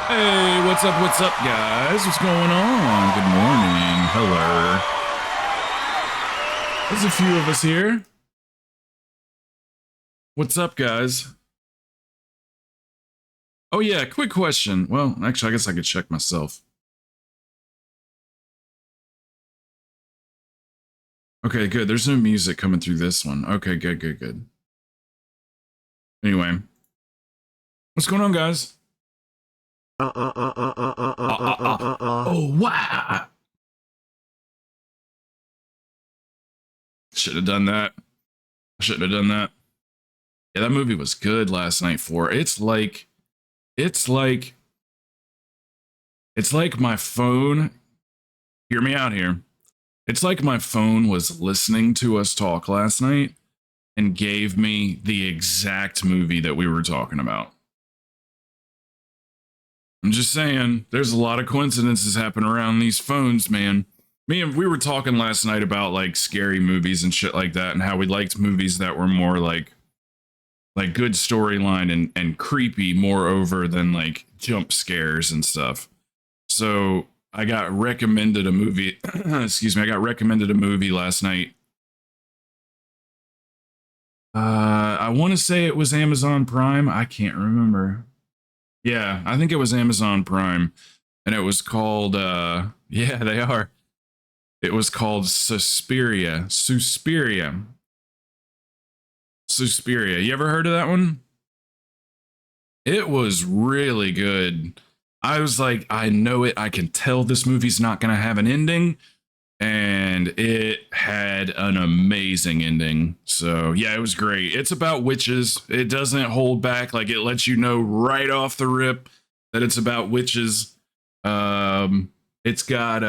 Hey, what's up, guys? What's going on? Good morning. Hello. There's a few of us here. What's up, guys? Oh, yeah, quick question. Well, actually, I guess I could check myself. Okay, good. There's no music coming through this one. Okay, good. Anyway, what's going on, guys? Oh, wow. Should have done that. Shouldn't have done that. Yeah, that movie was good last night for. It's like my phone. Hear me out here. It's like my phone was listening to us talk last night and gave me the exact movie that we were talking about. I'm just saying, there's a lot of coincidences happen around these phones, man. We were talking last night about like scary movies and shit like that, and how we liked movies that were more like good storyline and creepy moreover than like jump scares and stuff. So I got recommended a movie. Excuse me. I got recommended a movie last night. I want to say it was Amazon Prime. I can't remember. Yeah, I think it was Amazon Prime, and it was called. Yeah, they are. It was called Suspiria. Suspiria. You ever heard of that one? It was really good. I was like, I know it. I can tell this movie's not going to have an ending. And it had an amazing ending. So, yeah, it was great. It's about witches. It doesn't hold back. Like, it lets you know right off the rip that it's about witches. It's got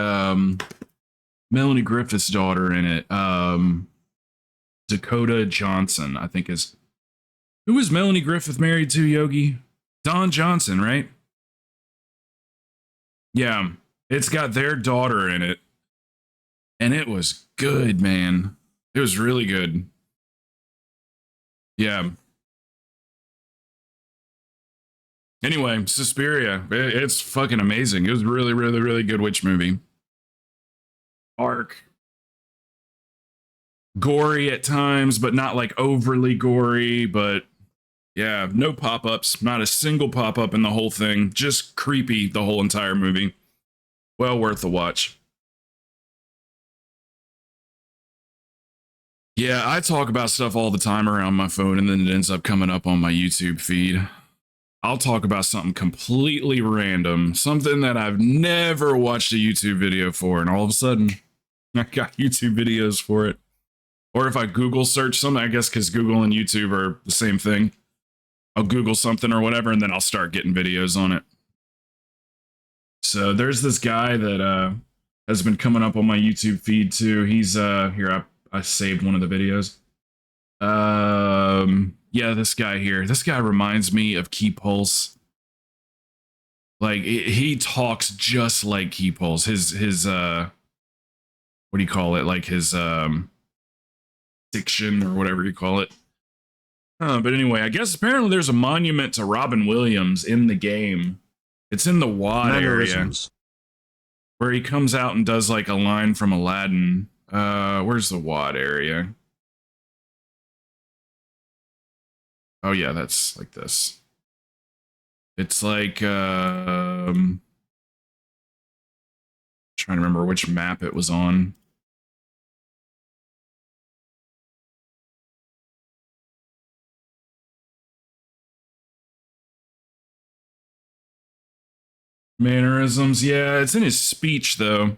Melanie Griffith's daughter in it. Dakota Johnson, I think is. Who was Melanie Griffith married to, Yogi? Don Johnson, right? Yeah, it's got their daughter in it. And it was good, man. It was really good. Yeah. Anyway, Suspiria. It's fucking amazing. It was really good witch movie. Arc. Gory at times, but not like overly gory. But yeah, no pop ups. Not a single pop up in the whole thing. Just creepy the whole entire movie. Well worth the watch. Yeah, I talk about stuff all the time around my phone, and then it ends up coming up on my YouTube feed. I'll talk about something completely random, something that I've never watched a YouTube video for, and all of a sudden, I got YouTube videos for it. Or if I Google search something, I guess because Google and YouTube are the same thing. I'll Google something or whatever, and then I'll start getting videos on it. So there's this guy that has been coming up on my YouTube feed too. He's here. I saved one of the videos. Yeah, this guy here. This guy reminds me of Key Pulse. Like he talks just like Key Pulse. His what do you call it? Like his diction or whatever you call it. But anyway, I guess apparently there's a monument to Robin Williams in the game. It's in the WAD area where he comes out and does like a line from Aladdin. Where's the WAD area? Oh yeah, that's like this. It's like trying to remember which map it was on. Mannerisms, yeah, it's in his speech though.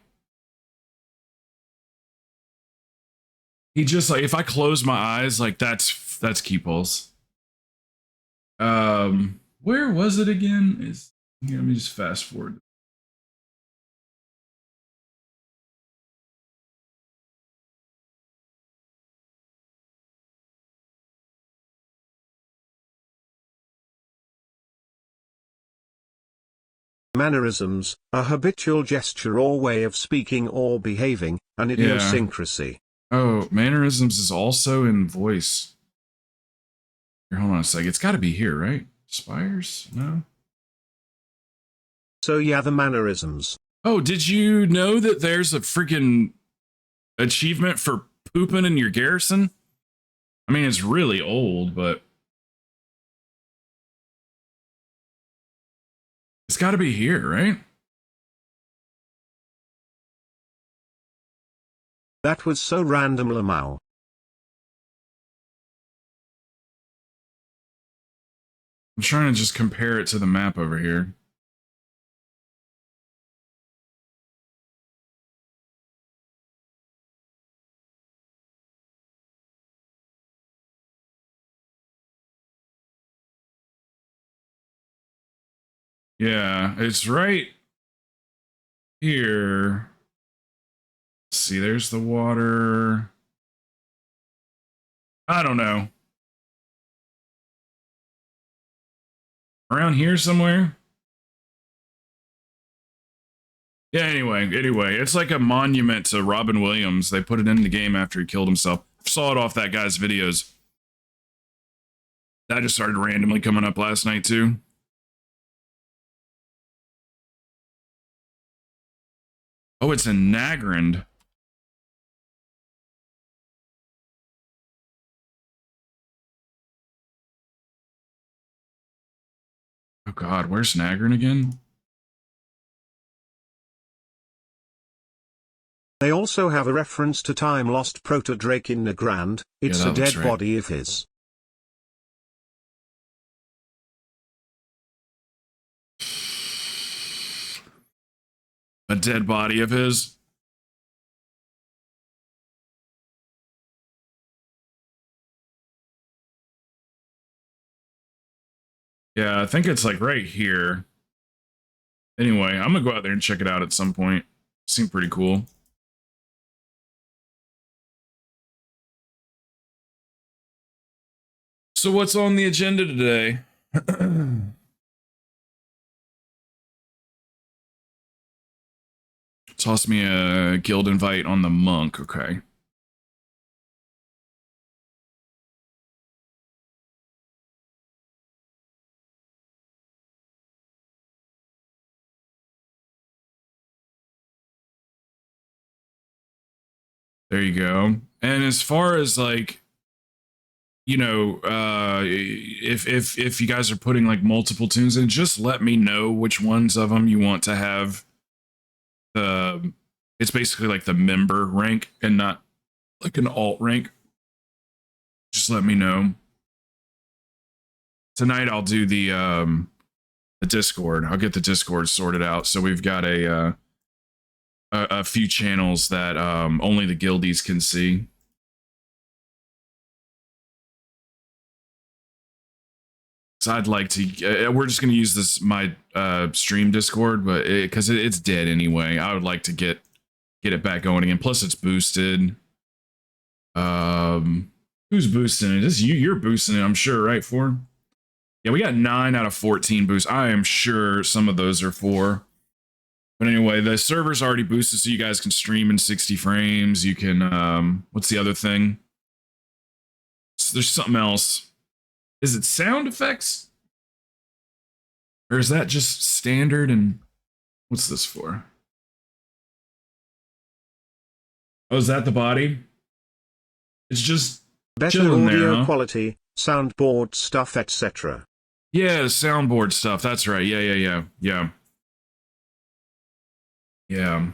He just like if I close my eyes, like that's Key Pulse. Where was it again? Is here, let me just fast forward. Mannerisms, a habitual gesture or way of speaking or behaving, an idiosyncrasy. Oh, mannerisms is also in voice. Here, hold on a sec. It's got to be here, right? Spires? No. So yeah, the mannerisms. Oh, did you know that there's a freaking achievement for pooping in your garrison? I mean, it's really old, but it's got to be here, right? That was so random, Lamau. I'm trying to just compare it to the map over here. Yeah, it's right here. Let's see, there's the water. I don't know. Around here somewhere? Yeah, anyway, it's like a monument to Robin Williams. They put it in the game after he killed himself. Saw it off that guy's videos. That just started randomly coming up last night too. Oh, it's in Nagrand. Oh God, where's Nagrand again? They also have a reference to time-lost proto-drake in Nagrand. It's a dead body of his. A dead body of his? Yeah, I think it's like right here. Anyway, I'm gonna go out there and check it out at some point. Seemed pretty cool. So what's on the agenda today? Toss me a guild invite on the monk, okay. There you go. And as far as like, you know, if you guys are putting like multiple tunes in, just let me know which ones of them you want to have. It's basically like the member rank and not like an alt rank. Just let me know. Tonight I'll do the Discord. I'll get the Discord sorted out. So we've got a few channels that only the guildies can see. So I'd like to. We're just going to use this my stream Discord, but because it's dead anyway, I would like to get it back going again. Plus, it's boosted. Who's boosting it? This you're boosting it, I'm sure, right? For yeah, we got 9 out of 14 boosts. I am sure some of those are for. But anyway, the server's already boosted, so you guys can stream in 60 frames. You can what's the other thing? There's something else. Is it sound effects? Or is that just standard? And what's this for? Oh, is that the body? It's just better chilling audio there, huh? quality, soundboard stuff, etc. Yeah, soundboard stuff. That's right. Yeah.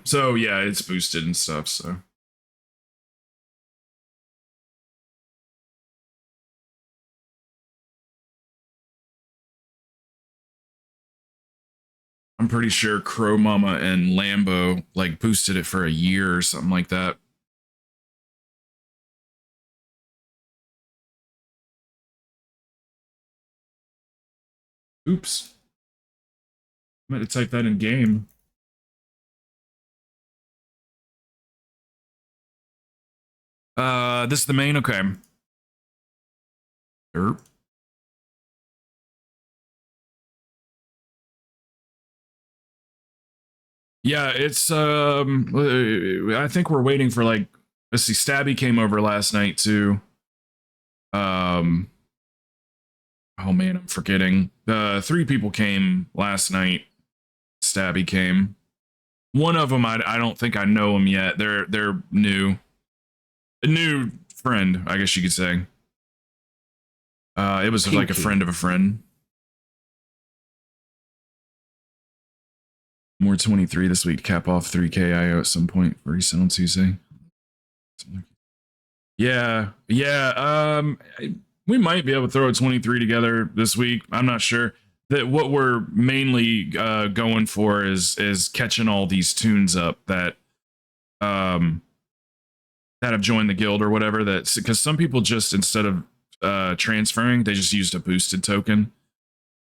So yeah, it's boosted and stuff. So. I'm pretty sure Crow Mama and Lambo like boosted it for a year or something like that. Oops. I meant to type that in game. This is the main, okay. Derp. Yeah, it's I think we're waiting for like, let's see, Stabby came over last night too. Oh man, I'm forgetting. 3 people came last night. Stabby came. One of them, I don't think I know them yet. They're new. A new friend, I guess you could say. It was Kinky. like a friend of a friend. More 23 this week. Cap off 3K IO at some point for reset on Tuesday. Yeah. We might be able to throw a 23 together this week. I'm not sure. That what we're mainly going for is catching all these tunes up that have joined the guild or whatever. That's because some people just, instead of transferring, they just used a boosted token.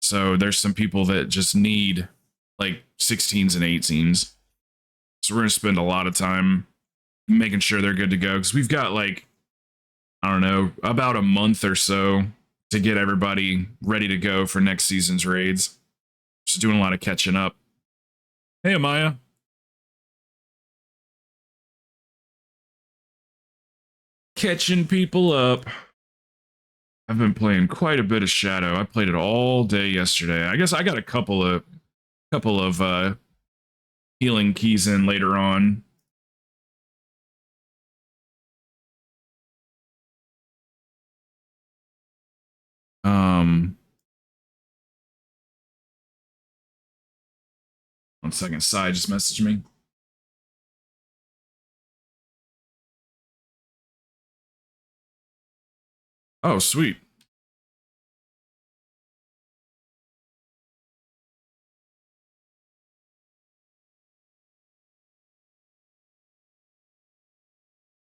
So there's some people that just need like 16s and 18s. So we're gonna spend a lot of time making sure they're good to go, because we've got like, I don't know, about a month or so to get everybody ready to go for next season's raids. Just doing a lot of catching up. Hey, Amaya. Catching people up. I've been playing quite a bit of Shadow. I played it all day yesterday. I guess I got a couple of healing keys in later on. One second, Sai just messaged me. Oh, sweet.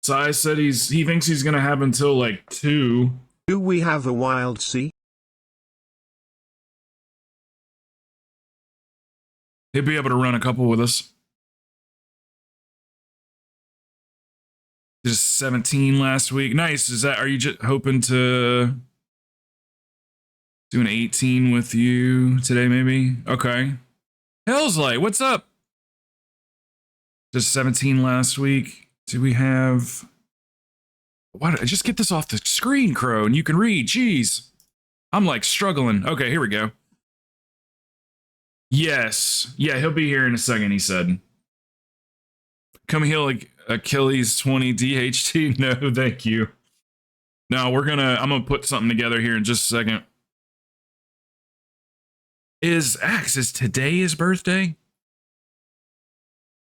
Sai said he thinks he's gonna have until like 2. Do we have a wild sea? He'll be able to run a couple with us. Just 17 last week. Nice. Are you just hoping to do an 18 with you today, maybe? Okay. Hell's Light, what's up? Just 17 last week. Do we have... Why don't I just get this off the screen, Crow, and you can read? Jeez. I'm like struggling. Okay, here we go. Yes. Yeah, he'll be here in a second, he said. Come heal Achilles 20 DHT. No, thank you. No, I'm gonna put something together here in just a second. Is today his birthday?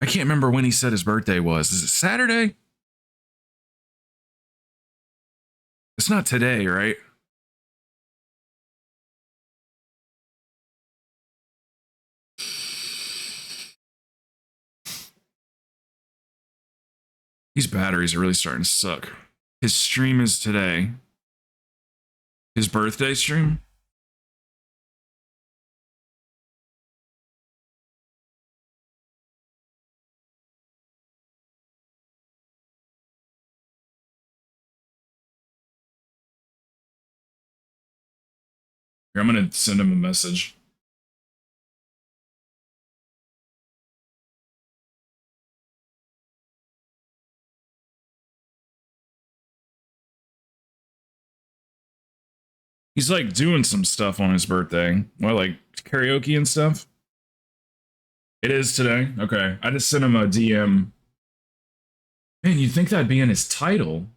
I can't remember when he said his birthday was. Is it Saturday? It's not today, right? These batteries are really starting to suck. His stream is today. His birthday stream? Here, I'm gonna send him a message. He's like doing some stuff on his birthday. Well, like karaoke and stuff. It is today. Okay. I just sent him a DM. Man, you'd think that'd be in his title.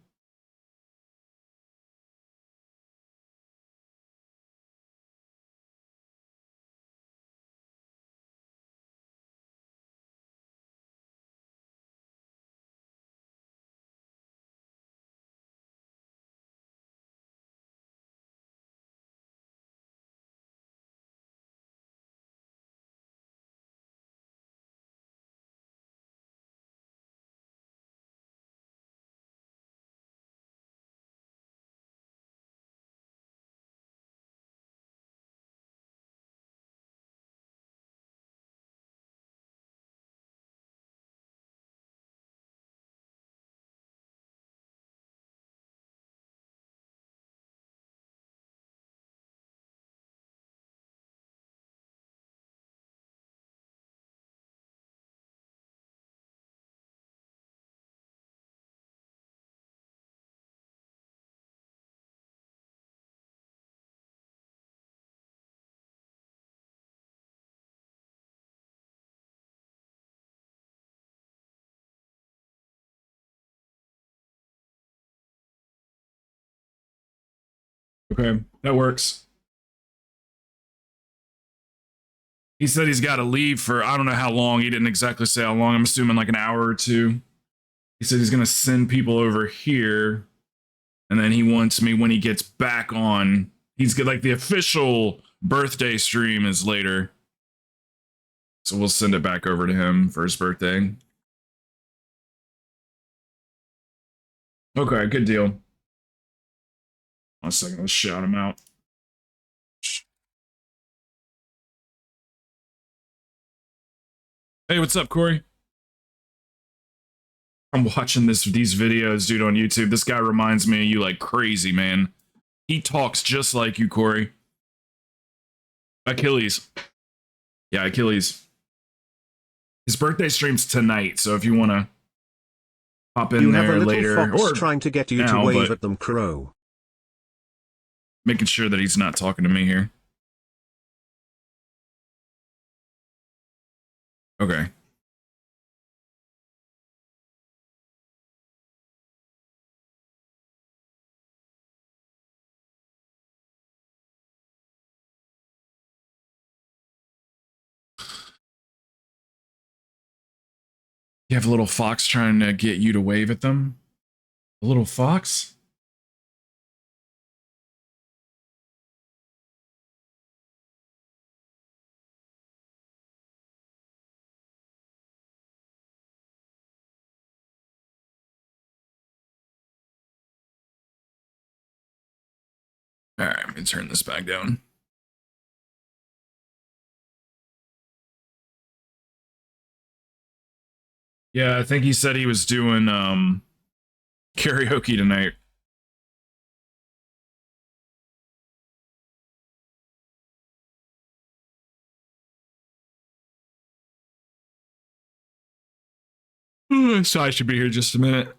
Okay, that works. He said he's got to leave for I don't know how long. He didn't exactly say how long. I'm assuming like an hour or two. He said he's going to send people over here. And then he wants me when he gets back on. He's got like the official birthday stream is later. So we'll send it back over to him for his birthday. Okay, good deal. 1 second, let's shout him out. Hey, what's up, Corey? I'm watching these videos, dude, on YouTube. This guy reminds me of you like crazy, man. He talks just like you, Corey. Achilles. Yeah, Achilles. His birthday stream's tonight, so if you want to pop in there later, or trying to get you now, to wave at them, Crow. Making sure that he's not talking to me here. Okay. You have a little fox trying to get you to wave at them? A little fox? All right, let me turn this back down. Yeah, I think he said he was doing karaoke tonight. So I should be here just a minute.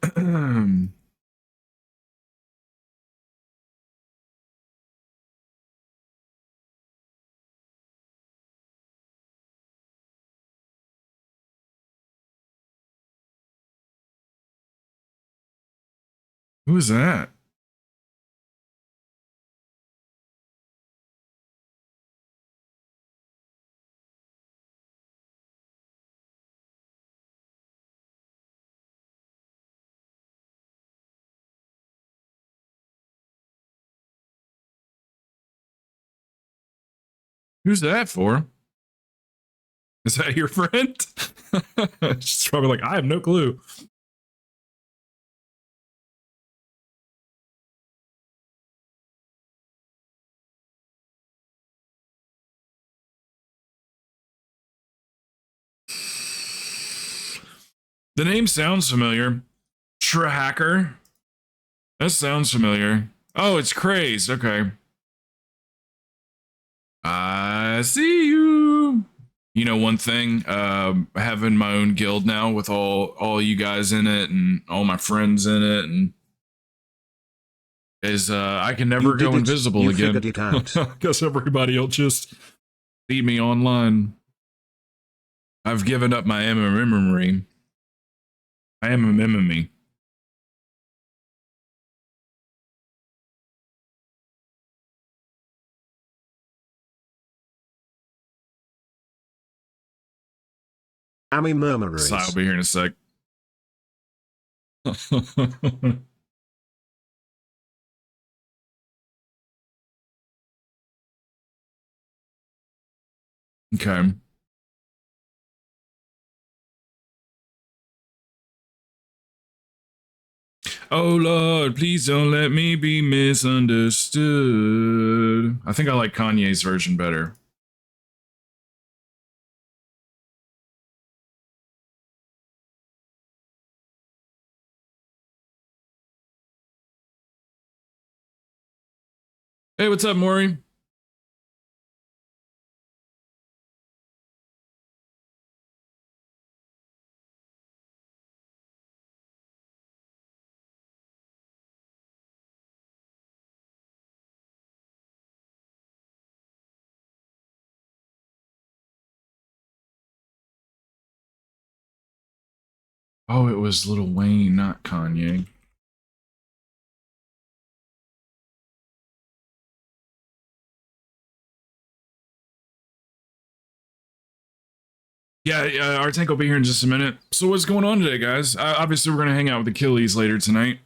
Who is that? Who's that for? Is that your friend? She's probably like, I have no clue. The name sounds familiar. Trahacker. That sounds familiar. Oh, it's Crazed. Okay. I see you. You know, one thing, having my own guild now with all you guys in it and all my friends in it, and is I can never go invisible again. Because everybody will just leave me online. I've given up my memory. I am a memory. Ammy murmurers. I'll be here in a sec. Okay. Oh Lord, please don't let me be misunderstood. I think I like Kanye's version better. Hey, what's up, Maury? Oh, it was Lil Wayne, not Kanye. Yeah, our tank will be here in just a minute. So what's going on today, guys? Obviously, we're going to hang out with Achilles later tonight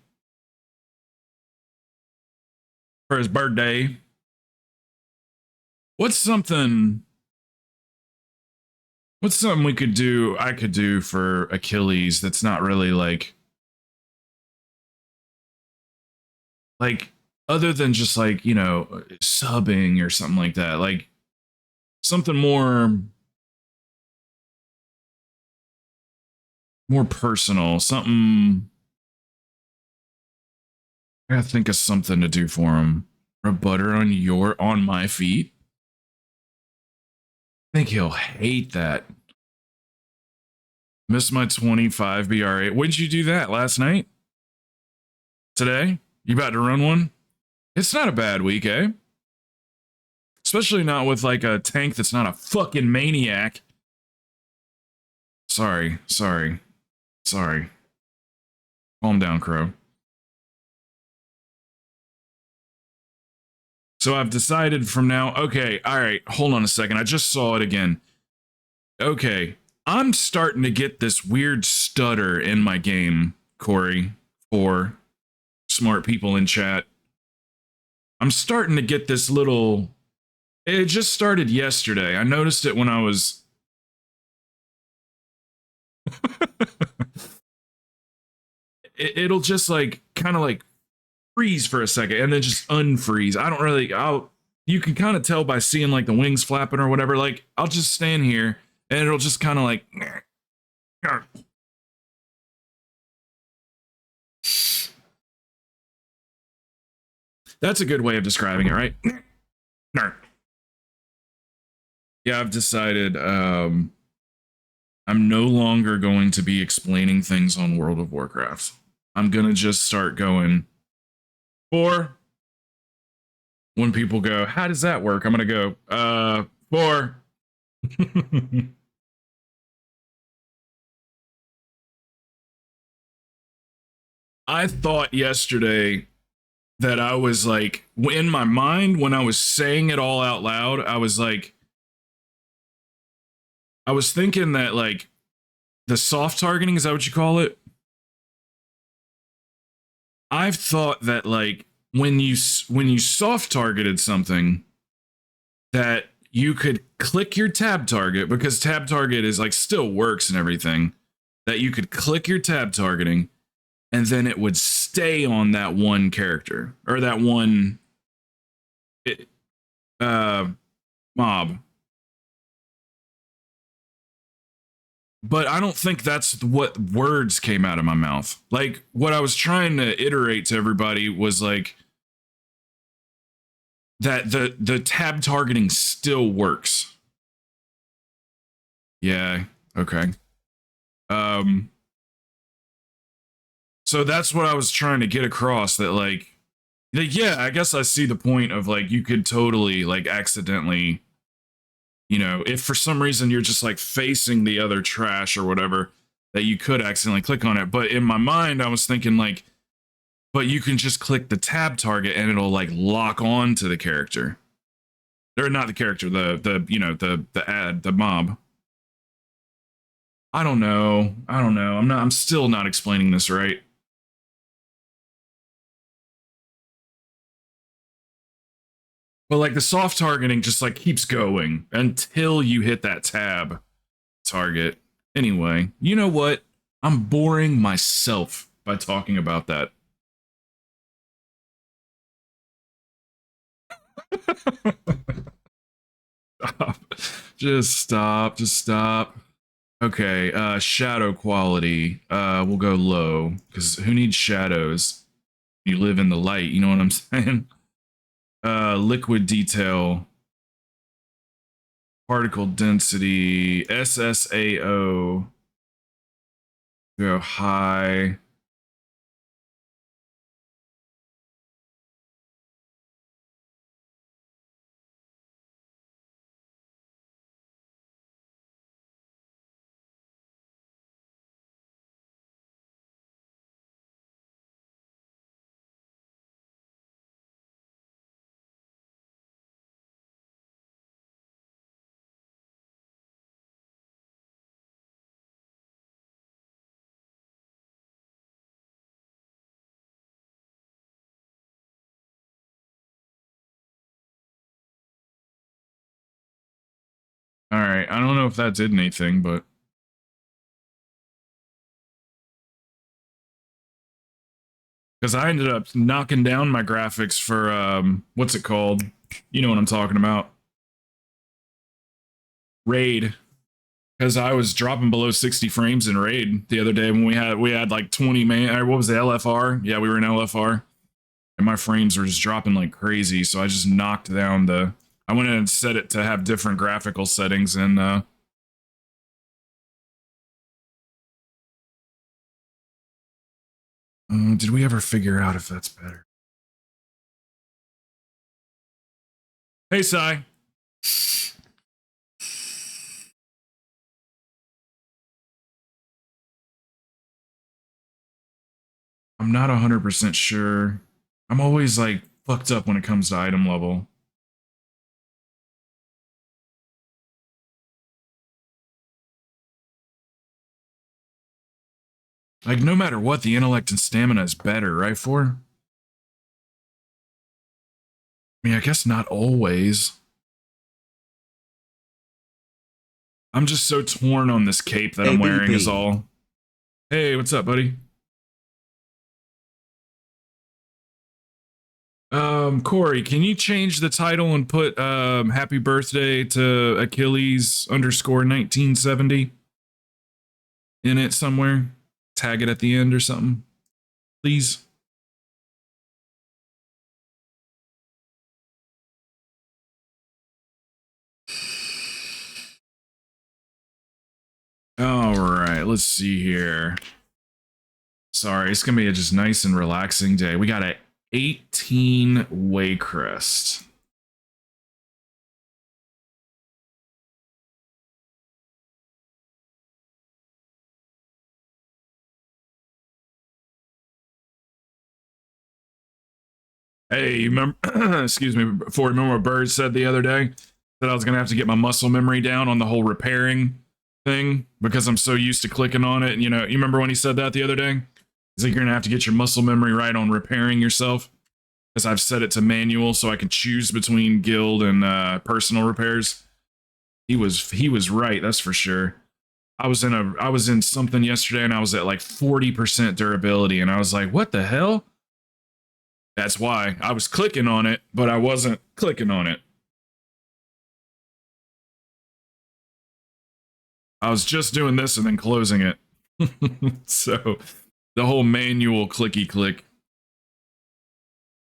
for his birthday. What's something we could do, I could do for Achilles that's not really like other than just like, you know, subbing or something like that. Like something more personal, something. I gotta think of something to do for him. Rub butter on my feet. I think he'll hate that. Missed my 25 BR8. When did you do that? Last night? Today? You about to run one? It's not a bad week, eh? Especially not with like a tank that's not a fucking maniac. Sorry. Calm down, Crow. So I've decided from now, okay, all right, hold on a second. I just saw it again. Okay, I'm starting to get this weird stutter in my game, Corey, for smart people in chat. I'm starting to get this little, it just started yesterday. I noticed it when I was it'll just like kind of like freeze for a second and then just unfreeze. I don't really, you can kind of tell by seeing like the wings flapping or whatever. Like I'll just stand here and it'll just kind of like, that's a good way of describing it, right? Yeah, I've decided I'm no longer going to be explaining things on World of Warcraft. I'm going to just start going, or when people go, how does that work? I'm going to go, for. I thought yesterday that I was like, in my mind, when I was saying it all out loud, I was like, I was thinking that like the soft targeting, is that what you call it? I've thought that like when you soft targeted something, that you could click your tab target, because tab target is like still works and everything, that you could click your tab targeting and then it would stay on that one character or that one mob. But I don't think that's what words came out of my mouth. Like what I was trying to iterate to everybody was like that the tab targeting still works. Yeah, okay. So that's what I was trying to get across, that like yeah, I guess I see the point of like you could totally like accidentally, you know, if for some reason you're just like facing the other trash or whatever, that you could accidentally click on it. But in my mind, I was thinking like, but you can just click the tab target and it'll like lock on to the character. Or not the character, the you know, the mob. I don't know. I'm still not explaining this right. But like the soft targeting just like keeps going until you hit that tab target. Anyway, you know what? I'm boring myself by talking about that. Stop. Just stop. Okay, shadow quality. We'll go low, because who needs shadows? You live in the light, you know what I'm saying? Liquid detail. Particle density. SSAO. Go high. All right. I don't know if that did anything, but. Because I ended up knocking down my graphics for, what's it called? You know what I'm talking about. Raid. Because I was dropping below 60 frames in Raid the other day when we had like 20 man, what was the LFR? Yeah, we were in LFR. And my frames were just dropping like crazy, so I just knocked down I went in and set it to have different graphical settings, and did we ever figure out if that's better? Hey, Sai. I'm not 100% sure. I'm always like fucked up when it comes to item level. Like, no matter what, the intellect and stamina is better, right, for? I mean, I guess not always. I'm just so torn on this cape that I'm wearing is all. Hey, what's up, buddy? Corey, can you change the title and put happy birthday to Achilles _ 1970 in it somewhere? Tag it at the end or something, please. All right, let's see here. Sorry, it's gonna be a just nice and relaxing day. We got a 18 Waycrest. Hey, you remember, excuse me, before remember what Bird said the other day? That I was gonna have to get my muscle memory down on the whole repairing thing because I'm so used to clicking on it. And, you know, you remember when he said that the other day? He's like, you're gonna have to get your muscle memory right on repairing yourself. Because I've set it to manual so I can choose between guild and personal repairs. He was right, that's for sure. I was in something yesterday and I was at like 40% durability and I was like, what the hell? That's why I was clicking on it, but I wasn't clicking on it. I was just doing this and then closing it. So the whole manual clicky click.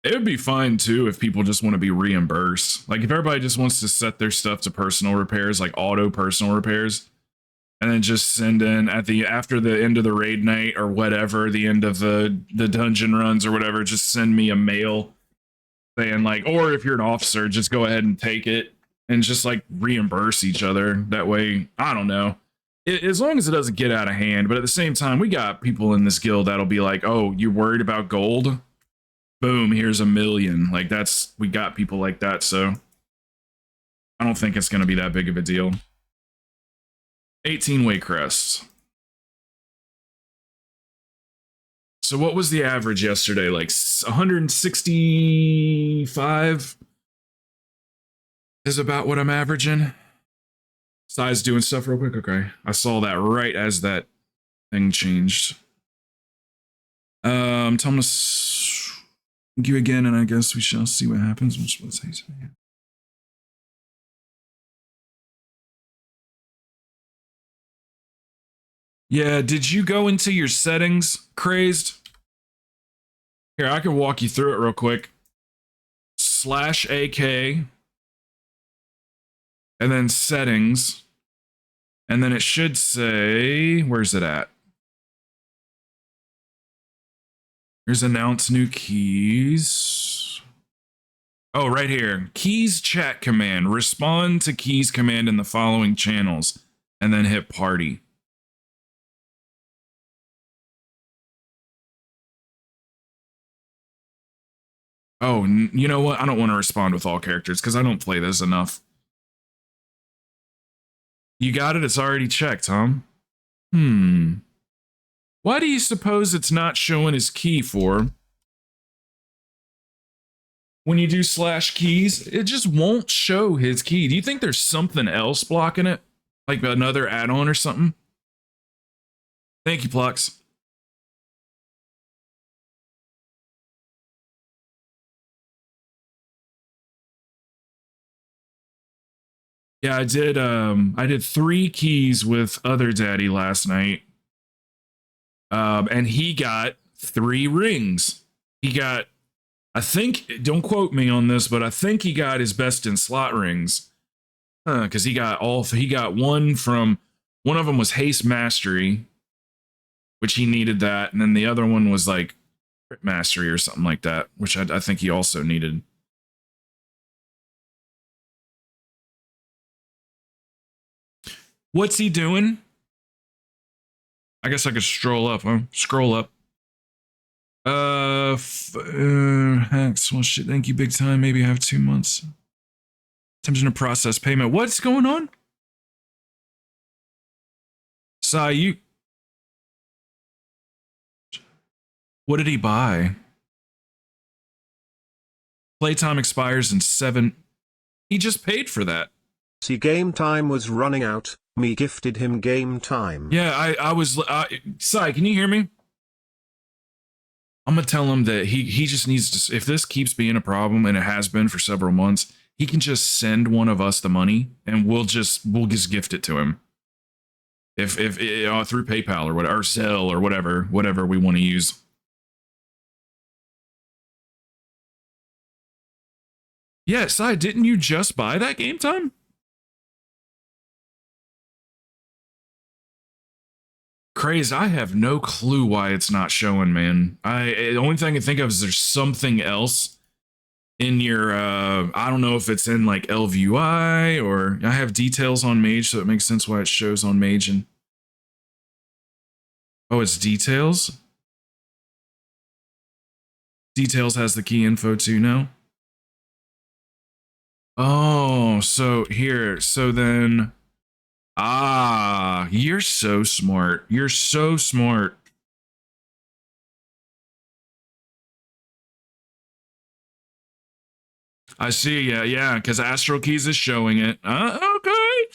It would be fine too if people just want to be reimbursed. Like if everybody just wants to set their stuff to personal repairs, like auto personal repairs, and then just send in after the end of the raid night or whatever, the end of the dungeon runs or whatever, just send me a mail saying like, or if you're an officer, just go ahead and take it and just like reimburse each other. That way, I don't know. As long as it doesn't get out of hand, but at the same time, we got people in this guild that'll be like, oh, you're worried about gold? Boom, here's $1 million. Like we got people like that, so I don't think it's going to be that big of a deal. 18 Waycrests. So what was the average yesterday? Like 165 is about what I'm averaging. Size doing stuff real quick. Okay, I saw that right as that thing changed. Thomas, thank you again, and I guess we shall see what happens. Let's say something. Yeah, did you go into your settings, Crazed? Here, I can walk you through it real quick. /AK, and then settings, and then it should say, where's it at? Here's announce new keys. Oh, right here. Keys chat command. Respond to keys command in the following channels, and then hit party. Oh, you know what? I don't want to respond with all characters because I don't play this enough. You got it? It's already checked, huh? Why do you suppose it's not showing his key for? when you do slash keys, it just won't show his key. Do you think there's something else blocking it? Like another add-on or something? Thank you, Plux. Yeah, I did 3 keys with Other Daddy last night. And he got 3 rings. He got, I think, don't quote me on this, but I think he got his best in slot rings. Because he got one of them was Haste Mastery, which he needed that, and then the other one was like Crit Mastery or something like that, which I think he also needed. What's he doing? I guess I could stroll up. Huh? Scroll up. Hacks. Well, shit. Thank you, big time. Maybe I have 2 months. Attempting to process payment. What's going on? Sai, you. What did he buy? Playtime expires in 7. He just paid for that. See, game time was running out. Me gifted him game time. Yeah, I was. Sai, can you hear me? I'm gonna tell him that he just needs to. If this keeps being a problem, and it has been for several months, he can just send one of us the money, and we'll just gift it to him. If through PayPal or whatever, or Zelle or whatever we want to use. Yeah, Sai, didn't you just buy that game time? Crazy, I have no clue why it's not showing, man. The only thing I can think of is there's something else in your I don't know if it's in like LVUI, or I have details on Mage, so it makes sense why it shows on Mage. And oh, it's details. Details has the key info too now. Oh, so here, so then you're so smart. You're so smart. I see. Yeah, because Astral Keys is showing it. Okay.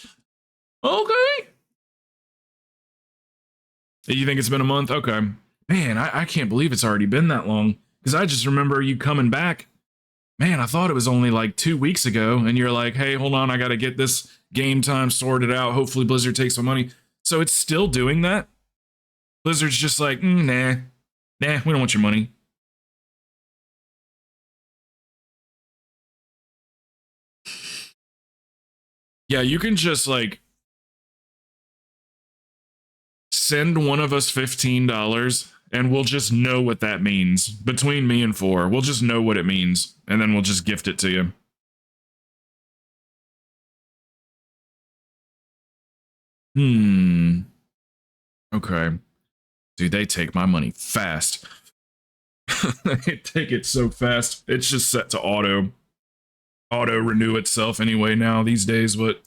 You think it's been a month? Okay. Man, I can't believe it's already been that long. Because I just remember you coming back. Man, I thought it was only like 2 weeks ago. And you're like, hey, hold on, I got to get this game time sorted out. Hopefully Blizzard takes my money. So it's still doing that? Blizzard's just like, nah, we don't want your money. Yeah, you can just like send one of us $15 and we'll just know what that means. Between me and 4, we'll just know what it means, and then we'll just gift it to you. Okay. Dude, they take my money fast. They take it so fast. It's just set to auto renew itself anyway now these days. But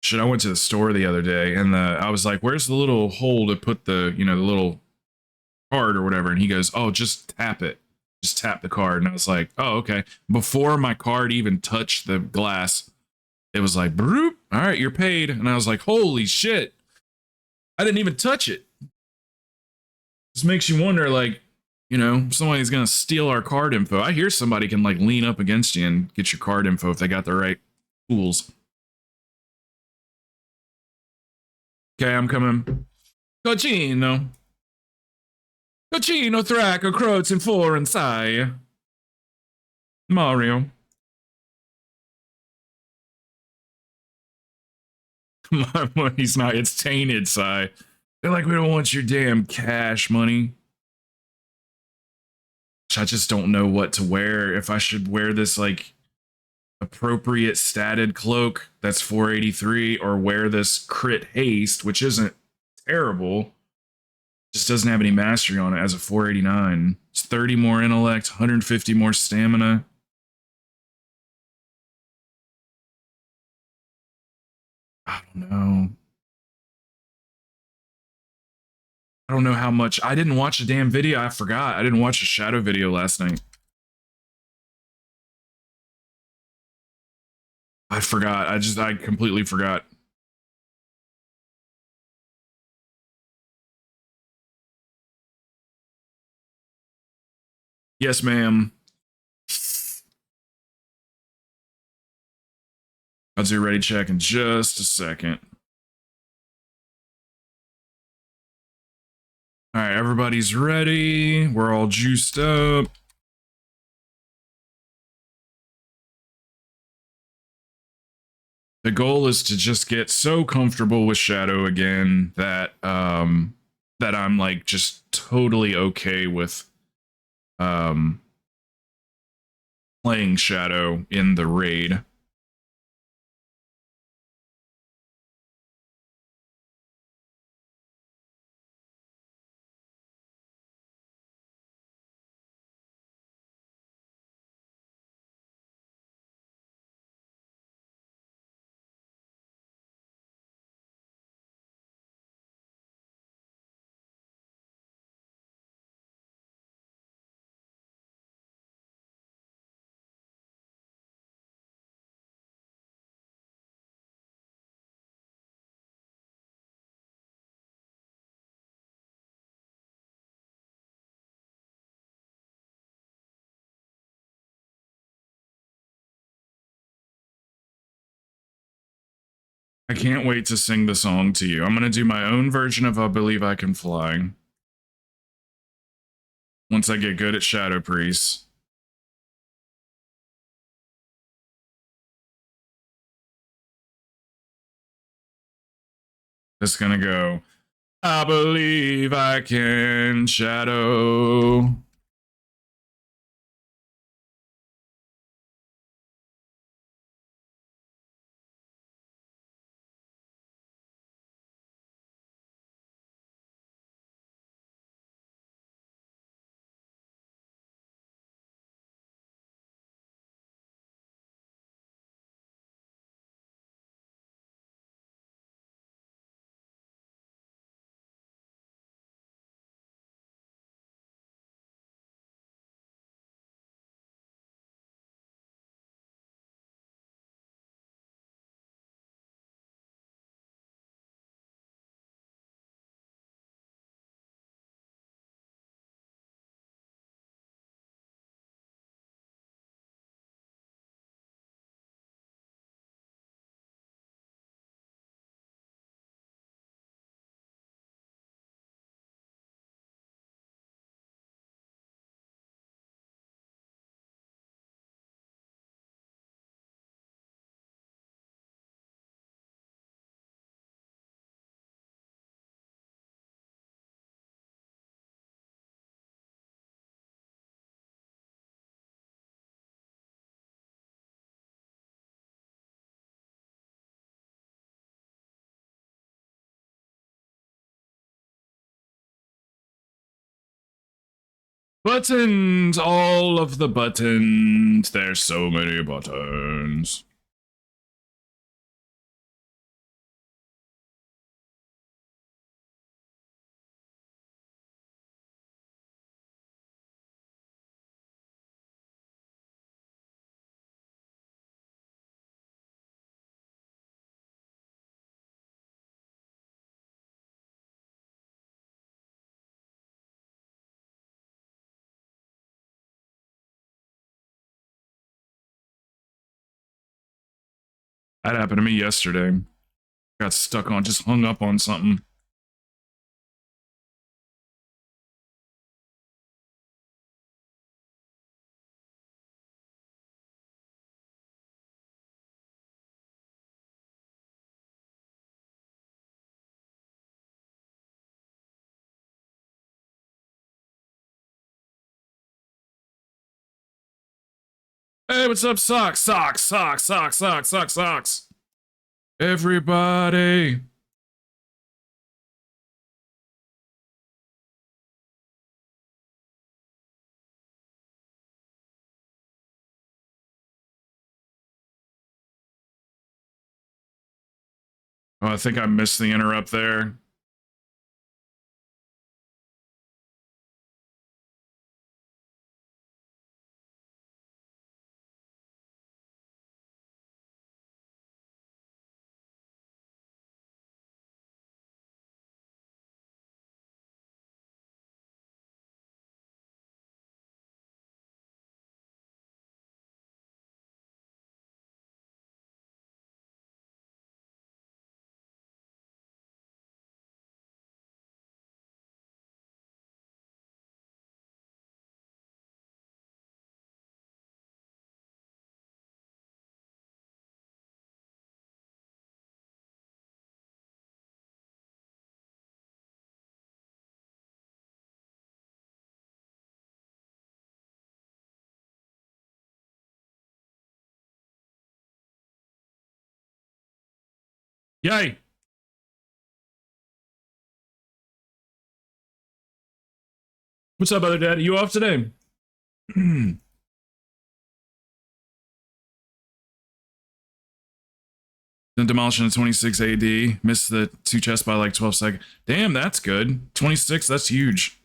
shit, I went to the store the other day, and I was like, where's the little hole to put the, the little card or whatever? And he goes, oh, just tap it. Just tap the card. And I was like, oh, okay. Before my card even touched the glass, it was like, broop, all right, you're paid. And I was like, holy shit. I didn't even touch it. This makes you wonder, like, somebody's going to steal our card info. I hear somebody can, like, lean up against you and get your card info if they got the right tools. Okay, I'm coming. Cochino, Thraka, Krowten, 4, and Sai. Mario. My money's not, it's tainted, Sai. They're like, we don't want your damn cash money. I just don't know what to wear. If I should wear this, like, appropriate statted cloak that's 483, or wear this crit haste, which isn't terrible. Just doesn't have any mastery on it as a 489. It's 30 more intellect, 150 more stamina. I don't know. I don't know how much. I didn't watch a damn video. I forgot. I didn't watch a Shadow video last night. I forgot. I completely forgot. Yes, ma'am. I'll do ready check in just a second. All right, everybody's ready. We're all juiced up. The goal is to just get so comfortable with Shadow again that that I'm like just totally okay with playing Shadow in the raid. I can't wait to sing the song to you. I'm going to do my own version of I Believe I Can Fly. Once I get good at Shadow Priest. It's going to go, I believe I can Shadow. Buttons, all of the buttons. There's so many buttons. That happened to me yesterday. Got stuck on, just hung up on something. Hey, what's up, Socks? Socks, Socks, Socks, Socks, Socks, Socks. Everybody. Oh, I think I missed the interrupt there. Yay! What's up, other dad? You off today? Then demolition in 26 AD. Missed the 2 chests by like 12 seconds. Damn, that's good. 26, that's huge.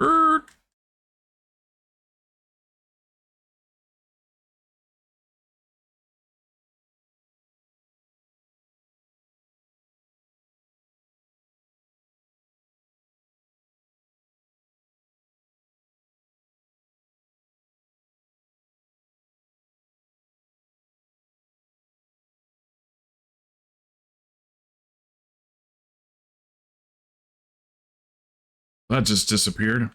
Er, that just disappeared.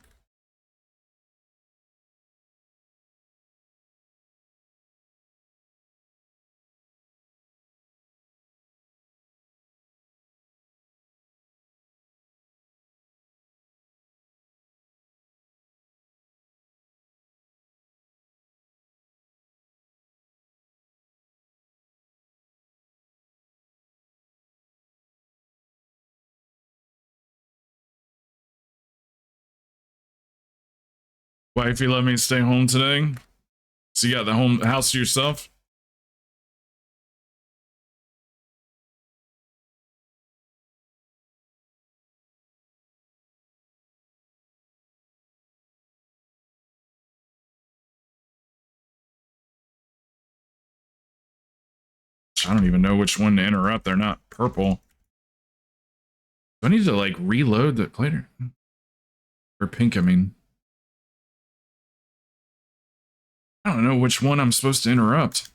Wifey let me stay home today. So you got the house to yourself? I don't even know which one to interrupt. They're not purple. Do I need to like reload the later? Or pink, I mean. I don't know which one I'm supposed to interrupt.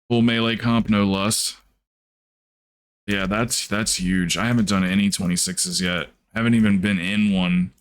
Full melee comp, no lust. Yeah, that's huge. I haven't done any 26s yet. Haven't even been in one.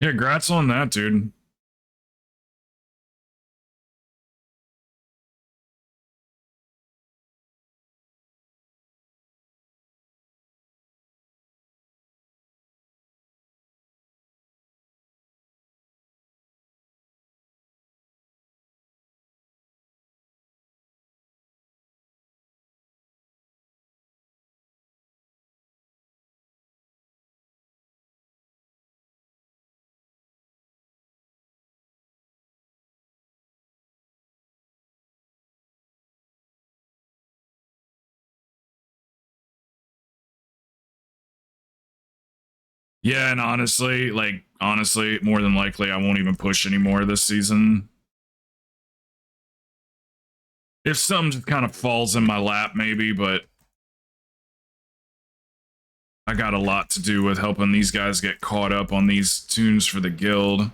Yeah, grats on that, dude. Yeah, and honestly, more than likely, I won't even push anymore this season. If something just kind of falls in my lap, maybe, but I got a lot to do with helping these guys get caught up on these tunes for the guild.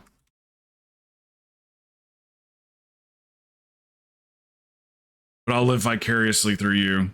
But I'll live vicariously through you.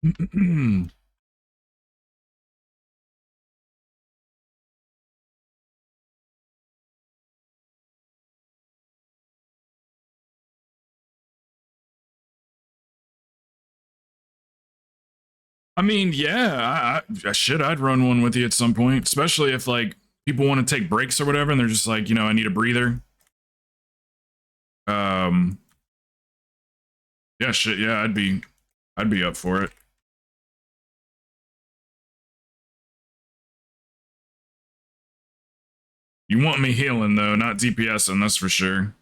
I mean, yeah, I'd run one with you at some point, especially if like people want to take breaks or whatever, and they're just like, you know, I need a breather. Yeah, shit, yeah, I'd be up for it. You want me healing though, not DPSing, that's for sure.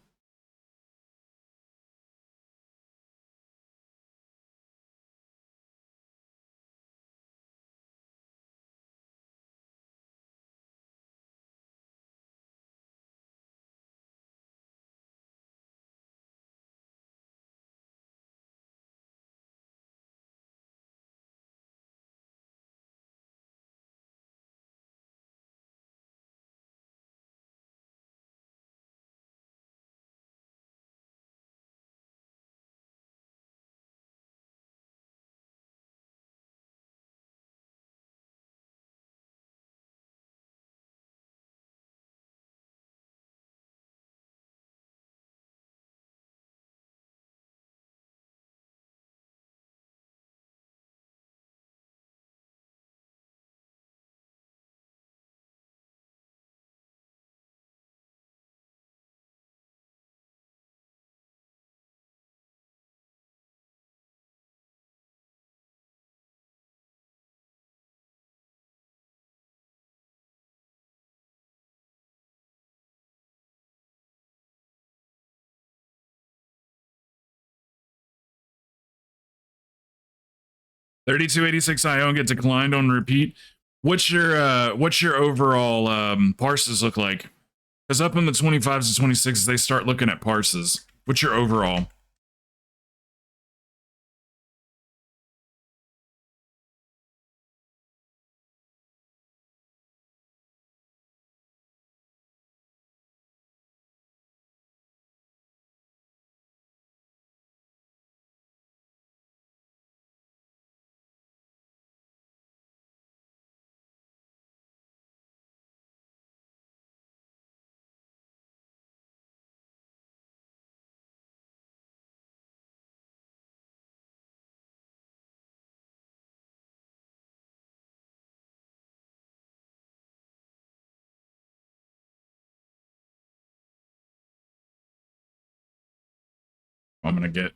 $32.86 IO get declined on repeat. What's your overall parses look like? Because up in the 25s to 26s, they start looking at parses. What's your overall? I'm gonna get.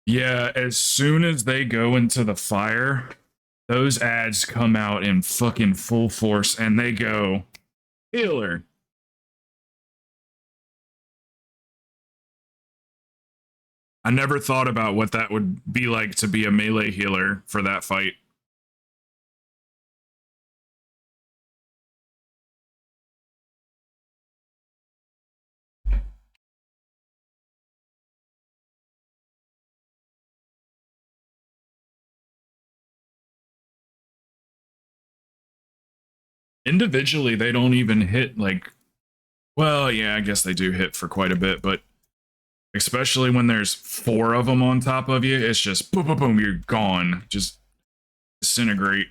Yeah, as soon as they go into the fire, those ads come out in fucking full force and they go, healer. I never thought about what that would be like to be a melee healer for that fight. Individually, they don't even hit like, well, yeah, I guess they do hit for quite a bit, but especially when there's 4 of them on top of you, it's just boom, boom, boom, you're gone. Just disintegrate.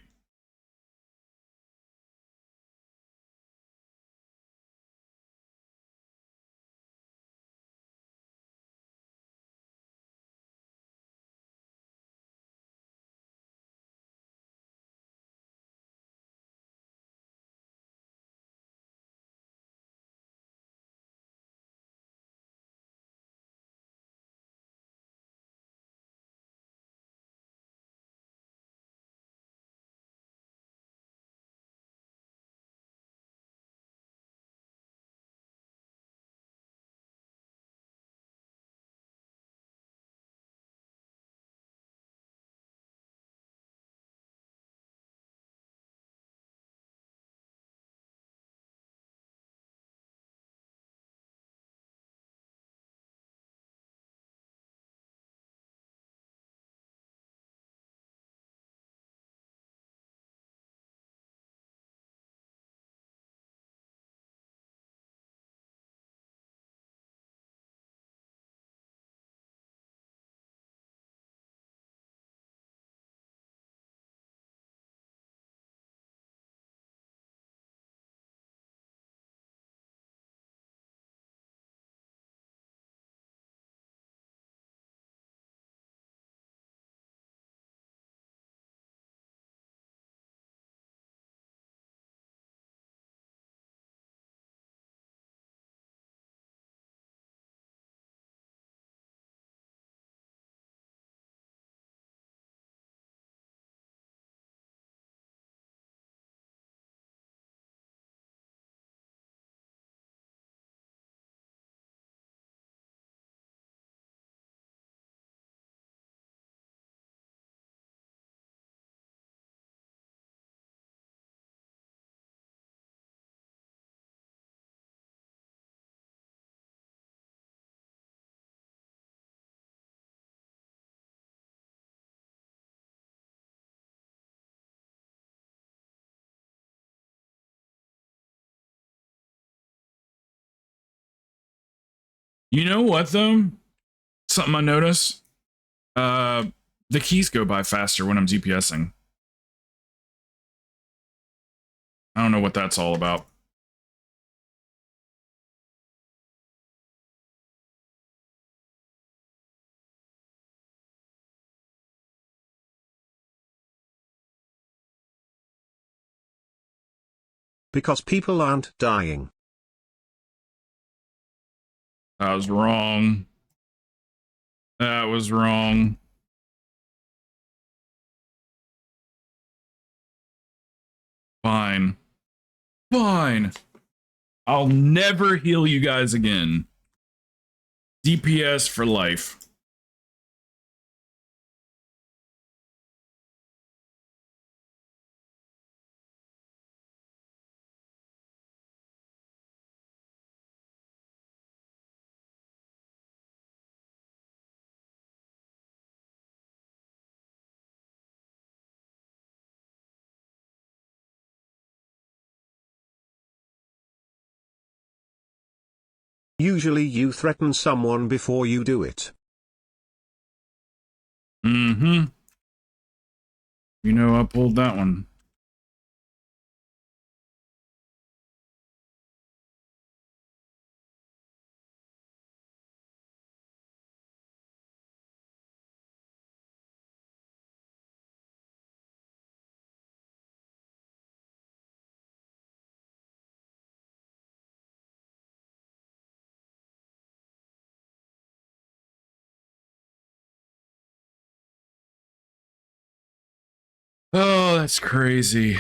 You know what though? Something I notice. Uh, the keys go by faster when I'm DPSing. I don't know what that's all about. Because people aren't dying. I was wrong. That was wrong. Fine. Fine. I'll never heal you guys again. DPS for life. Usually you threaten someone before you do it. Mm-hmm. You know, I pulled that one. that's crazy.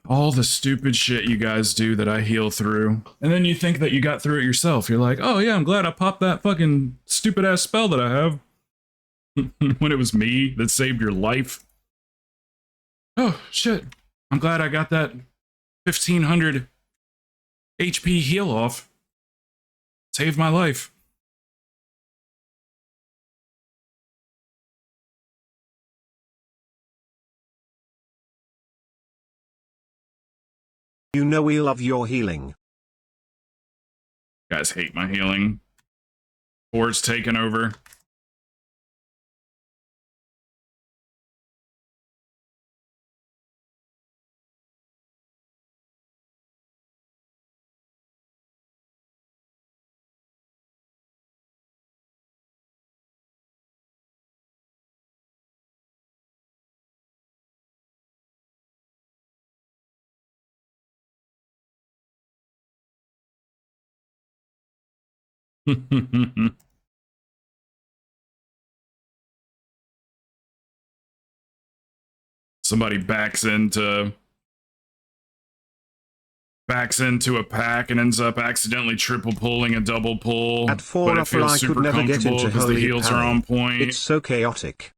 All the stupid shit you guys do that I heal through. And then you think that you got through it yourself. You're like, oh yeah, I'm glad I popped that fucking stupid ass spell that I have. When it was me that saved your life. Oh shit. I'm glad I got that 1500 HP heal off. Saved my life. You know we love your healing. You guys hate my healing. Board's taken over. Somebody backs into a pack and ends up accidentally triple pulling a double pull. At 4 but it upper feels I super could never get comfortable into because the holy heals are pally. on point. It's so chaotic.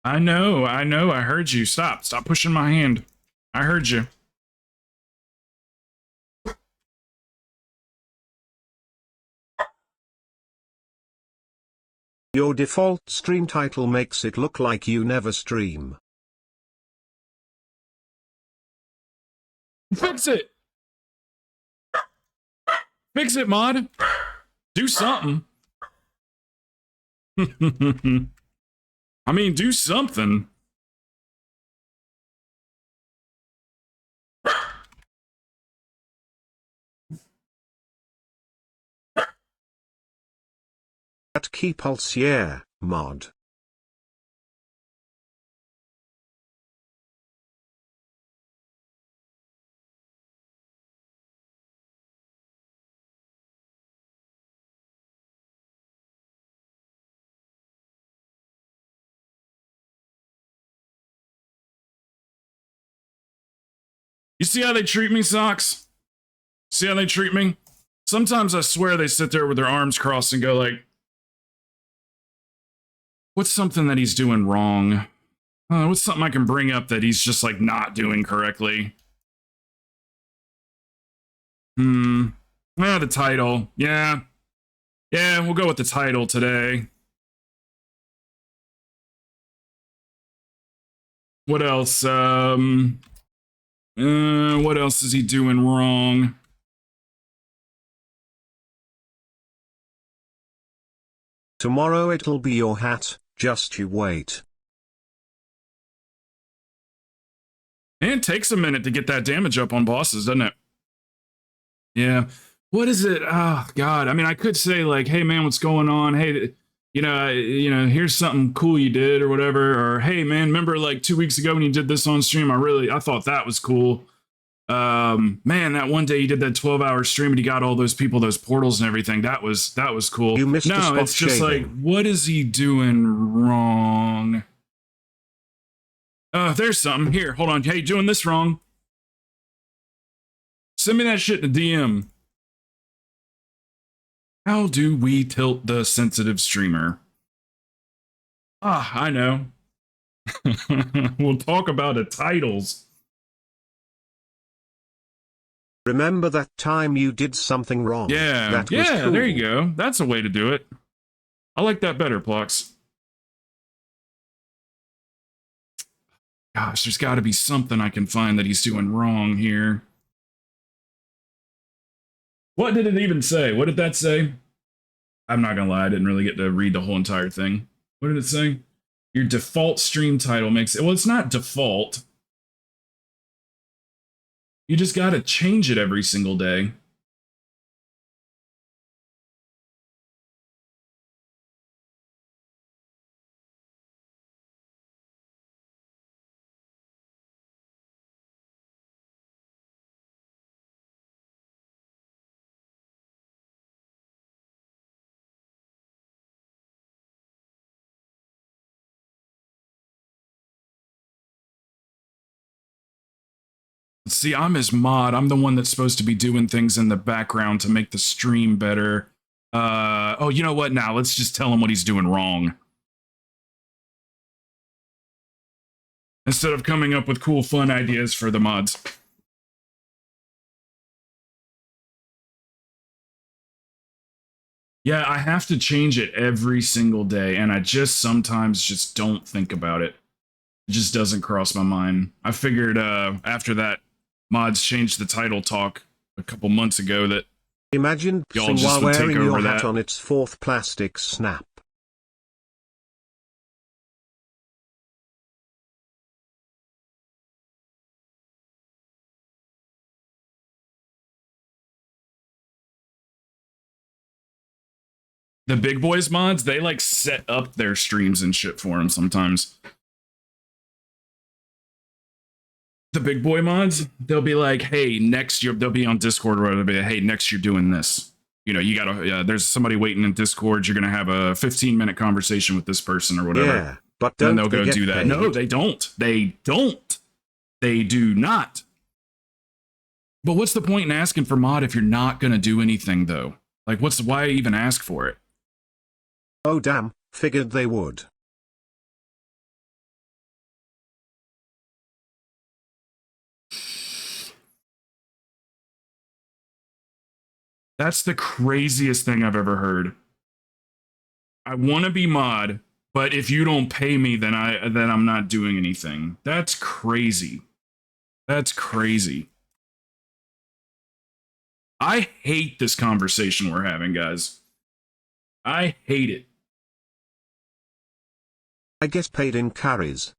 I know, I heard you. Stop pushing my hand. I heard you. Your default stream title makes it look like you never stream. Fix it! Fix it, mod! Do something. I mean, do something. At key pulse, yeah, mod. You see how they treat me, Socks? See how they treat me? Sometimes I swear they sit there with their arms crossed and go like, what's something that he's doing wrong? What's something I can bring up that he's just like not doing correctly? The title. Yeah, we'll go with the title today. What else? What else is he doing wrong? Tomorrow it'll be your hat, just you wait. And it takes a minute to get that damage up on bosses, doesn't it? Yeah. What is it? Oh, God. I mean, I could say like, hey, man, what's going on? Hey, here's something cool you did or whatever. Or, hey, man, remember like 2 weeks ago when you did this on stream? I thought that was cool. Man, that one day you did that 12-hour stream and you got all those people, those portals and everything. That was cool. You missed the spot it's just shaving. like, what is he doing wrong? There's something. Here, hold on. Hey, doing this wrong. Send me that shit in a DM. How do we tilt the sensitive streamer? I know. We'll talk about the titles. Remember that time you did something wrong? Yeah, that was cool. There you go. That's a way to do it. I like that better, Plux. Gosh, there's got to be something I can find that he's doing wrong here. What did it even say? What did that say? I'm not gonna lie, I didn't really get to read the whole entire thing. What did it say? Your default stream title makes it. Well, it's not default. You just got to change it every single day. See, I'm his mod. I'm the one that's supposed to be doing things in the background to make the stream better. Oh, you know what? Now let's just tell him what he's doing wrong. Instead of coming up with cool, fun ideas for the mods. Yeah, I have to change it every single day, and I just sometimes just don't think about it. It just doesn't cross my mind. I figured after that mods changed the title talk a couple months ago that imagine y'all just while would take wearing over your that. hat on its fourth plastic snap. The big boys mods, they like set up their streams and shit for them sometimes. The big boy mods, they'll be like, hey, next year, they'll be on Discord or they'll be like, hey, next you're doing this. You know, you gotta, there's somebody waiting in Discord, you're gonna have a 15-minute conversation with this person or whatever. Yeah, but don't then they'll go do that. Paid? No, they don't. They don't. They do not. But what's the point in asking for mod if you're not gonna do anything though? Like, why even ask for it? Oh damn, figured they would. That's the craziest thing I've ever heard. I want to be mod, but if you don't pay me, then I'm not doing anything. That's crazy. That's crazy. I hate this conversation we're having, guys. I hate it. I get paid in carries.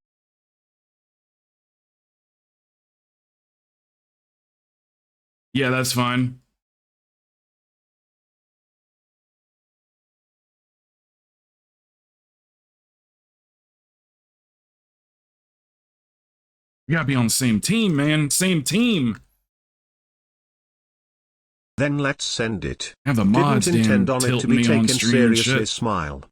Yeah, that's fine. We gotta be on the same team, man. Same team. Then let's send it. Have the mods didn't intend on it to be taken seriously. Smile.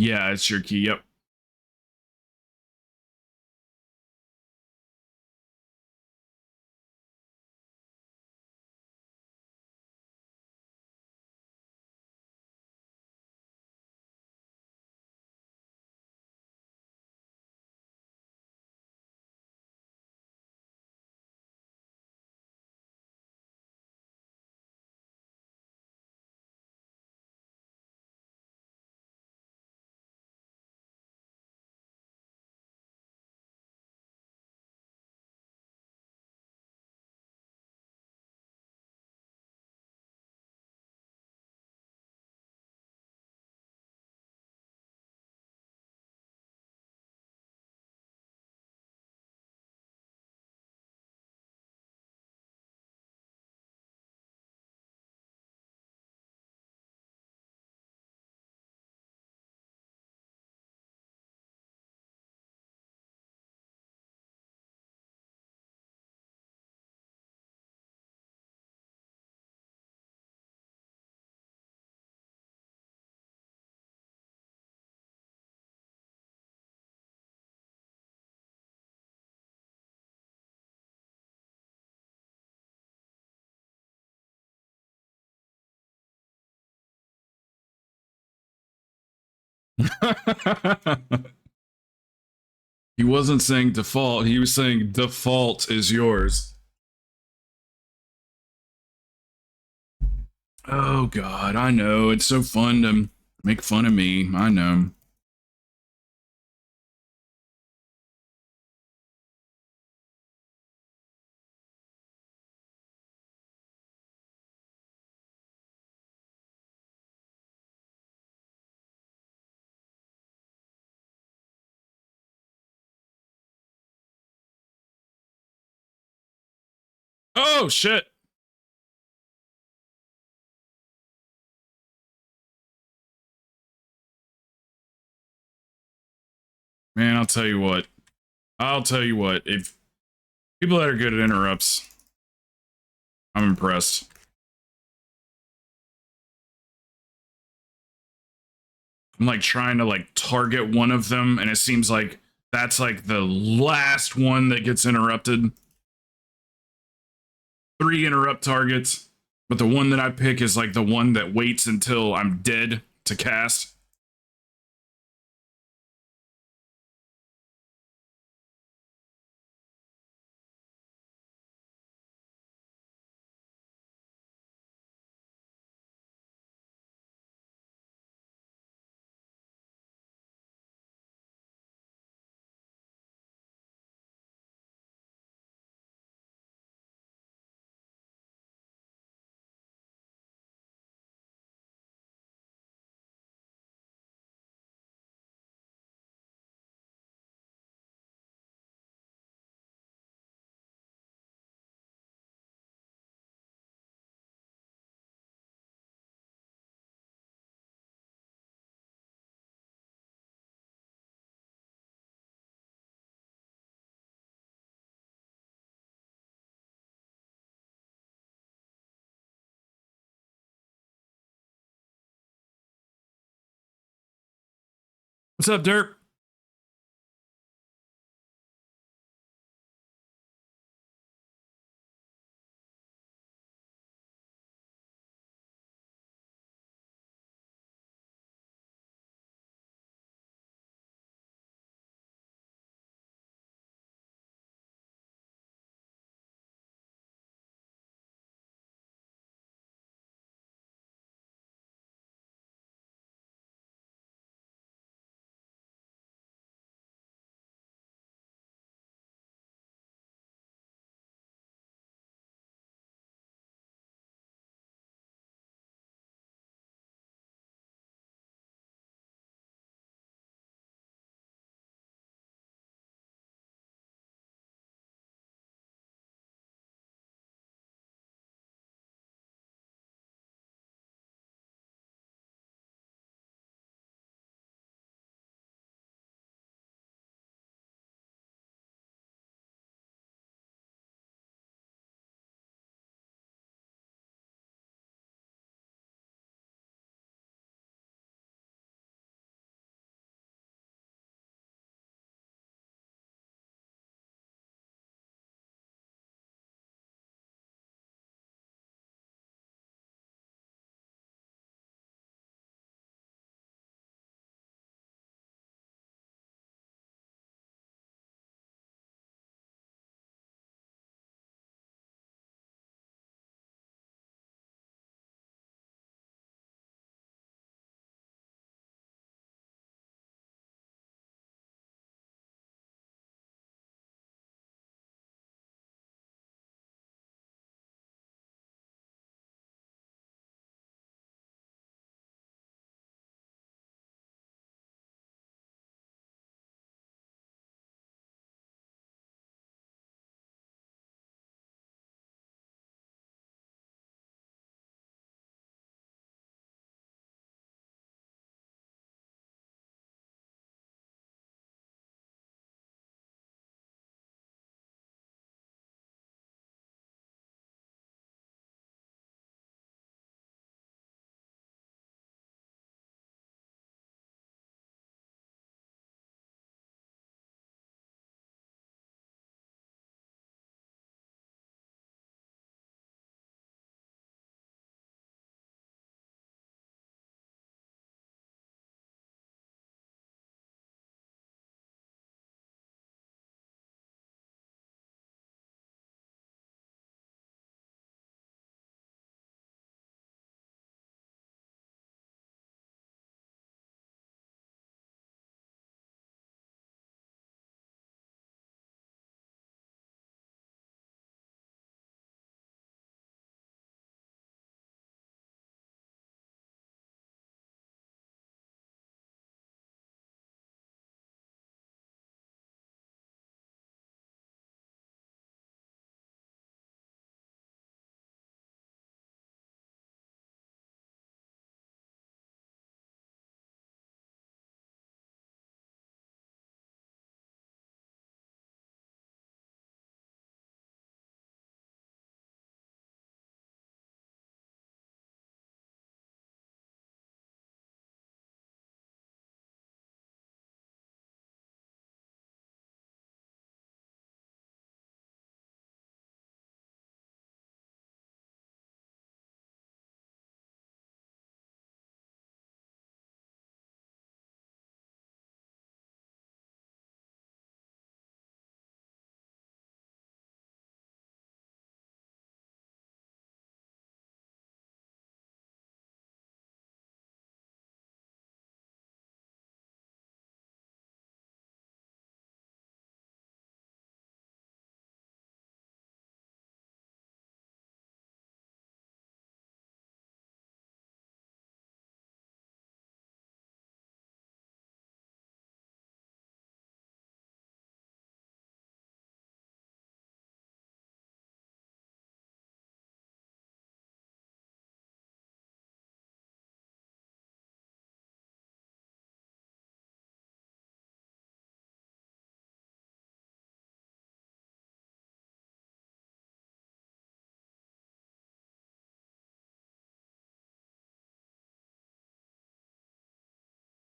Yeah, it's your key. Yep. He wasn't saying default. He was saying default is yours. Oh God, I know. It's so fun to make fun of me. I know. Oh shit. Man, I'll tell you what. I'll tell you what. If people that are good at interrupts, I'm impressed. I'm like trying to like target one of them, and it seems like that's like the last one that gets interrupted. 3 interrupt targets, but the one that I pick is like the one that waits until I'm dead to cast. What's up, Dirk?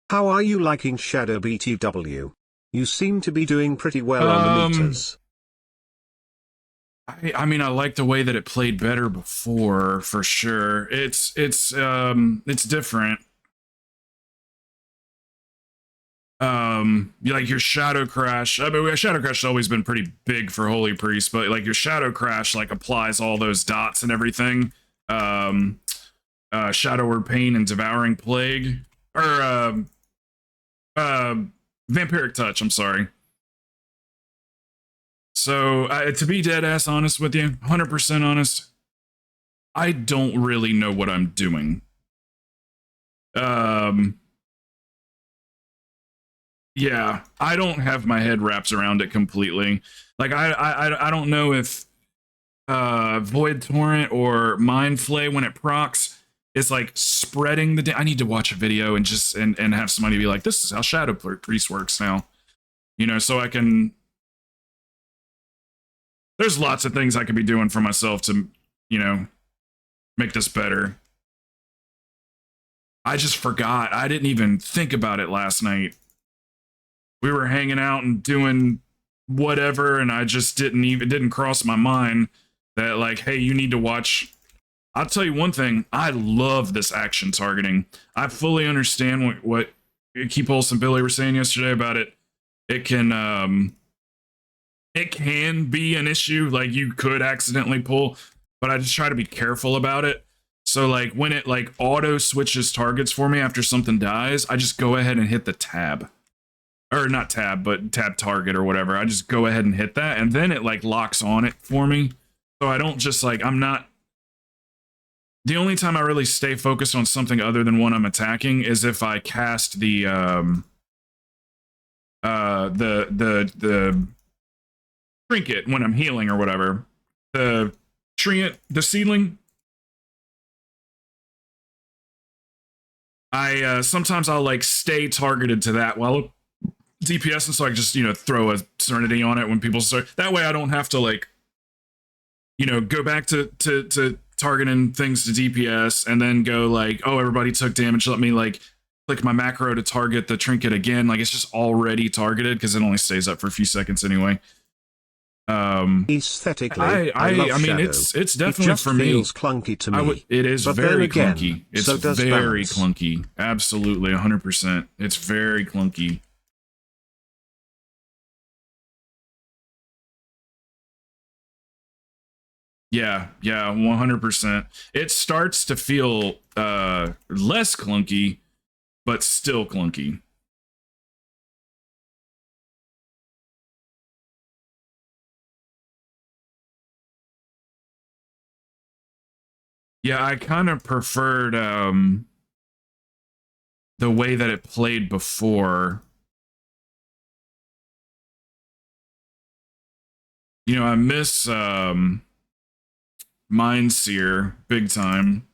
How are you liking Shadow BTW? You seem to be doing pretty well on the meters. I mean, I like the way that it played better before, for sure. It's different. Like your Shadow Crash. I mean, Shadow Crash has always been pretty big for Holy Priest, but like your Shadow Crash like applies all those dots and everything. Shadow Word Pain and Devouring Plague, or Vampiric Touch. I'm sorry. So, to be dead ass honest with you, 100% honest, I don't really know what I'm doing. Yeah, I don't have my head wrapped around it completely. Like, I don't know if Void Torrent or Mind Flay, when it procs, is like spreading the. I need to watch a video and just and have somebody be like, "This is how Shadow Priest works now," you know, so I can. There's lots of things I could be doing for myself to, you know, make this better. I just forgot. I didn't even think about it last night. We were hanging out and doing whatever, and I just didn't cross my mind that like, hey, you need to watch. I'll tell you one thing. I love this action targeting. I fully understand what Key Pulse and Billy were saying yesterday about it. It can be an issue, like you could accidentally pull, but I just try to be careful about it. So like when it like auto switches targets for me after something dies, I just go ahead and hit the tab. Or not tab, but tab target or whatever. I just go ahead and hit that, and then it like locks on it for me. So I don't just like, I'm not. The only time I really stay focused on something other than when I'm attacking is if I cast the trinket when I'm healing or whatever. The seedling. Sometimes I'll like stay targeted to that while DPS, and so I just, you know, throw a Serenity on it when people start. That way I don't have to like, you know, go back to targeting things to DPS and then go like, oh, everybody took damage. Let me like click my macro to target the trinket again. Like it's just already targeted because it only stays up for a few seconds anyway. Aesthetically, I mean, Shadow. It's definitely for me. Feels clunky to me. It is but very again, clunky. It's so very balance. clunky. Absolutely, 100%. It's very clunky. Yeah, 100%. It starts to feel less clunky, but still clunky. Yeah, I kind of preferred the way that it played before. You know, I miss Mindseer big time.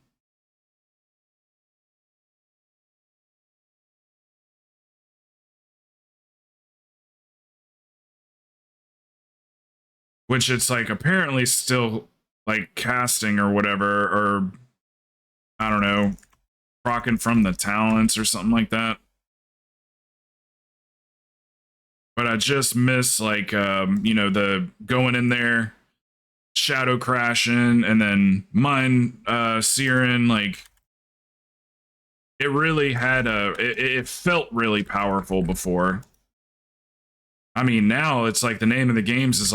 Which it's like apparently still like casting or whatever, or I don't know, rocking from the talents or something like that. But I just miss like you know, the going in there, shadow crashing, and then mine searing. Like it really had it felt really powerful before. I mean, now it's like the name of the games is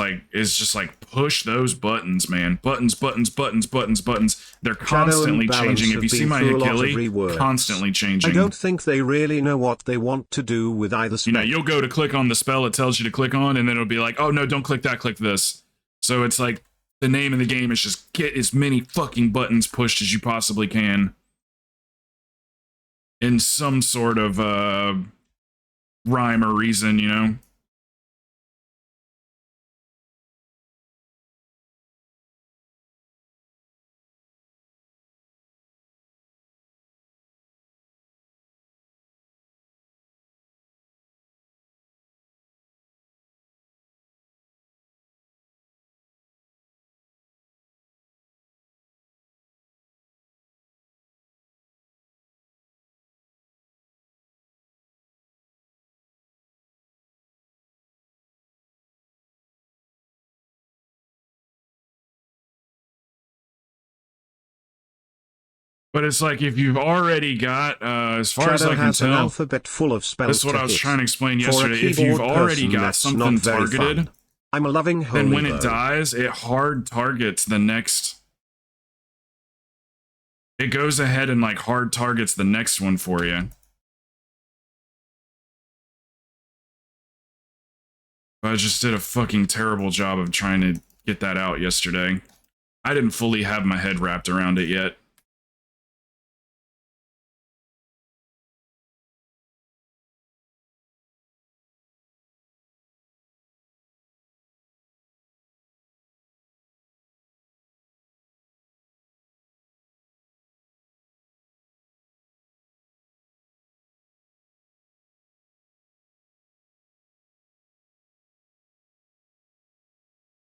just like push those buttons, man. Buttons. They're constantly changing. If you see my Achilles, constantly changing. I don't think they really know what they want to do with either spell. You know, you'll go to click on the spell it tells you to click on, and then it'll be like, oh no, don't click that, click this. So it's like the name of the game is just get as many fucking buttons pushed as you possibly can in some sort of rhyme or reason, you know? But it's like if you've already got, as far as Shadow I can has an tell, alphabet full of spells. that's what to I was hit. trying to explain For a yesterday. If you've keyboard already person, got that's something not very targeted, fun. I'm a loving holy then when it bow. dies, it hard targets the next. It goes ahead and like hard targets the next one for you. I just did a fucking terrible job of trying to get that out yesterday. I didn't fully have my head wrapped around it yet.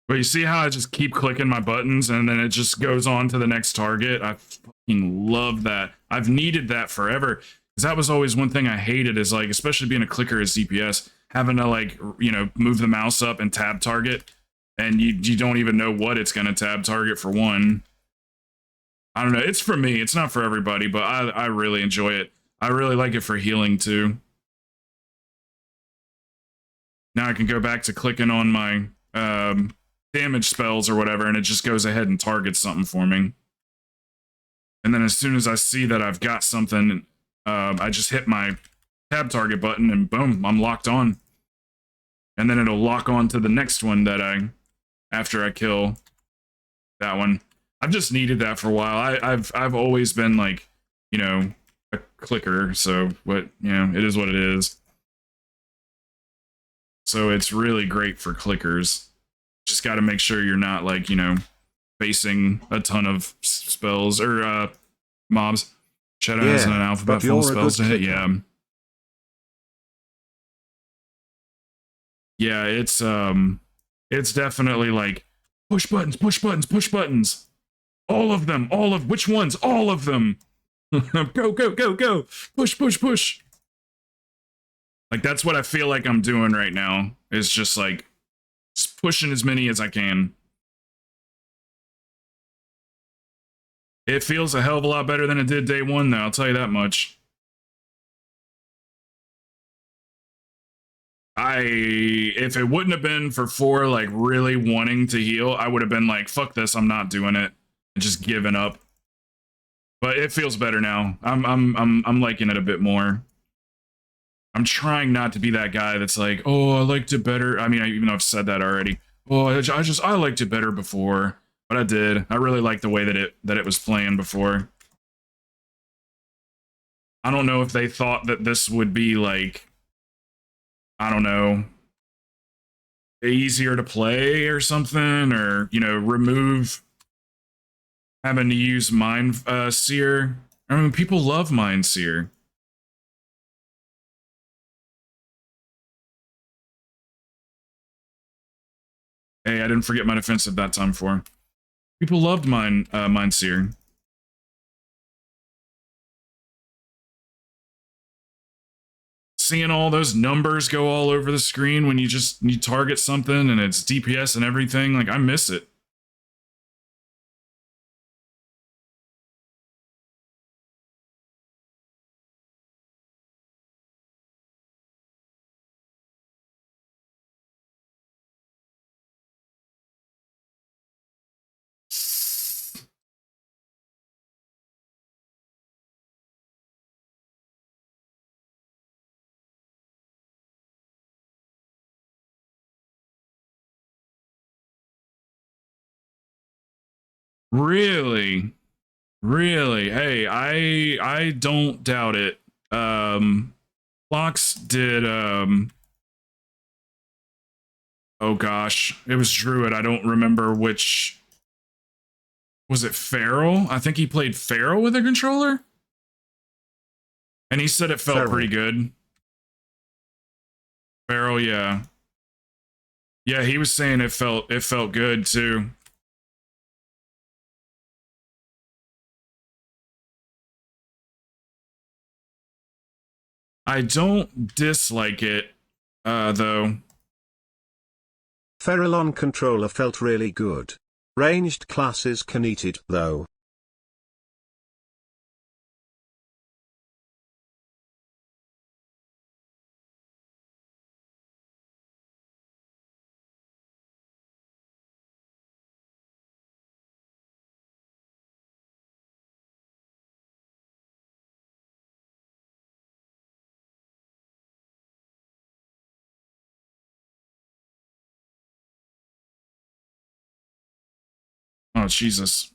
But you see how I just keep clicking my buttons and then it just goes on to the next target? I fucking love that. I've needed that forever. Because that was always one thing I hated is like, especially being a clicker as CPS, having to like, you know, move the mouse up and tab target. And you don't even know what it's going to tab target for one. I don't know. It's for me. It's not for everybody, but I really enjoy it. I really like it for healing too. Now I can go back to clicking on my damage spells or whatever, and it just goes ahead and targets something for me. And then as soon as I see that I've got something, I just hit my tab target button and boom, I'm locked on. And then it'll lock on to the next one that after I kill that one. I've just needed that for a while. I've always been like, you know, a clicker, so what, you know, it is what it is. So it's really great for clickers. Just got to make sure you're not like, you know, facing a ton of spells or mobs. Shadow has an alphabet full of spells to hit. Yeah. Yeah, it's definitely like push buttons, push buttons, push buttons. All of them, which ones? All of them. Go, go, go, go. Push, push, push. Like that's what I feel like I'm doing right now. Is just like just pushing as many as I can. It feels a hell of a lot better than it did day one, though, I'll tell you that much. If it wouldn't have been for 4 like really wanting to heal, I would have been like, fuck this, I'm not doing it. And just giving up. But it feels better now. I'm liking it a bit more. I'm trying not to be that guy that's like, oh, I liked it better. I mean, even though I've said that already. Oh, I liked it better before. But I did. I really liked the way that it was playing before. I don't know if they thought that this would be like, I don't know, easier to play or something, or, you know, remove having to use Mind Seer. I mean, people love Mind Seer. Hey, I didn't forget my defensive that time for. People loved Mind Seer. Seeing all those numbers go all over the screen when you target something and it's DPS and everything, like I miss it. Really? Really? Hey, I don't doubt it. Fox did oh gosh, it was Druid. I don't remember which. Was it Feral? I think he played Feral with a controller. And he said it felt pretty good. Feral, yeah. Yeah, he was saying it felt good too. I don't dislike it, though. Feral on controller felt really good. Ranged classes can eat it, though. Oh, Jesus.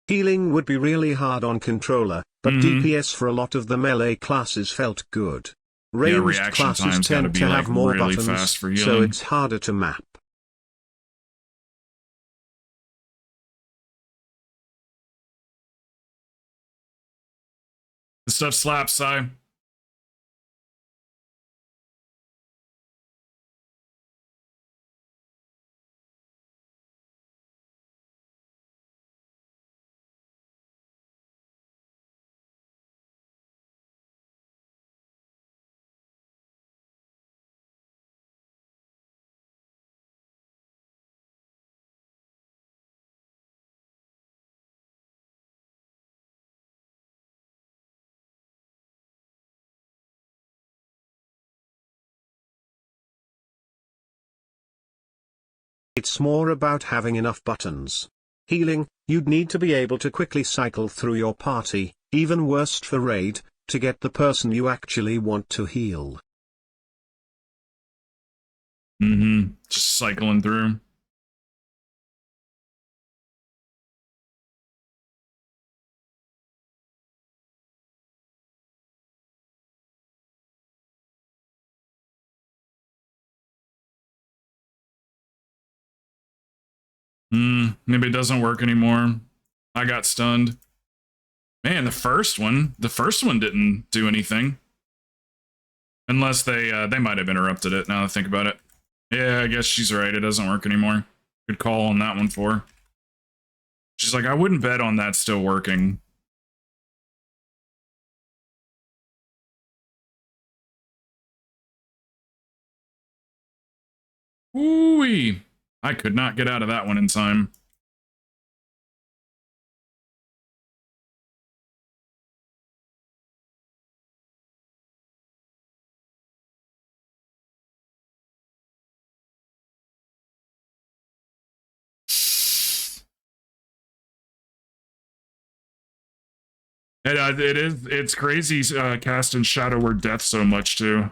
Healing would be really hard on controller, but DPS for a lot of the melee classes felt good. Yeah, Ranged reaction classes time's gotta tend be to like have more really buttons, fast for so healing. it's harder to map. This stuff slaps, Si. It's more about having enough buttons. Healing, you'd need to be able to quickly cycle through your party, even worst for raid, to get the person you actually want to heal. Just cycling through. Maybe it doesn't work anymore. I got stunned. Man, the first one didn't do anything. Unless they might have interrupted it, now that I think about it. Yeah, I guess she's right. It doesn't work anymore. Good call on that one for her. She's like, I wouldn't bet on that still working. Ooh-wee. I could not get out of that one in time. It's crazy casting Shadow Word Death so much too.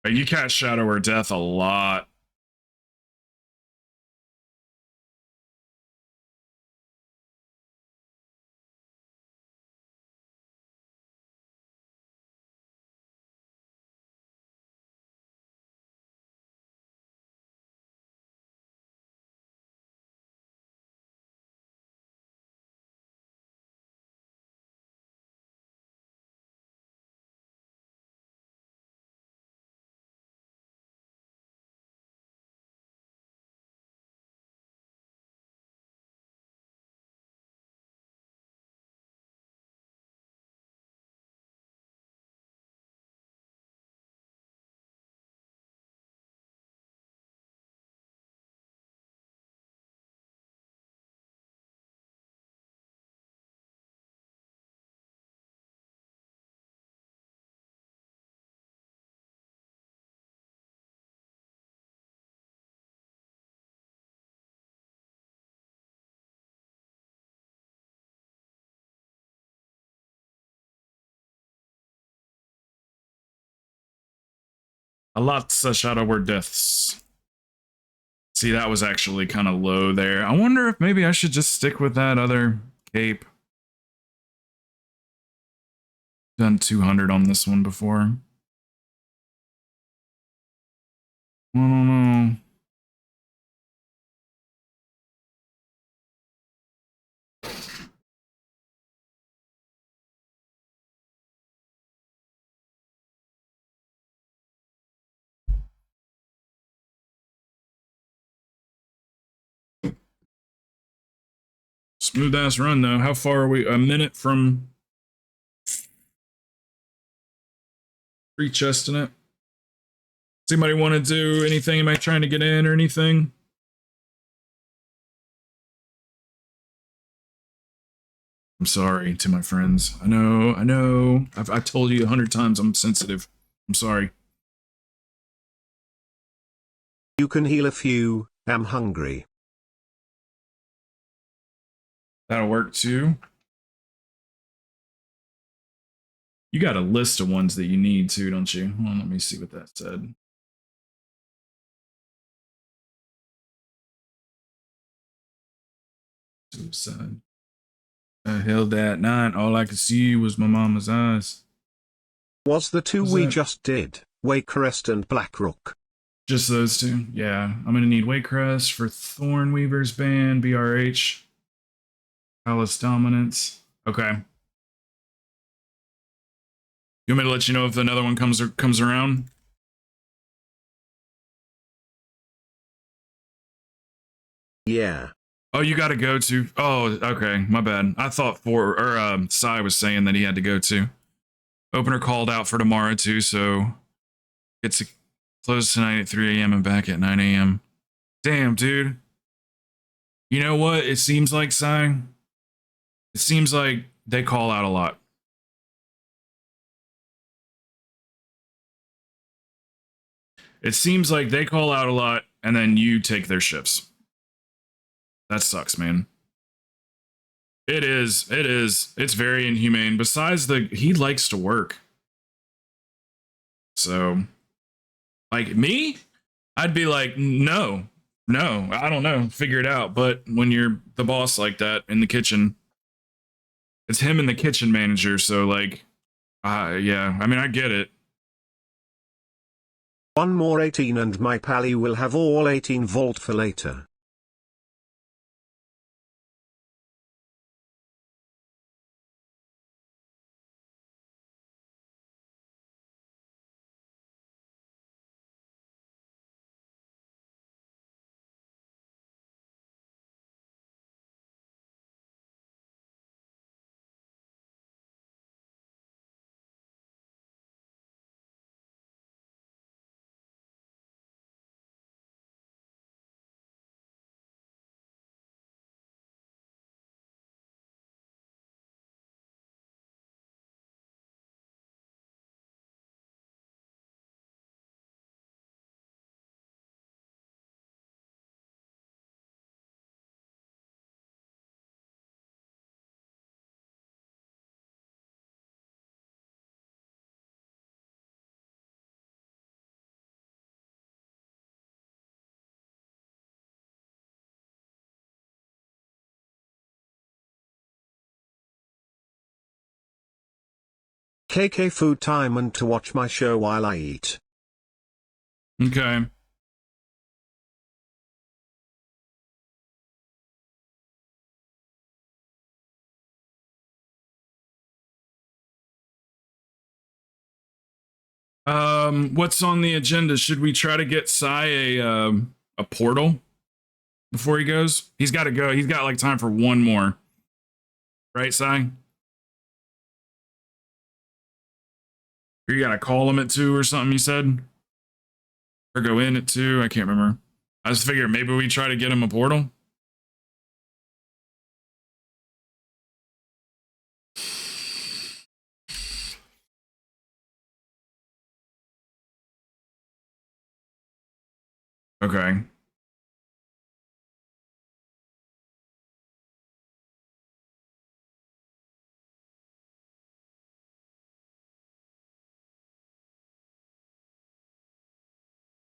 You cast Shadow Word Death a lot. A lots of Shadow Word Deaths. See, that was actually kind of low there. I wonder if maybe I should just stick with that other cape. Done 200 on this one before. I don't know. Smooth ass run though. How far are we? A minute from pre-chesting it. Does anybody want to do anything? Am I trying to get in or anything? I'm sorry to my friends. I know. I've told you 100 times I'm sensitive. I'm sorry. You can heal a few. I'm hungry. That'll work too. You got a list of ones that you need too, don't you? Hold on, let me see what that said. Suicide. I held that night. All I could see was my mama's eyes. Was the two we just did, Warcraft and Blackrook? Just those two? Yeah. I'm going to need Waycrest for Thornweaver's band, BRH. Palace Dominance. Okay. You want me to let you know if another one comes around? Yeah. Oh, you got to go to. Oh, okay. My bad. I thought Sai was saying that he had to go to. Opener called out for tomorrow too, so it's close tonight at 3 a.m. and back at 9 a.m. Damn, dude. You know what? It seems like, Sai. It seems like they call out a lot. It seems like they call out a lot and then you take their shifts. That sucks, man. It is. It's very inhumane. Besides he likes to work. So, like me, I'd be like, no, I don't know, figure it out. But when you're the boss like that in the kitchen, it's him and the kitchen manager. So like, yeah, I mean, I get it. One more 18 and my pally will have all 18 vault for later. KK food time and to watch my show while I eat. Okay. What's on the agenda? Should we try to get Sai a portal before he goes? He's got to go. He's got like time for one more. Right, Sai? Or you got to call him at 2 or something, you said? Or go in at 2? I can't remember. I just figured maybe we try to get him a portal. Okay.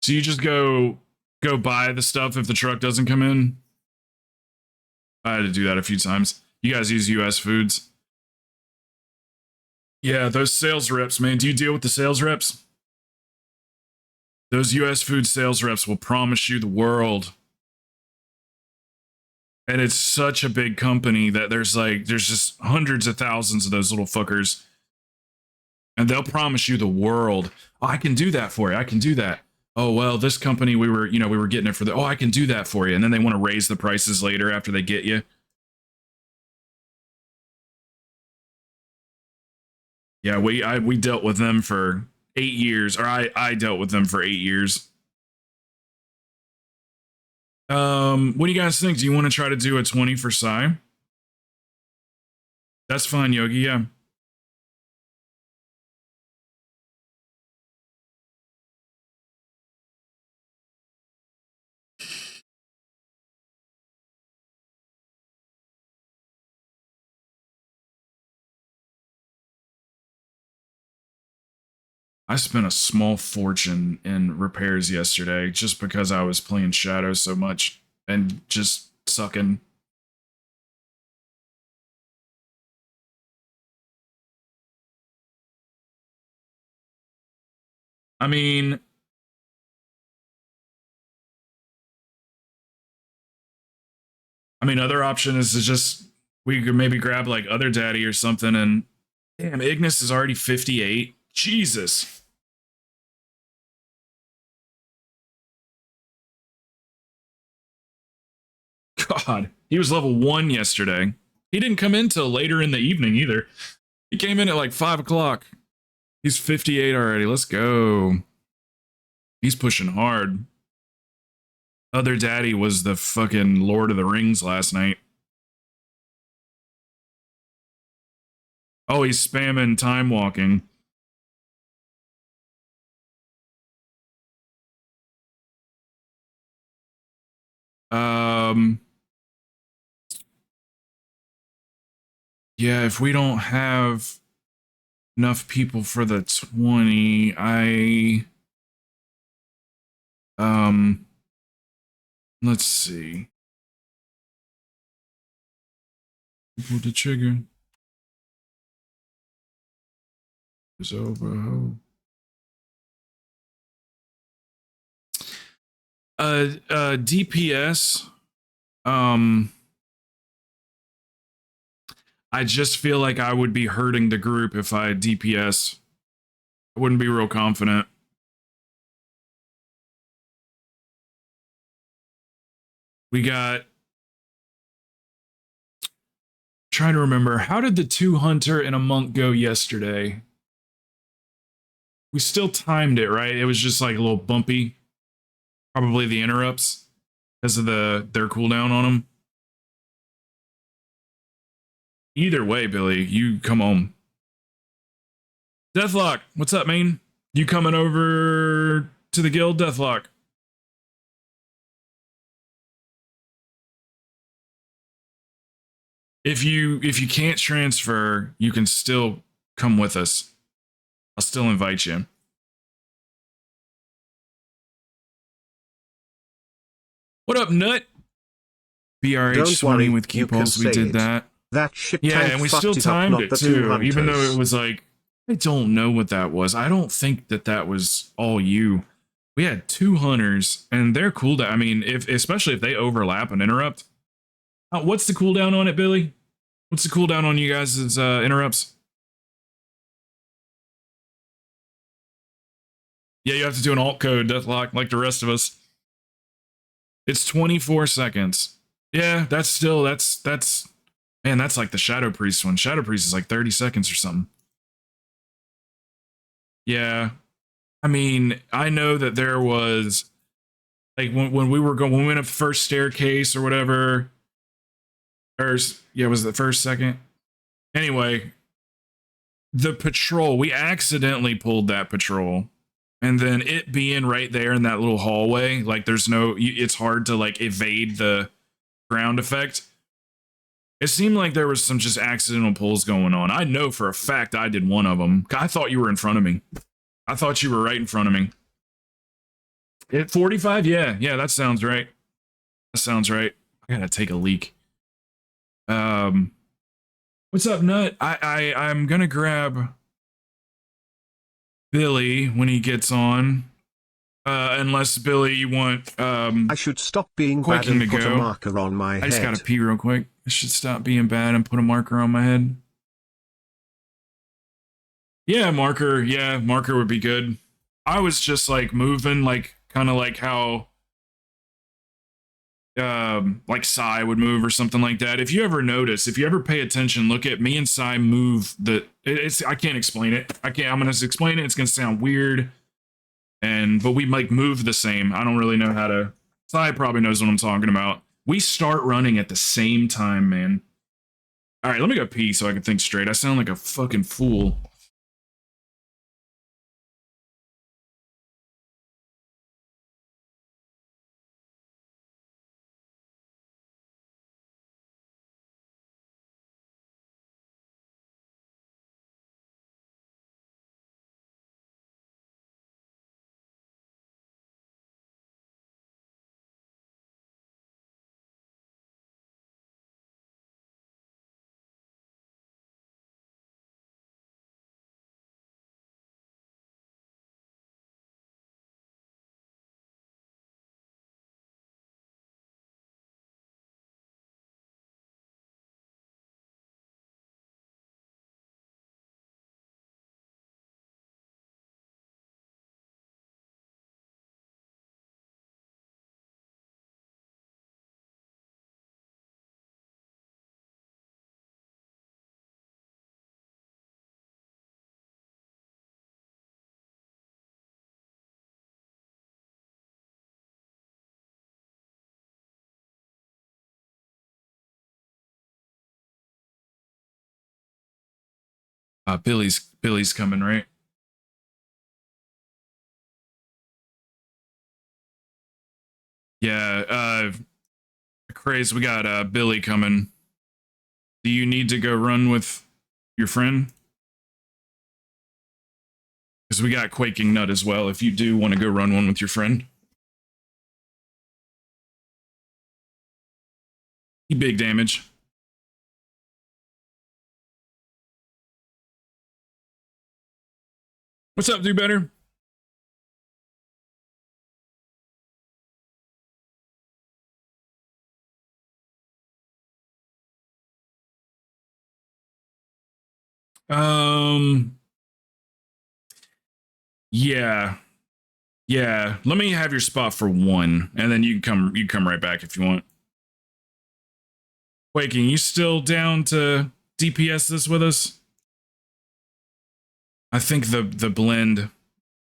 So you just go buy the stuff if the truck doesn't come in? I had to do that a few times. You guys use US Foods? Yeah, those sales reps, man. Do you deal with the sales reps? Those US Food sales reps will promise you the world. And it's such a big company that there's just hundreds of thousands of those little fuckers. And they'll promise you the world. Oh, I can do that for you. I can do that. Oh, well, this company, we were getting it for I can do that for you. And then they want to raise the prices later after they get you. Yeah, we dealt with them for 8 years, or I dealt with them for 8 years. What do you guys think? Do you want to try to do a 20 for Psy? That's fine, Yogi. Yeah. I spent a small fortune in repairs yesterday just because I was playing Shadow so much and just sucking. I mean, other option is to just we could maybe grab like Other Daddy or something. And damn, Ignis is already 58. Jesus. God, he was level 1 yesterday. He didn't come in till later in the evening either. He came in at like 5 o'clock. He's 58 already. Let's go. He's pushing hard. Other Daddy was the fucking Lord of the Rings last night. Oh, he's spamming time walking. Yeah, if we don't have enough people for the 20, let's see. Pull the trigger. It's over. DPS. I just feel like I would be hurting the group if I DPS. I wouldn't be real confident. We got. Trying to remember, how did the 2 hunter and a monk go yesterday? We still timed it, right? It was just like a little bumpy. Probably the interrupts because of their cooldown on them. Either way, Billy, you come home. Deathlock, what's up, man? You coming over to the guild, Deathlock? If you can't transfer, you can still come with us. I'll still invite you. What up, Nut? BRH20 with key pulse. We did that. That shit yeah, and we still timed it too, even though it was like, I don't know what that was. I don't think that was all you. We had 2 hunters, and they're cooldown. I mean, especially if they overlap and interrupt. What's the cooldown on it, Billy? What's the cooldown on you guys' interrupts? Yeah, you have to do an alt code, Deathlock, like the rest of us. It's 24 seconds. Yeah, that's man, that's like the Shadow Priest one. Shadow Priest is like 30 seconds or something. Yeah. I mean, I know that there was like when we went up the first staircase or whatever. Or yeah, was it the first second? Anyway, the patrol, we accidentally pulled that patrol. And then it being right there in that little hallway, like it's hard to like evade the ground effect. It seemed like there was some just accidental pulls going on. I know for a fact I did one of them. I thought you were in front of me. I thought you were right in front of me. At 45? Yeah, that sounds right. That sounds right. I gotta take a leak. What's up, Nut? I'm gonna grab Billy when he gets on. Unless Billy, you want I should stop being bad and put a marker on my head. I just gotta pee real quick. I should stop being bad and put a marker on my head. Yeah, marker. Yeah, marker would be good. I was just like moving, like kind of like how like Sai would move or something like that. If you ever notice, if you ever pay attention, look at me and Sai move it's I can't explain it. I'm gonna explain it. It's gonna sound weird. But we like move the same. I don't really know how to. Sai probably knows what I'm talking about. We start running at the same time, man. All right, let me go pee so I can think straight. I sound like a fucking fool. Billy's coming, right? Yeah, Craze, we got Billy coming. Do you need to go run with your friend? Because we got Quaking Nut as well, if you do want to go run one with your friend. He big damage. What's up, do better? Yeah. Yeah. Let me have your spot for one, and then you come right back if you want. Quaking, you still down to DPS this with us? I think the blend,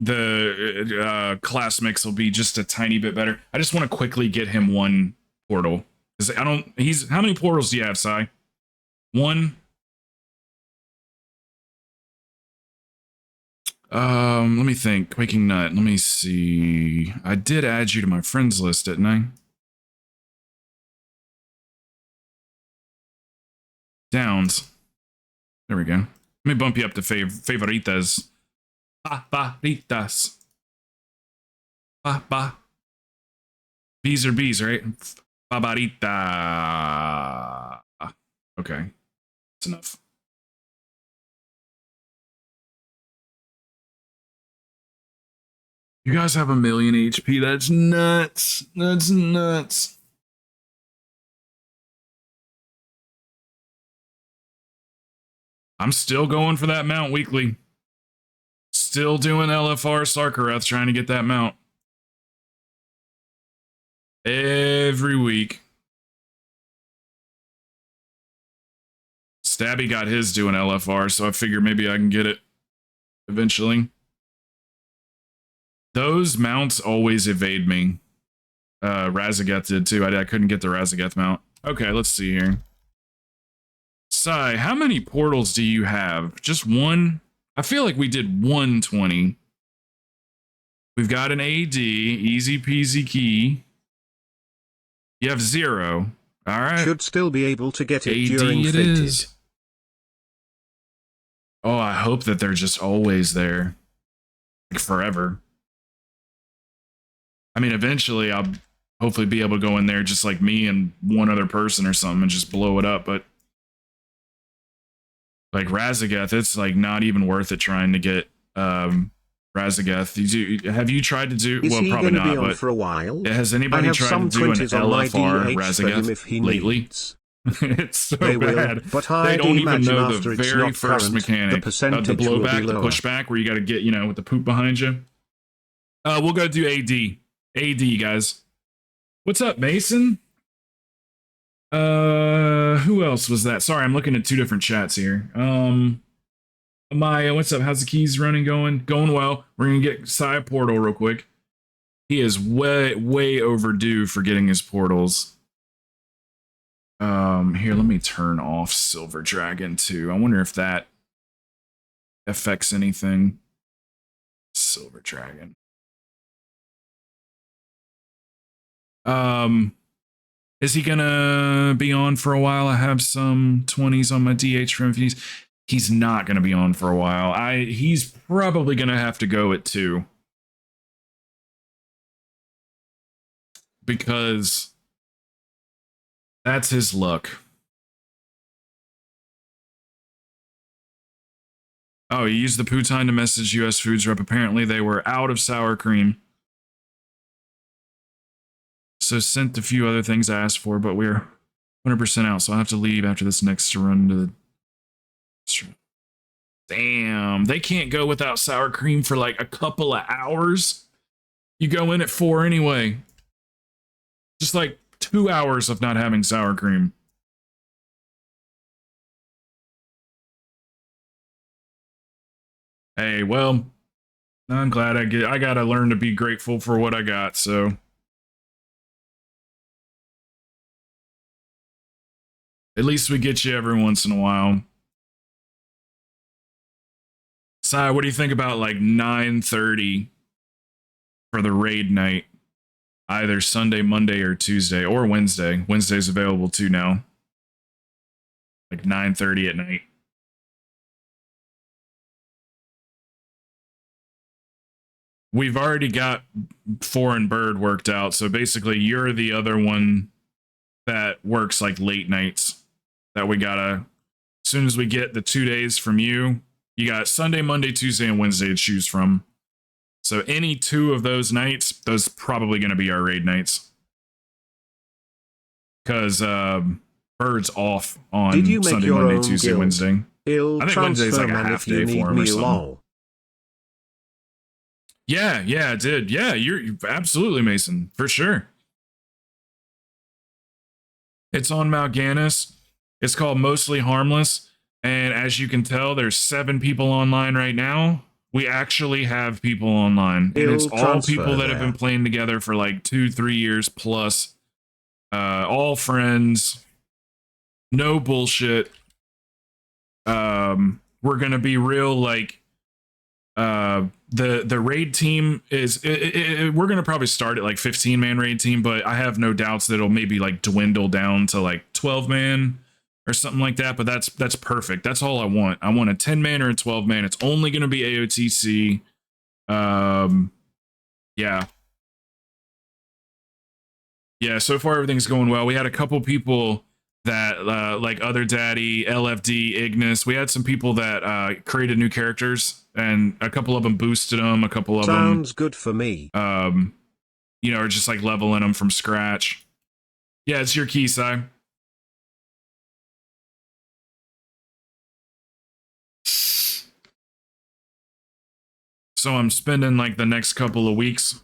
the class mix will be just a tiny bit better. I just want to quickly get him one portal. Because how many portals do you have, Sai? One? Let me think. Quaking Nut. Let me see. I did add you to my friends list, didn't I? Downs. There we go. Let me bump you up to favoritas. Favoritas. B's are B's, right? Favorita. Okay. That's enough. You guys have 1,000,000 HP. That's nuts. That's nuts. I'm still going for that mount weekly. Still doing LFR Sarkareth, trying to get that mount. Every week. Stabby got his doing LFR, so I figure maybe I can get it eventually. Those mounts always evade me. Razageth did too. I couldn't get the Razageth mount. Okay, let's see here. Sai, how many portals do you have? Just one? I feel like we did 120. We've got an AD, easy peasy key. You have 0. All right. Should still be able to get it AD during it Fated. is. Oh, I hope that they're just always there. Like forever. I mean, eventually I'll hopefully be able to go in there just like me and one other person or something and just blow it up, but like Razageth, it's like not even worth it trying to get Razageth. Have you tried to do? Is well, he probably gonna not. be on But for a while? has anybody tried to do an LFR Razageth lately? Needs. It's so They bad. Will, but they I don't even know after the it's very not first current, mechanic the of the blowback, the pushback, where you got to get, with the poop behind you. We'll go do AD, guys. What's up, Mason? Who else was that? Sorry, I'm looking at two different chats here. Maya, what's up? How's the keys running going? Going well. We're gonna get Sai portal real quick. He is way overdue for getting his portals. Here, let me turn off Silver Dragon too. I wonder if that affects anything. Silver Dragon. Is he gonna be on for a while? I have some 20s on my DH from he's not gonna be on for a while. He's probably gonna have to go at 2. Because that's his luck. Oh, he used the Poutine to message US Foods rep. Apparently they were out of sour cream. So sent a few other things I asked for, but we're 100% out, so I'll have to leave after this next to run to the... Damn, they can't go without sour cream for like a couple of hours. You go in at 4 anyway. Just like 2 hours of not having sour cream. Hey, well, I'm glad I gotta learn to be grateful for what I got, so... At least we get you every once in a while. Sai, what do you think about like 9:30 for the raid night? Either Sunday, Monday, or Tuesday, or Wednesday. Wednesday's available too now. Like 9:30 at night. We've already got Foreign Bird worked out, so basically you're the other one that works like late nights. That we gotta, as soon as we get the 2 days from you, you got Sunday, Monday, Tuesday, and Wednesday to choose from. So any 2 of those nights, those probably going to be our raid nights. Because Bird's off on Sunday, Monday, Tuesday, guild? Wednesday. I think Wednesday's like a half day for him or something. Lol. Yeah, it did. Yeah, you're absolutely, Mason, for sure. It's on Mal'Ganis. It's called Mostly Harmless. And as you can tell, there's 7 people online right now. We actually have people online. And it's all people that have been playing together for like 2-3 years plus. All friends. No bullshit. We're gonna be real like the raid team is we're gonna probably start at like 15-man raid team, but I have no doubts that it'll maybe like dwindle down to like 12-man or something like that. But that's perfect. That's all I want. I want a 10-man or a 12-man. It's only gonna be AOTC. Yeah, so far everything's going well. We had a couple people that like Other Daddy, LFD, Ignis. We had some people that created new characters, and a couple of them boosted them. A couple of them sounds good for me. You know, are just like leveling them from scratch. Yeah, it's your key, Si. So I'm spending like the next couple of weeks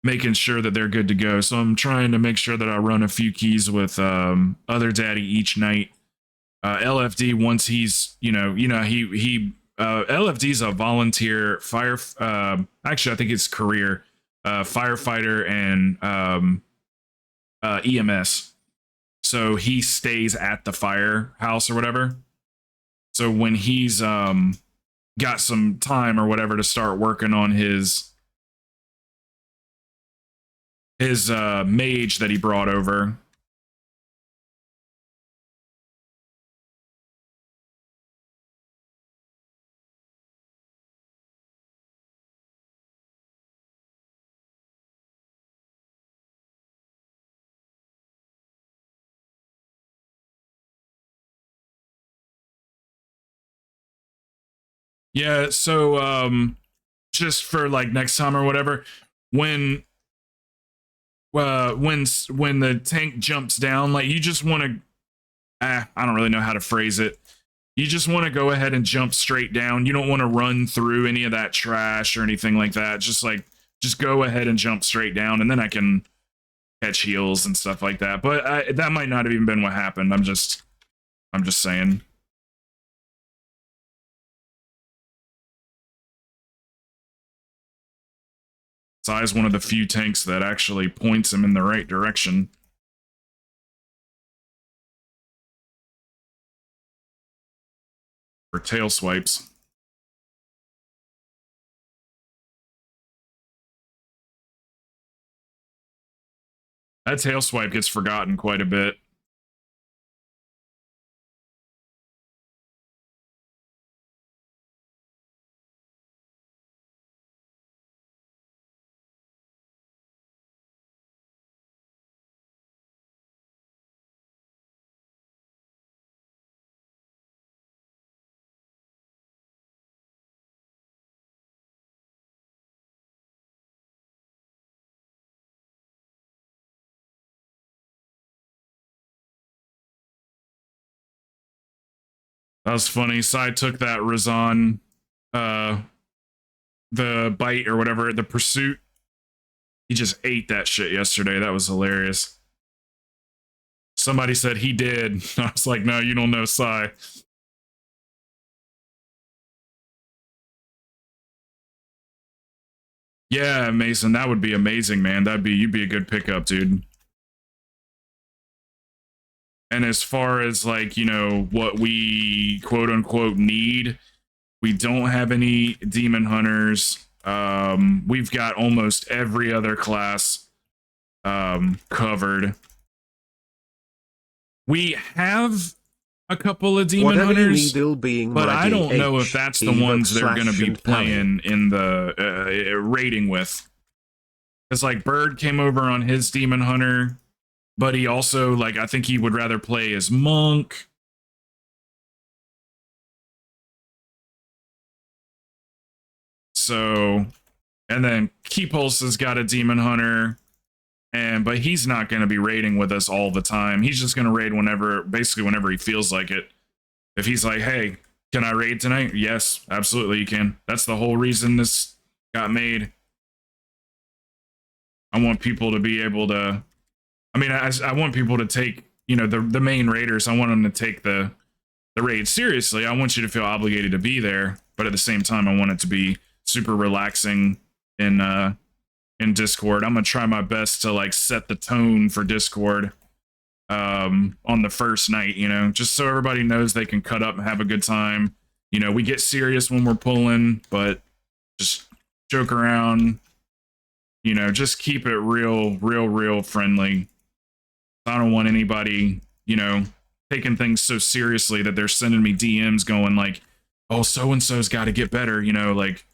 making sure that they're good to go. So I'm trying to make sure that I run a few keys with Other Daddy each night. LFD, once he's, he LFD's a volunteer fire. Actually, I think it's career firefighter and EMS. So he stays at the firehouse or whatever. So when he's got some time or whatever to start working on his mage that he brought over. Yeah, so just for like next time or whatever, when the tank jumps down, like you just want to I don't really know how to phrase it. You just want to go ahead and jump straight down. You don't want to run through any of that trash or anything like that. Just go ahead and jump straight down, and then I can catch heals and stuff like that. But that might not have even been what happened. I'm just saying. Sai is one of the few tanks that actually points him in the right direction. For tail swipes. That tail swipe gets forgotten quite a bit. That was funny. Sai took that Razan, the bite or whatever, the pursuit. He just ate that shit yesterday. That was hilarious. Somebody said he did. I was like, no, you don't know Sai. Yeah, Mason, that would be amazing, man. You'd be a good pickup, dude. And as far as like, you know, what we quote unquote need, we don't have any demon hunters. We've got almost every other class covered. We have a couple of demon hunters, but I don't know if that's the ones they're going to be playing in the raiding with. Because like Bird came over on his demon hunter, but he also, like, I think he would rather play as monk. So, and then Keypulse has got a demon hunter, but he's not going to be raiding with us all the time. He's just going to raid basically whenever he feels like it. If he's like, hey, can I raid tonight? Yes, absolutely you can. That's the whole reason this got made. I want people to be able to, I want people to take, you know, the main raiders, I want them to take the raid seriously. I want you to feel obligated to be there, but at the same time, I want it to be super relaxing in Discord. I'm gonna try my best to like set the tone for Discord on the first night, you know, just so everybody knows they can cut up and have a good time. You know, we get serious when we're pulling, but just joke around, you know, just keep it real friendly. I don't want anybody, you know, taking things so seriously that they're sending me DMs going like, oh, so-and-so's got to get better, you know, like,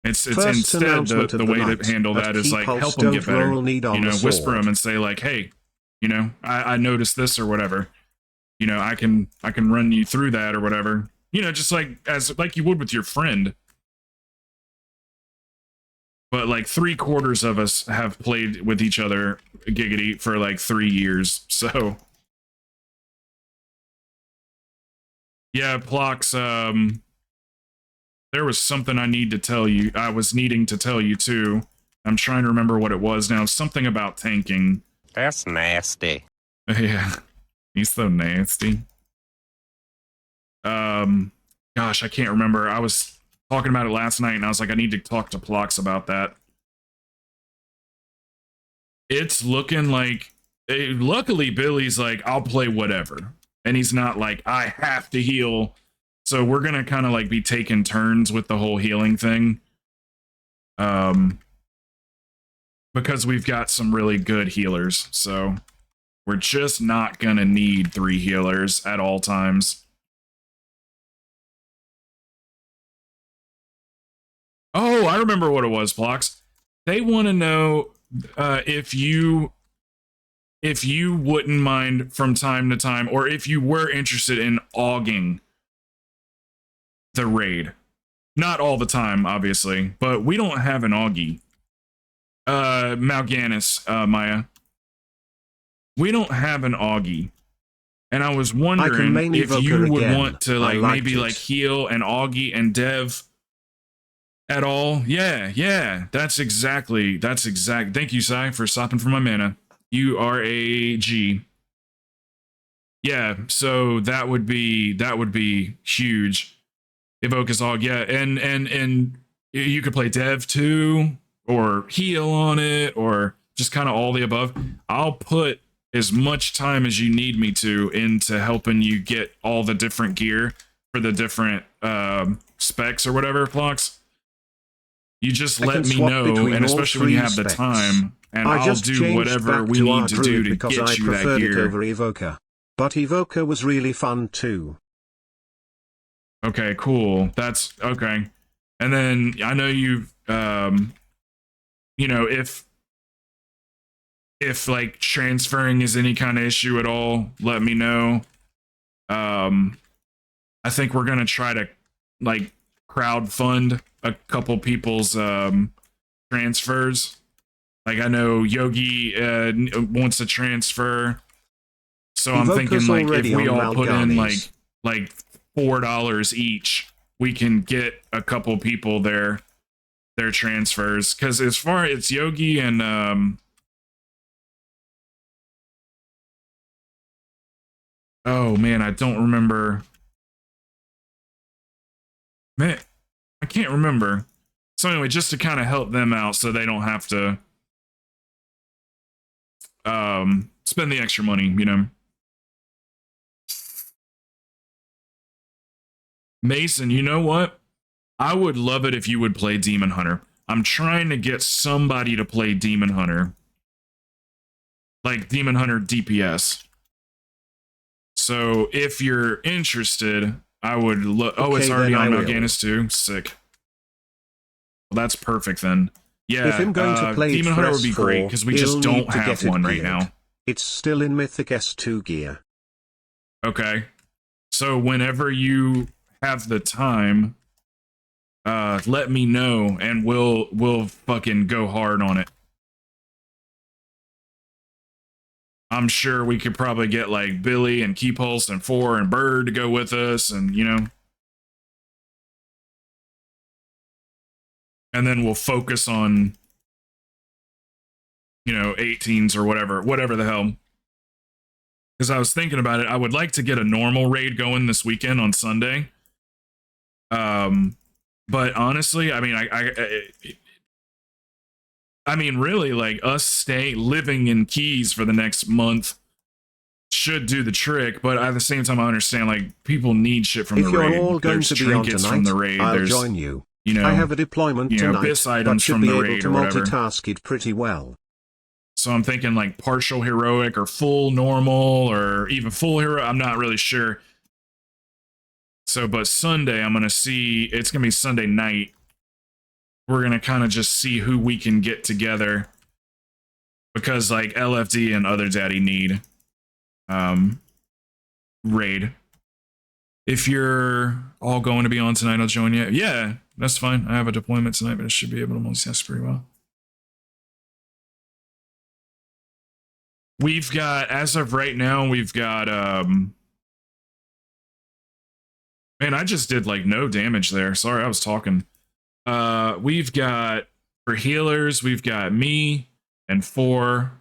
it's instead the way to handle that is like help them get better, you know, whisper them and say like, hey, you know, I noticed this or whatever, you know, I can run you through that or whatever, you know, just like you would with your friend. But like 3/4 of us have played with each other Giggity for like 3 years, so yeah, Plox, there was something I was needing to tell you too. I'm trying to remember what it was now. Something about tanking. That's nasty. Yeah, he's so nasty. Gosh, I can't remember. I was talking about it last night and I was like, I need to talk to Plox about that. It's looking like, luckily Billy's like, I'll play whatever. And he's not like, I have to heal. So we're going to kind of like be taking turns with the whole healing thing. Because we've got some really good healers. So we're just not going to need 3 healers at all times. Oh, I remember what it was, Plox. They want to know if you wouldn't mind from time to time, or if you were interested in auging the raid. Not all the time, obviously, but we don't have an augie. Mal'Ganis, Maya. We don't have an augie. And I was wondering if you would want to like maybe like heal and augie and dev At all. Yeah. That's exact. Thank you, Sai, for stopping for my mana. You are a G. Yeah, so that would be huge. Evoke is all, yeah, and you could play dev too, or heal on it, or just kind of all the above. I'll put as much time as you need me to into helping you get all the different gear for the different specs or whatever, Flux. You just I can let me swap know, between and all especially when you three have the specs. time, and I I'll just do changed whatever back we to need our to do druid to because get I you that preferred it gear. over Evoker. But Evoker was really fun too. Okay, cool. That's okay. And then I know you've you know, if like transferring is any kind of issue at all, let me know. Um I think we're gonna try to like crowd fund a couple people's transfers. Like I know Yogi wants to transfer, so I'm thinking Evoker's like if already we on all put in Malgani's. like $4 each, we can get a couple people their transfers. Because as far as Yogi and oh man, I don't remember. Man, I can't remember. So anyway, just to kind of help them out so they don't have to spend the extra money, you know. Mason, you know what? I would love it if you would play Demon Hunter. I'm trying to get somebody to play Demon Hunter. Like Demon Hunter DPS. So if you're interested, I would look. Oh, it's Okay, already then I on will. Mal'Ganis too. Sick. Well, that's perfect then. If I'm going to Yeah, play it Demon for Hunter would be great S4, because we he'll just don't need to have get it one right geared. now. It's still in Mythic S2 gear. Okay. So whenever you have the time, let me know and we'll fucking go hard on it. I'm sure we could probably get like Billy and Keypulse and Four and Bird to go with us, and you know, and then we'll focus on, you know, 18s or whatever the hell. Because I was thinking about it, I would like to get a normal raid going this weekend on Sunday. But honestly, I mean, I mean, really, like us living in Keys for the next month should do the trick. But at the same time, I understand like people need shit from the If you're raid. all going There's to be on trinkets from the tonight, raid. I'll There's join you. you I know, have a deployment tonight, BIS but items should from be the able raid to or whatever. multitask it pretty well. So I'm thinking like partial heroic or full normal or even full hero. I'm not really sure. So, but Sunday, I'm going to see, it's going to be Sunday night. We're going to kind of just see who we can get together because like LFD and Other Daddy need raid. If you're all going to be on tonight, I'll join you. Yeah, that's fine. I have a deployment tonight, but I should be able to multitask pretty well. We've got, as of right now, we've got, man, I just did like no damage there. Sorry, I was talking. We've got, for healers, we've got me and Four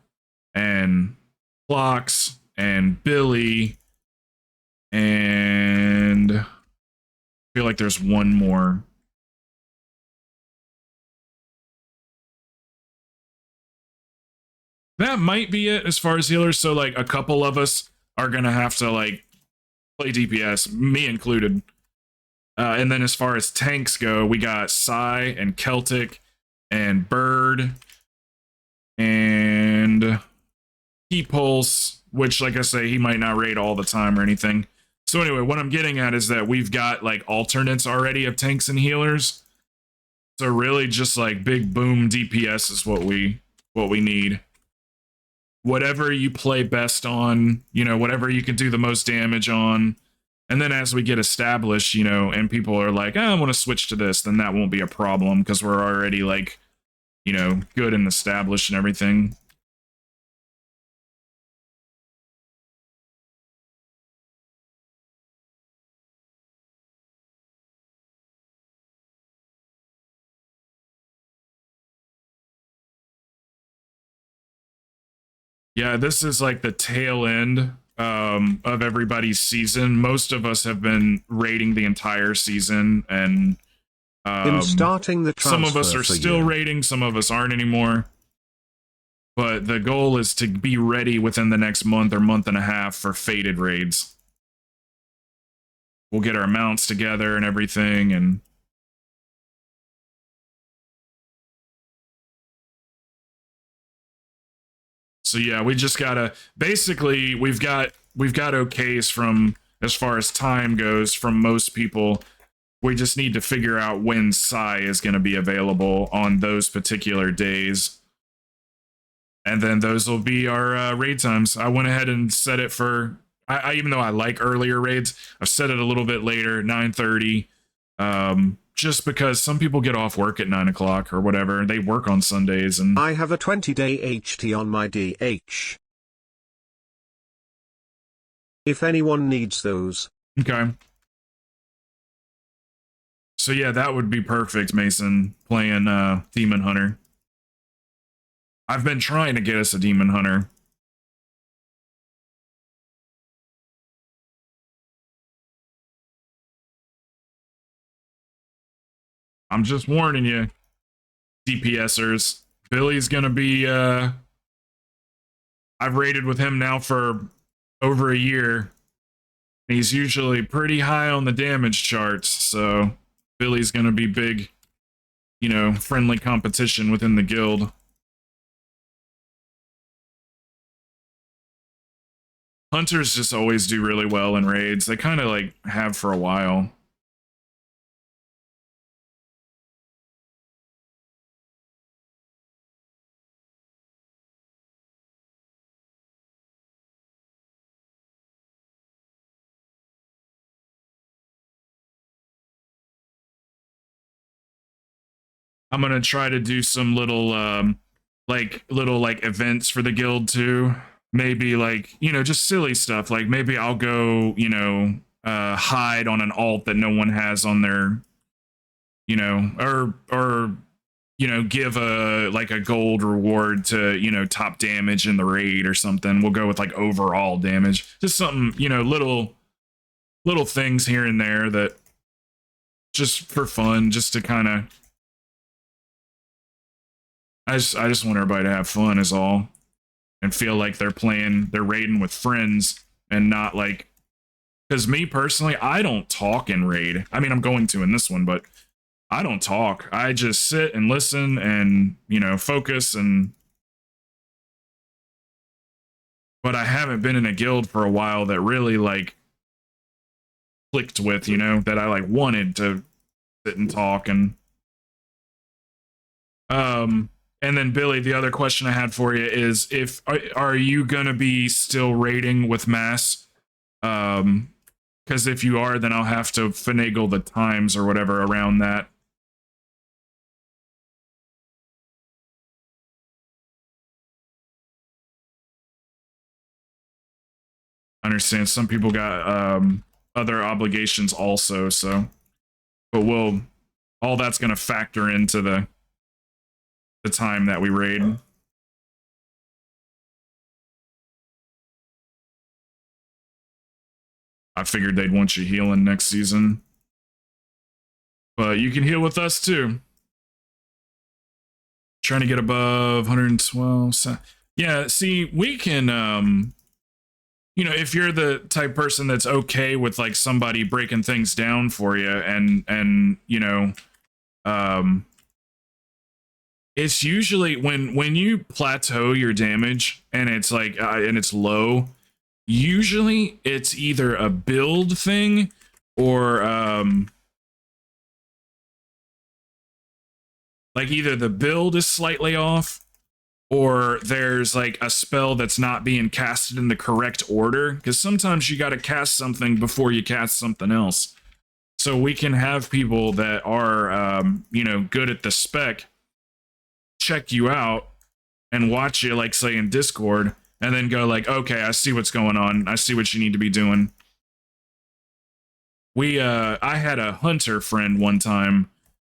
and Clocks and Billy and I feel like there's one more. That might be it as far as healers. So like a couple of us are gonna have to like play DPS, me included. And then as far as tanks go, we got Psy and Celtic and Bird and Pulse, which like I say, he might not raid all the time or anything. So anyway, what I'm getting at is that we've got like alternates already of tanks and healers. So really just like big boom DPS is what we need. Whatever you play best on, you know, whatever you can do the most damage on. And then as we get established, you know, and people are like, oh, I want to switch to this, then that won't be a problem because we're already like, you know, good and established and everything. Yeah, this is like the tail end of everybody's season. Most of us have been raiding the entire season, and In starting the some of us transfer are for still you. raiding, some of us aren't anymore. But the goal is to be ready within the next month or month and a half for fated raids. We'll get our mounts together and everything, and so yeah, we just gotta basically we've got okays from as far as time goes from most people. We just need to figure out when Psy is going to be available on those particular days. And then those will be our raid times. I went ahead and set it for, even though I like earlier raids, I've set it a little bit later, 9:30. Just because some people get off work at 9 o'clock or whatever. They work on Sundays. And I have a 20-day HT on my DH. If anyone needs those. Okay. So yeah, that would be perfect, Mason, playing Demon Hunter. I've been trying to get us a Demon Hunter. I'm just warning you, DPSers. Billy's gonna be I've raided with him now for over a year. He's usually pretty high on the damage charts, so Billy's gonna be big, friendly competition within the guild. Hunters just always do really well in raids. They kind of like have for a while. I'm gonna try to do some little events for the guild too. Maybe just silly stuff. Like maybe I'll go, hide on an alt that no one has on their, or give a gold reward to, top damage in the raid or something. We'll go with like overall damage. Just something, little things here and there that just for fun, just to kind of I just want everybody to have fun is all. And feel like they're raiding with friends and not like, because me personally, I don't talk in raid. I mean, I'm going to in this one, but I don't talk. I just sit and listen and, focus but I haven't been in a guild for a while that really like clicked with, that I like wanted to sit and talk and then Billy, the other question I had for you is are you gonna be still raiding with mass? Because if you are, then I'll have to finagle the times or whatever around that. I understand some people got other obligations also, so but all that's gonna factor into the time that we raid. I figured they'd want you healing next season. But you can heal with us too. Trying to get above 112. Yeah, see, we can if you're the type person that's okay with like somebody breaking things down for you and it's usually when you plateau your damage and it's like and it's low, usually it's either a build thing or like either the build is slightly off or there's like a spell that's not being casted in the correct order, because sometimes you got to cast something before you cast something else. So we can have people that are good at the spec check you out and watch you, like say in Discord, and then go like, okay, I see what's going on. I see what you need to be doing. I had a hunter friend one time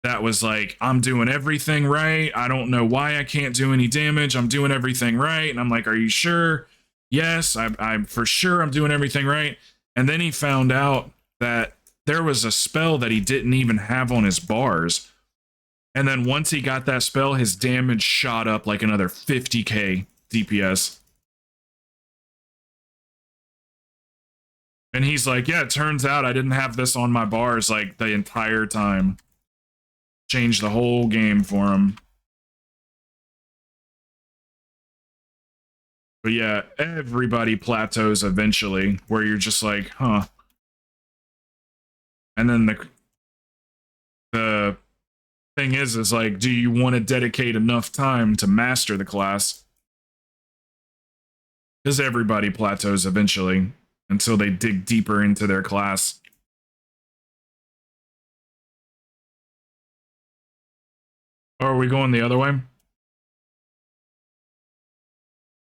that was like, I'm doing everything right. I don't know why I can't do any damage. I'm doing everything right. And I'm like, are you sure? Yes, I'm for sure I'm doing everything right. And then he found out that there was a spell that he didn't even have on his bars. And then once he got that spell, his damage shot up like another 50k DPS. And he's like, yeah, it turns out I didn't have this on my bars like the entire time. Changed the whole game for him. But yeah, everybody plateaus eventually where you're just like, huh. And then the thing is like, do you want to dedicate enough time to master the class? Because everybody plateaus eventually until they dig deeper into their class. Or are we going the other way?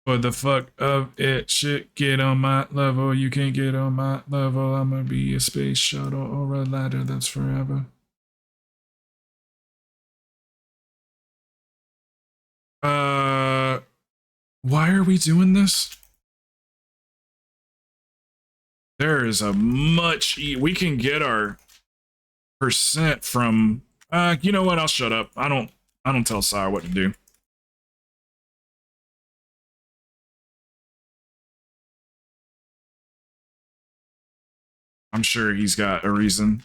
For the fuck of it, shit, get on my level. You can't get on my level. I'm gonna be a space shuttle or a ladder that's forever. Why are we doing this? There is a much we can get our percent from you know what, I'll shut up. I don't tell Sire what to do. I'm sure he's got a reason.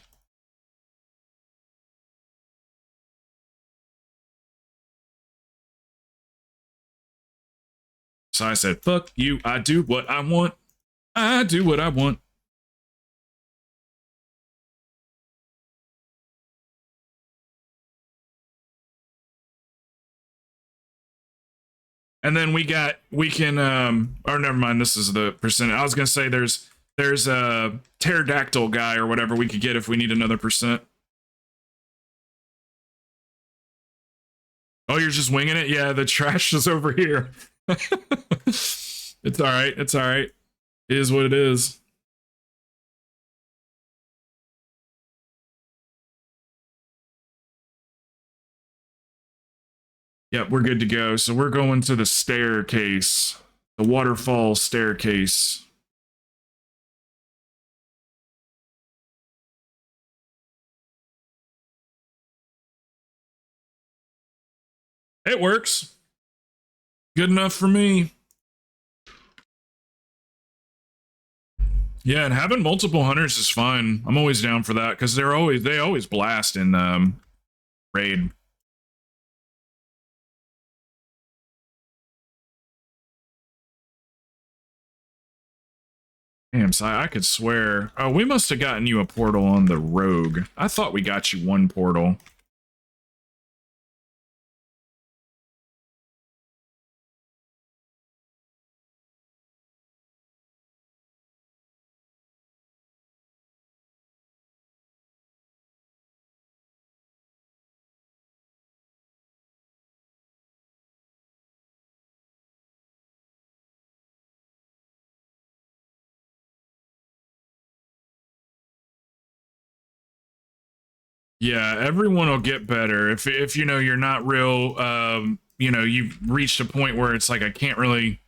So I said, fuck you, I do what I want. I do what I want. And then we can or never mind, this is the percent. I was gonna say there's a pterodactyl guy or whatever we could get if we need another percent. Oh, you're just winging it? Yeah, the trash is over here. It's all right. It's all right. It is what it is. Yep, we're good to go. So we're going to the staircase, the waterfall staircase. It works. Good enough for me. Yeah, and having multiple hunters is fine. I'm always down for that because they always blast in raid. Damn, Si, I could swear. Oh, we must have gotten you a portal on the rogue. I thought we got you one portal. Yeah, everyone will get better if you know you're not real. You know, you've reached a point where it's like I can't really.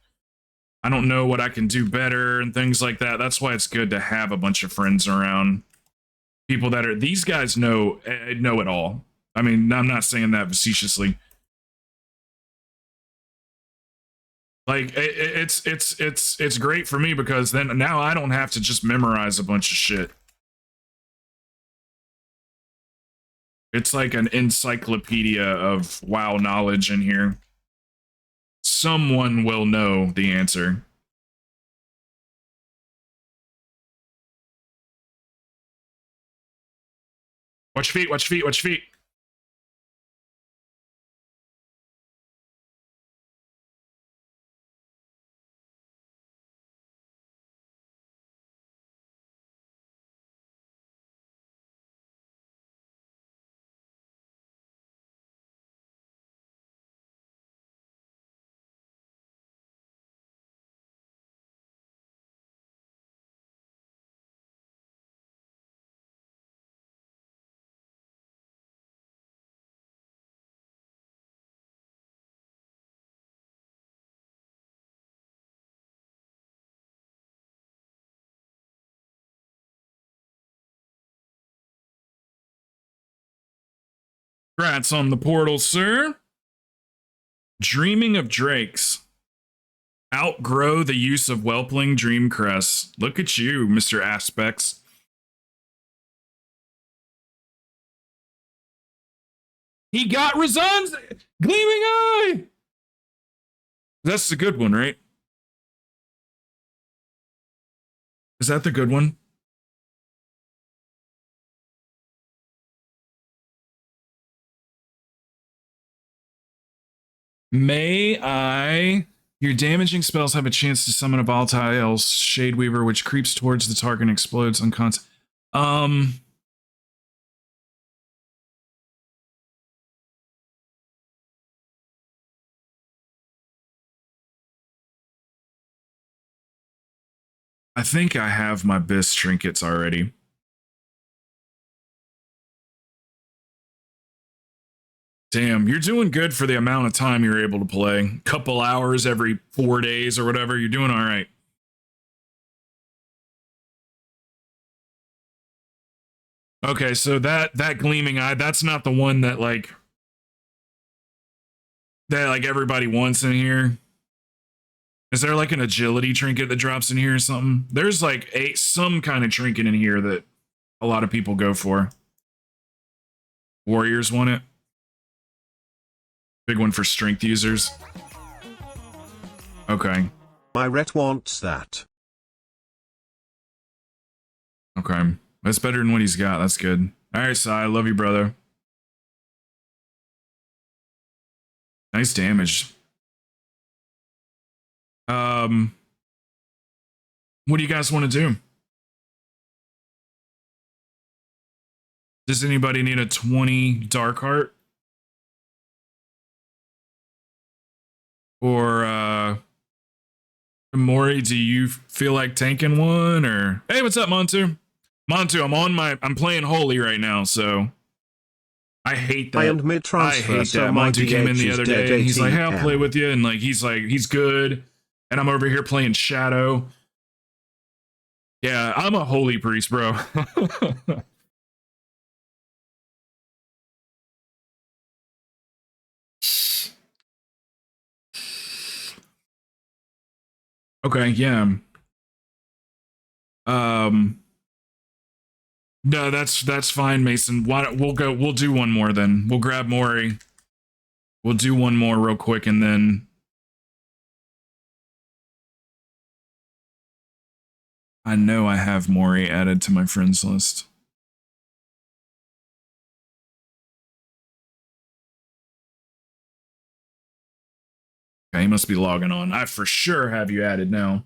I don't know what I can do better and things like that. That's why it's good to have a bunch of friends around. People that are these guys know it all. I mean, I'm not saying that facetiously. Like it's great for me because then now I don't have to just memorize a bunch of shit. It's like an encyclopedia of WoW knowledge in here. Someone will know the answer. Watch your feet, watch your feet, watch your feet. Congrats on the portal, sir. Dreaming of drakes. Outgrow the use of whelpling dream crests. Look at you, Mr. Aspects. He got Razan's gleaming eye. That's the good one, right? Is that the good one? May I? Your damaging spells have a chance to summon a volatile Shade Weaver, which creeps towards the target and explodes on contact. I think I have my best trinkets already. Damn, you're doing good for the amount of time you're able to play. Couple hours every 4 days or whatever. You're doing all right. Okay, so that gleaming eye, that's not the one that like everybody wants in here. Is there like an agility trinket that drops in here or something? There's like some kind of trinket in here that a lot of people go for. Warriors want it. Big one for strength users. Okay. My ret wants that. Okay. That's better than what he's got. That's good. All right, Sai. Love you, brother. Nice damage. What do you guys want to do? Does anybody need a 20 Dark Heart? Or, Mori, do you feel like tanking one? Or, hey, what's up, Montu? Montu, I'm playing Holy right now, so I hate that. I am mid-transfer, I hate so that. my Montu came in the other day, and he's like, hey, I'll ATM. play with you, and like, he's good. And I'm over here playing Shadow. Yeah, I'm a Holy Priest, bro. Okay, yeah. No, that's fine, Mason. Why don't we'll do one more then. We'll grab Mori. We'll do one more real quick and then I know I have Mori added to my friends list. Okay, he must be logging on. I for sure have you added now.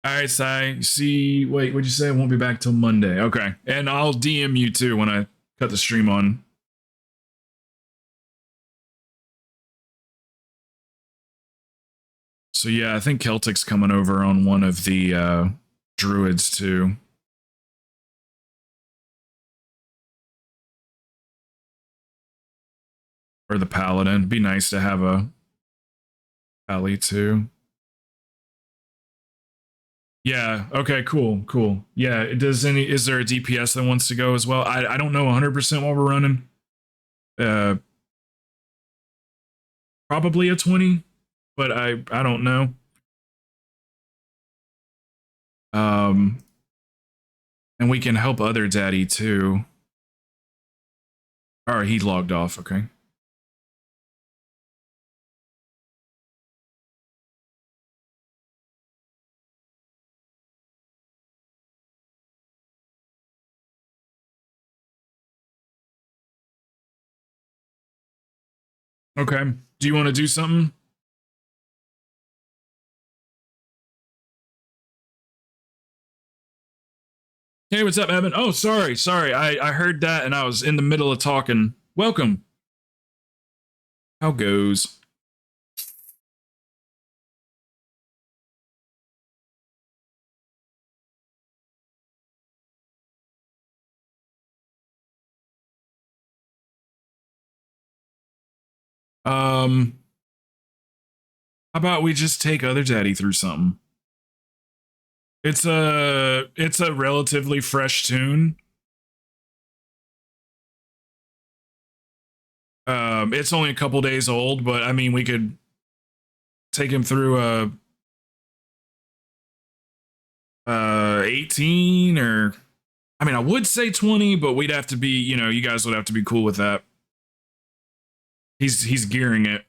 All right, Sai. See, wait, what'd you say? I won't be back till Monday. Okay, and I'll DM you too when I cut the stream on. So yeah, I think Celtic's coming over on one of the druids too. Or the paladin. It'd be nice to have a pally too. Yeah, okay, cool. Yeah, is there a DPS that wants to go as well? I don't know 100% what we're running. Probably a 20, but I don't know. And we can help other daddy too. All right, he logged off, okay. Okay. Do you want to do something? Hey, what's up, Evan? Oh, sorry. I heard that and I was in the middle of talking. Welcome. How goes? How about we just take other daddy through something? It's a relatively fresh tune. It's only a couple days old, but I mean, we could take him through 18, or I mean, I would say 20, but we'd have to be, you guys would have to be cool with that. He's gearing it.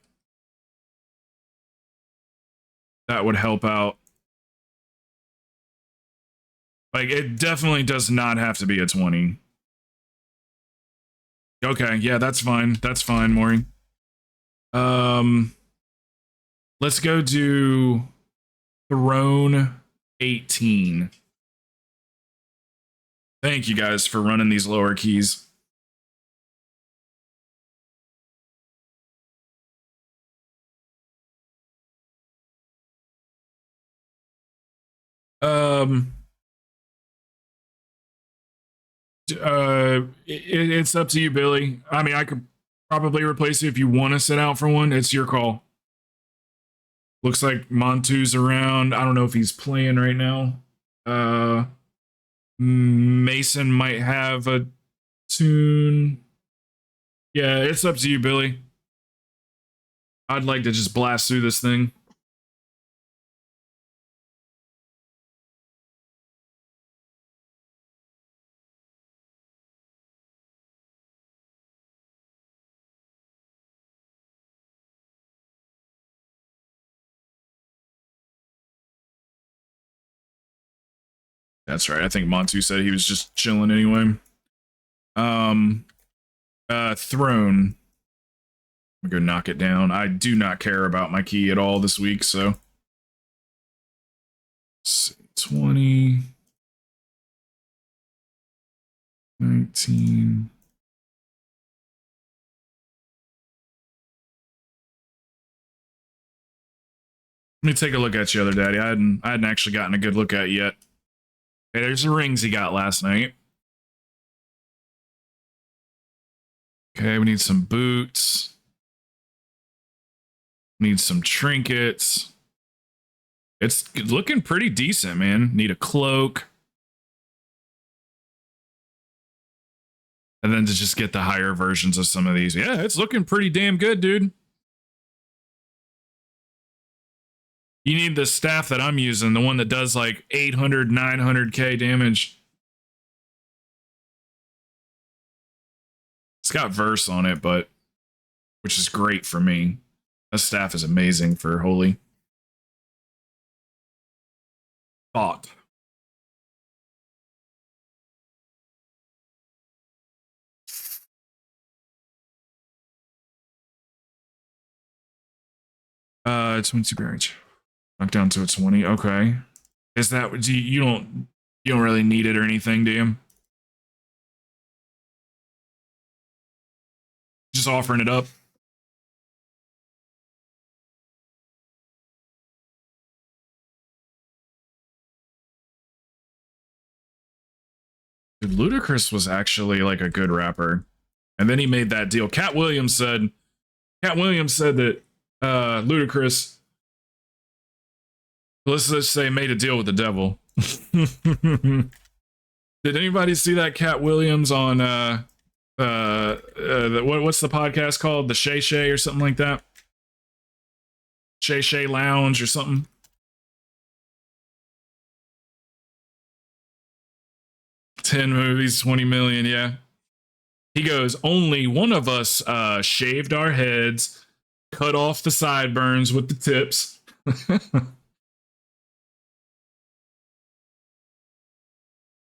That would help out. Like, it definitely does not have to be a 20. Okay, yeah, that's fine. That's fine, Maury. Let's go do Throne 18. Thank you guys for running these lower keys. It's up to you, Billy. I mean, I could probably replace you if you want to sit out for one. It's your call. Looks like Montu's around. I don't know if he's playing right now. Mason might have a tune. Yeah, it's up to you, Billy. I'd like to just blast through this thing. That's right. I think Montu said he was just chilling anyway. Throne. I'm gonna go knock it down. I do not care about my key at all this week, so 20, 19. Let me take a look at you, other daddy. I hadn't actually gotten a good look at you yet. Hey, there's the rings he got last night. Okay, we need some boots. Need some trinkets. It's looking pretty decent, man. Need a cloak. And then to just get the higher versions of some of these. Yeah, it's looking pretty damn good, dude. You need the staff that I'm using, the one that does like 800, 900k damage. It's got verse on it, but which is great for me. That staff is amazing for holy. Thought. It's 22 barrage. Knock down to a 20. Okay. Is that you don't really need it or anything, do you? Just offering it up. Dude, Ludacris was actually like a good rapper. And then he made that deal. Cat Williams said that Ludacris, let's just say, made a deal with the devil. Did anybody see that Cat Williams on what's the podcast called? The Shay Shay or something like that? Shay Shay Lounge or something? $10 movies, 20 million, yeah. He goes, only one of us shaved our heads, cut off the sideburns with the tips.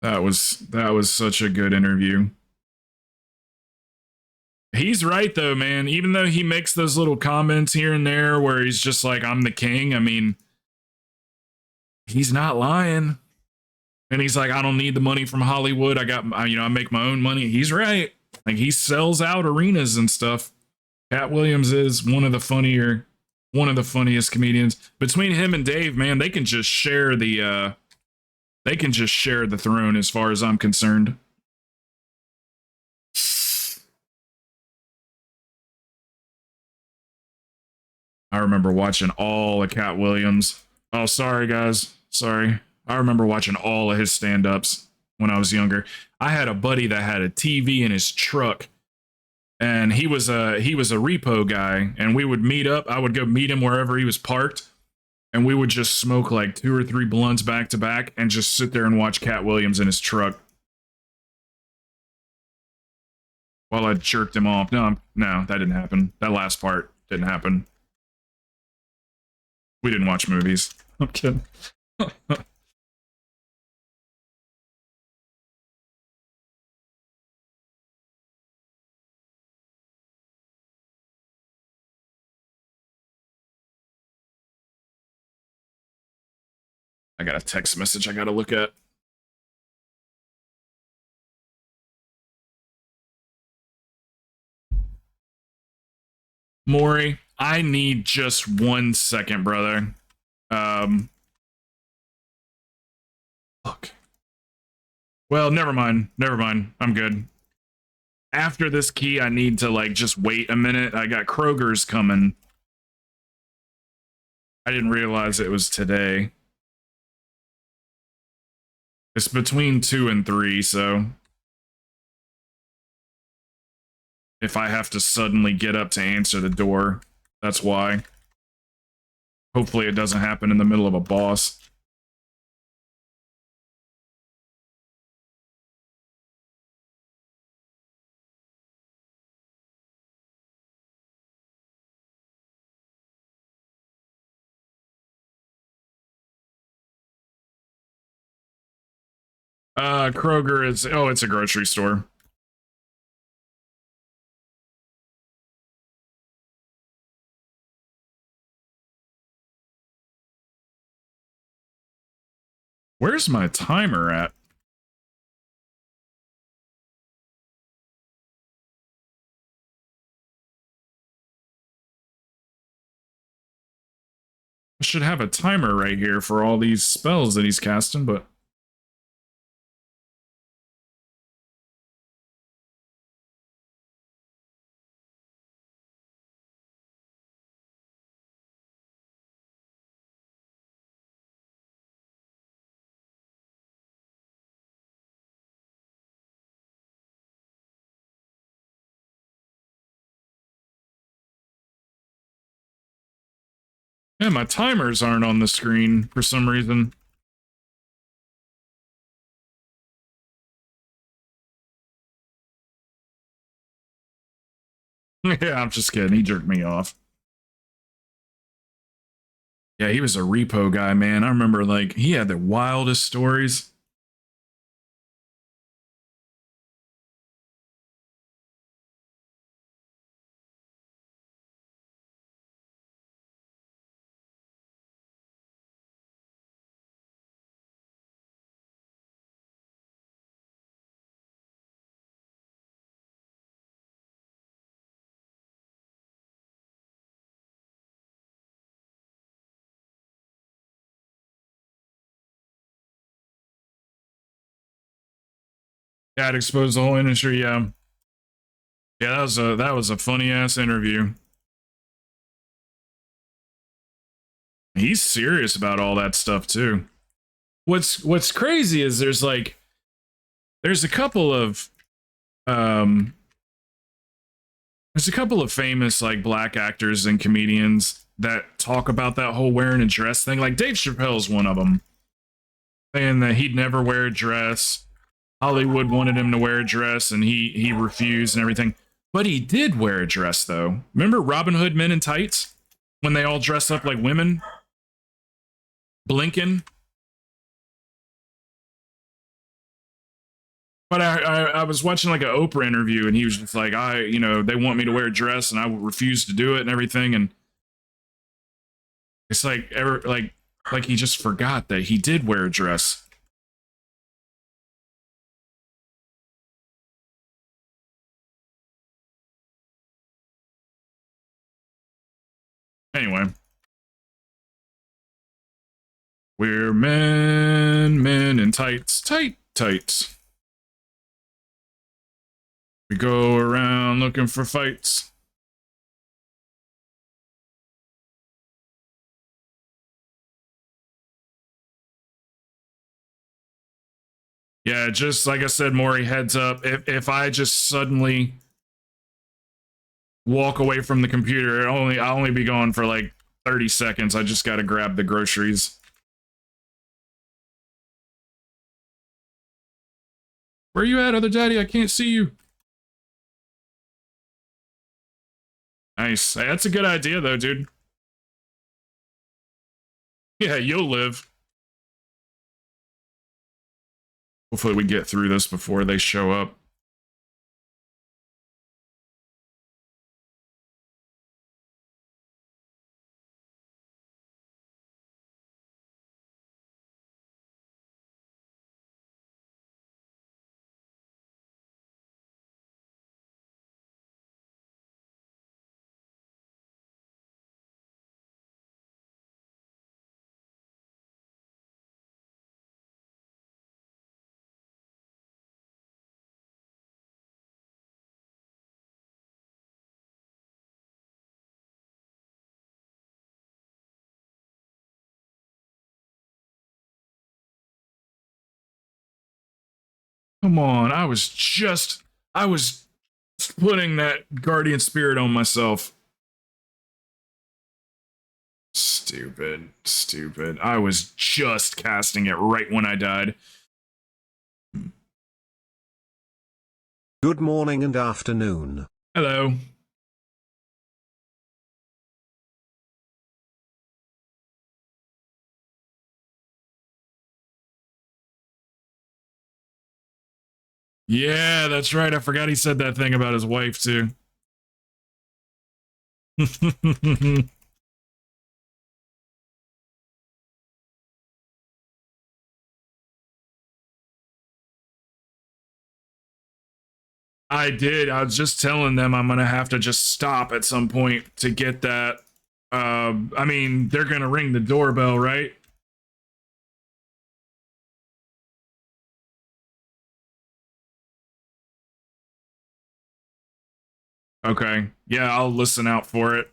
That was such a good interview. He's right though, man. Even though he makes those little comments here and there where he's just like, I'm the king. I mean, he's not lying. And he's like, I don't need the money from Hollywood. I make my own money. He's right. Like, he sells out arenas and stuff. Cat Williams is one of the funniest comedians. Between him and Dave, man, they can just share the throne as far as I'm concerned. I remember watching all of Cat Williams. Oh, sorry, guys. Sorry. I remember watching all of his stand-ups when I was younger. I had a buddy that had a TV in his truck, and he was a repo guy, and we would meet up. I would go meet him wherever he was parked, and we would just smoke like 2 or 3 blunts back to back and just sit there and watch Cat Williams in his truck while I jerked him off. No, that didn't happen. That last part didn't happen. We didn't watch movies. I'm kidding. I got a text message I gotta look at. Maury, I need just 1 second, brother. Look. Well, never mind. Never mind. I'm good. After this key, I need to, like, just wait a minute. I got Kroger's coming. I didn't realize it was today. It's between 2 and 3, so if I have to suddenly get up to answer the door, that's why. Hopefully it doesn't happen in the middle of a boss. Kroger is, oh, it's a grocery store. Where's my timer at? I should have a timer right here for all these spells that he's casting, but yeah, my timers aren't on the screen for some reason. Yeah, I'm just kidding. He jerked me off. Yeah, he was a repo guy, man. I remember, like, he had the wildest stories. Yeah, it exposed the whole industry. Yeah, yeah, that was a funny ass interview. He's serious about all that stuff too. What's crazy is there's a couple of um there's a couple of famous like black actors and comedians that talk about that whole wearing a dress thing. Like Dave Chappelle's one of them, saying that he'd never wear a dress. Hollywood wanted him to wear a dress and he refused and everything. But he did wear a dress though. Remember Robin Hood Men in Tights? When they all dressed up like women? Blinking. But I was watching like an Oprah interview and he was just like, they want me to wear a dress and I refuse to do it and everything. And it's like, like he just forgot that he did wear a dress. Anyway. We're men in tights, tights. We go around looking for fights. Yeah, just like I said, Maury, heads up. If I just suddenly walk away from the computer. I'll only be gone for like 30 seconds. I just gotta grab the groceries. Where you at, other daddy? I can't see you. Nice. Hey, that's a good idea, though, dude. Yeah, you'll live. Hopefully we get through this before they show up. Come on, I was just putting that guardian spirit on myself. Stupid. I was just casting it right when I died. Good morning and afternoon. Hello. Yeah, that's right. I forgot he said that thing about his wife, too. I did. I was just telling them I'm going to have to just stop at some point to get that. I mean, they're going to ring the doorbell, right? Okay. Yeah, I'll listen out for it.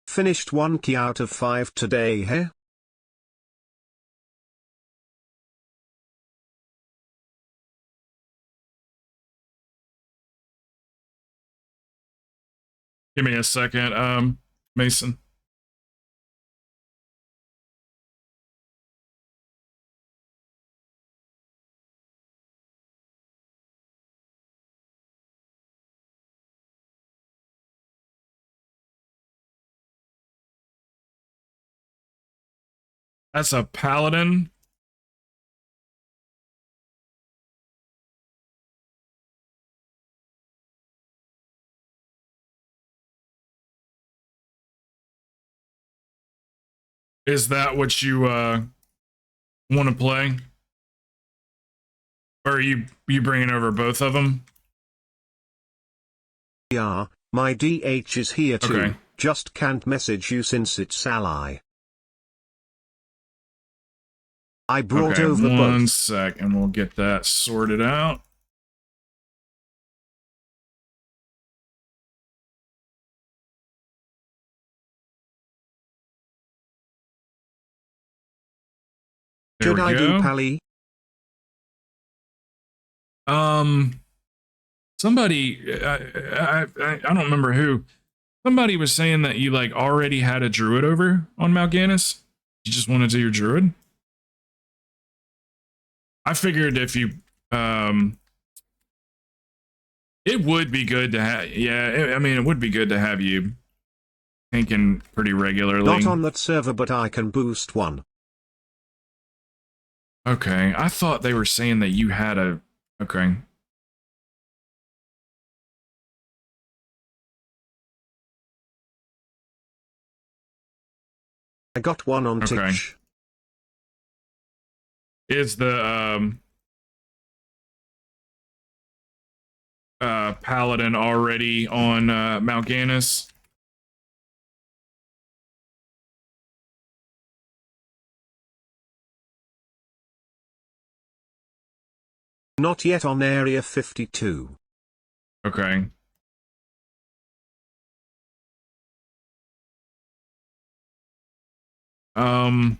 Finished 1 key out of 5 today, hey? Give me a second, Mason. That's a paladin. Is that what you want to play? Or are you bringing over both of them? Yeah, my DH is here too. Okay. Just can't message you since it's ally. I brought over both. 1 sec, and we'll get that sorted out. There Should I do Pally? Somebody, I don't remember who. Somebody was saying that you like already had a druid over on Mal'Ganis. You just want to do your druid. I figured if you Um, it would be good to have. Yeah, I mean, it would be good to have you thinking pretty Not regularly. on that server, but I can boost one. Okay, I thought they were saying that you had a. Okay. I got one on Okay. Twitch. Is the Paladin already on Mount Gannis? Not yet on Area 52. Okay. Um.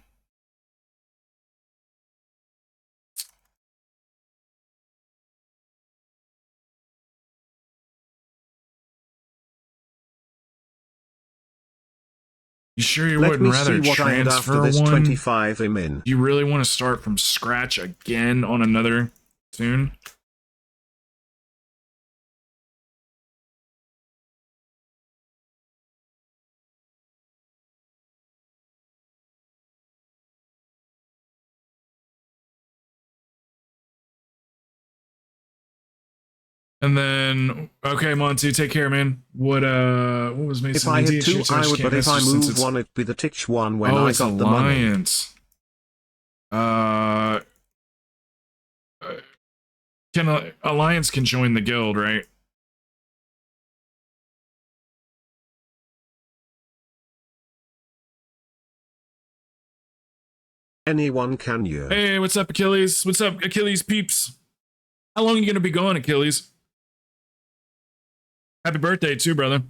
You sure you Let wouldn't me rather see what I had after transfer this one? 25 I'm in. Do you really want to start from scratch again on another tune? And then, okay, Monty, take care, man. What was If Mason I had D? two, I I just would, can't but if I message since move it's. one, it'd be the Twitch one when Oh, I it's got the money. Alliance. Uh, can Alliance can join the guild, right? Anyone can you? Hey, what's up, Achilles? What's up, Achilles peeps? How long are you gonna be gone, Achilles? Happy birthday, too, brother.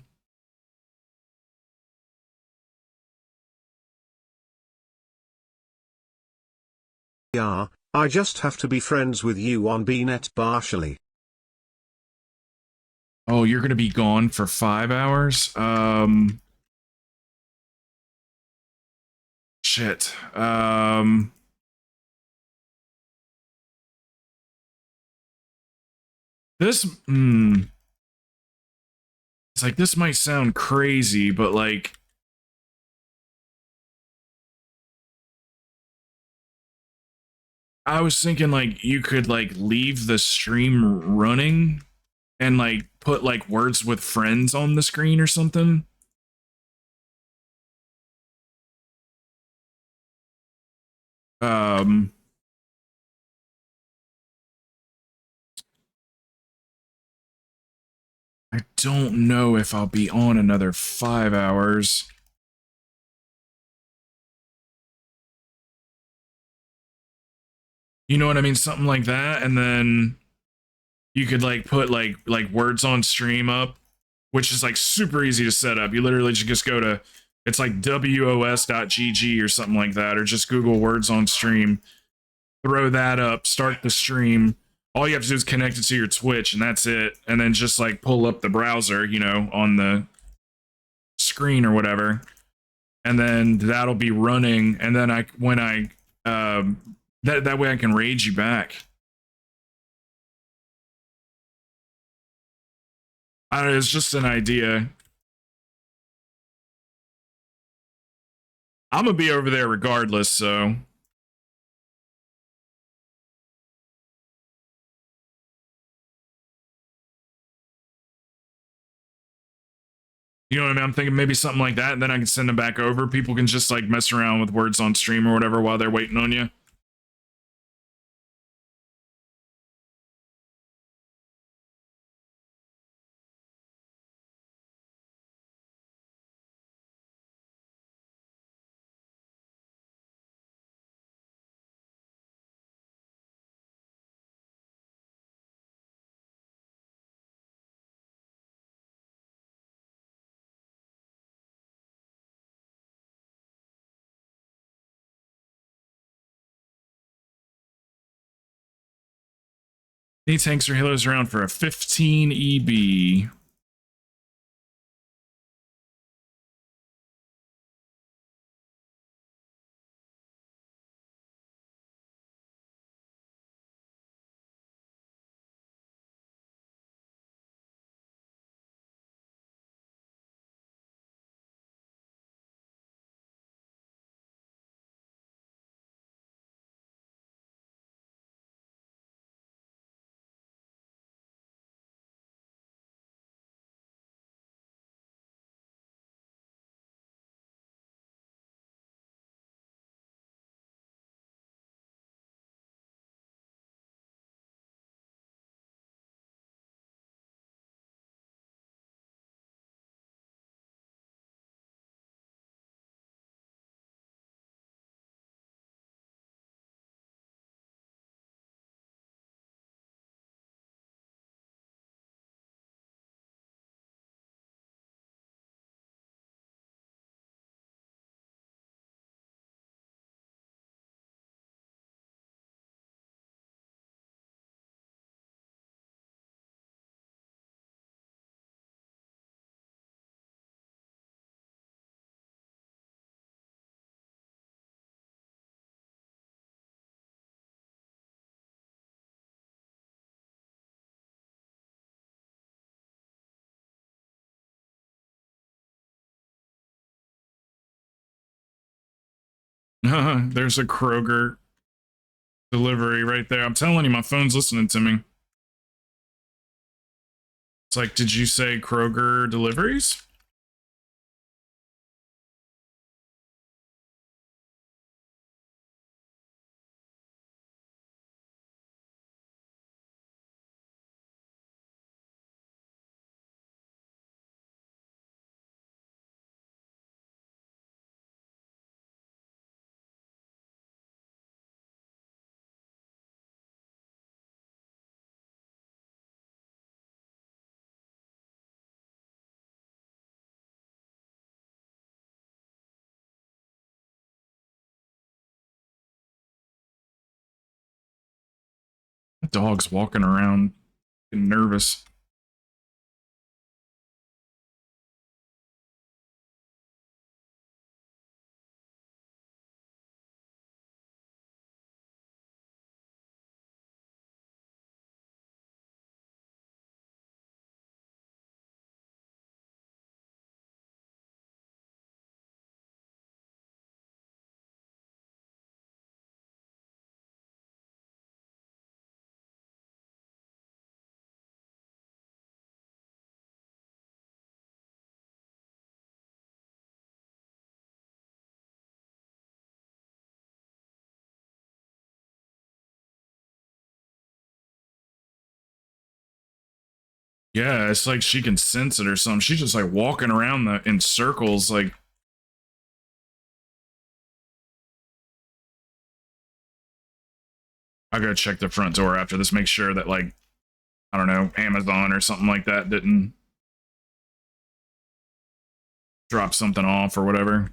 Yeah, I just have to be friends with you on BNet partially. Oh, you're gonna be gone for 5 hours? Shit. This, it's like, this might sound crazy, but like, I was thinking like you could like leave the stream running and like put like words with friends on the screen or something. Um, I don't know if I'll be on another 5 hours. You know what I mean? Something like that. And then you could like put like words on stream up, which is like super easy to set up. You literally just go to it's like wos.gg or something like that, or just Google words on stream, throw that up, start the stream. All you have to do is connect it to your Twitch, and that's it. And then just like pull up the browser, you know, on the screen or whatever, and then that'll be running. And then that way I can raid you back. I don't know, it's just an idea. I'm gonna be over there regardless, so you know what I mean? I'm thinking maybe something like that, and then I can send them back over. People can just like mess around with words on stream or whatever while they're waiting on you. Need tanks or healers around for a 15 EB. There's a Kroger delivery right there. I'm telling you, my phone's listening to me. It's like, did you say Kroger deliveries? The dog's walking around nervous. Yeah, it's like she can sense it or something. She's just like walking around in circles, like. I gotta check the front door after this, make sure that, like, I don't know, Amazon or something like that didn't drop something off or whatever.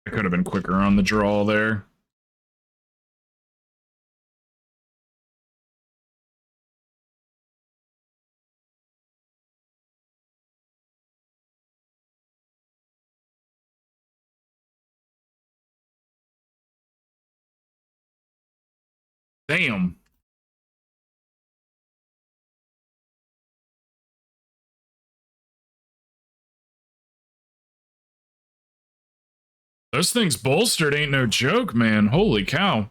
I could have been quicker on the draw there. Damn. Those things bolstered ain't no joke, man. Holy cow.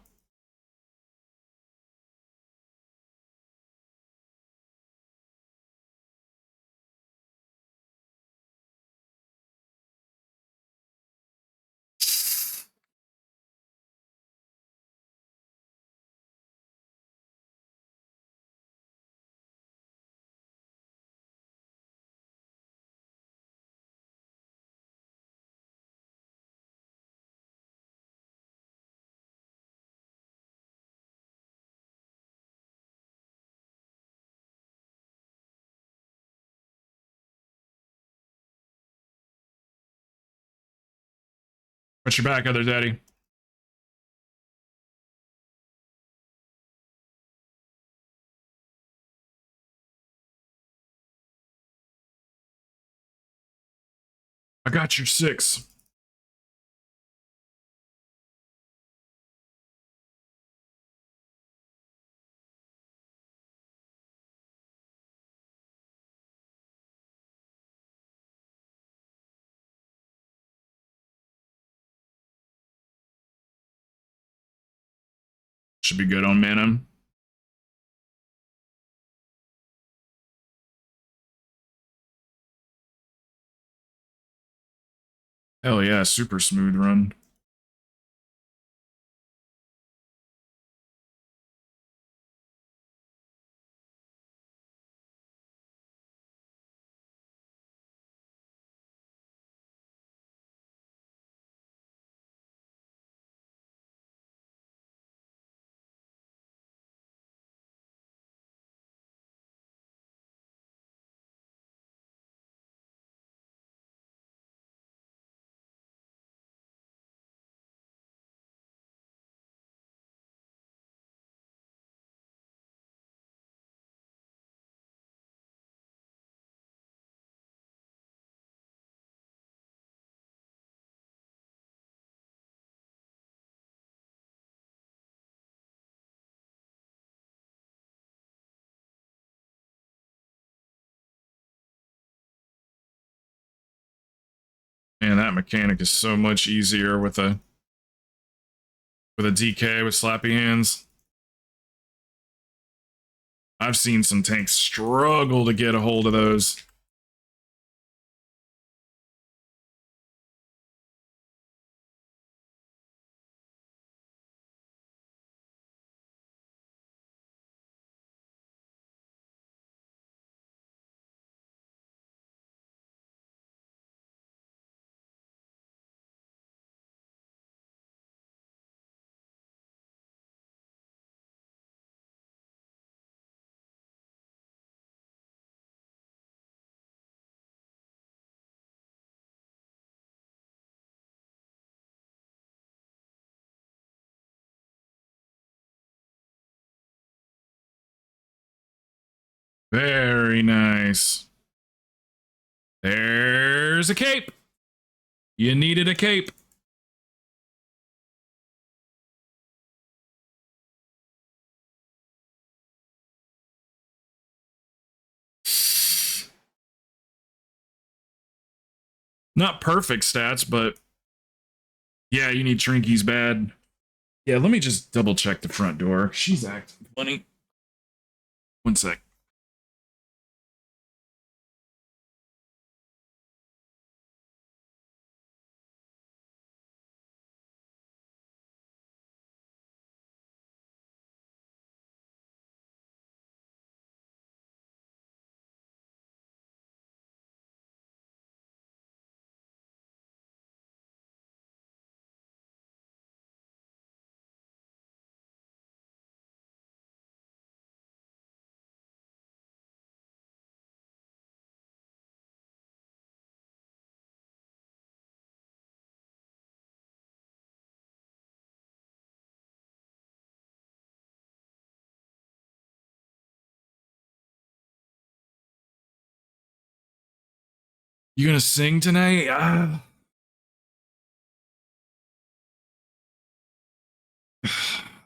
What's your back, other daddy? I got your 6. Should be good on mana. Hell yeah, super smooth run. Man, that mechanic is so much easier with a DK with slappy hands. I've seen some tanks struggle to get a hold of those. Very nice. There's a cape. You needed a cape. Not perfect stats, but yeah, you need Trinkies bad. Yeah, let me just double check the front door. She's acting funny. One sec. You gonna sing tonight? I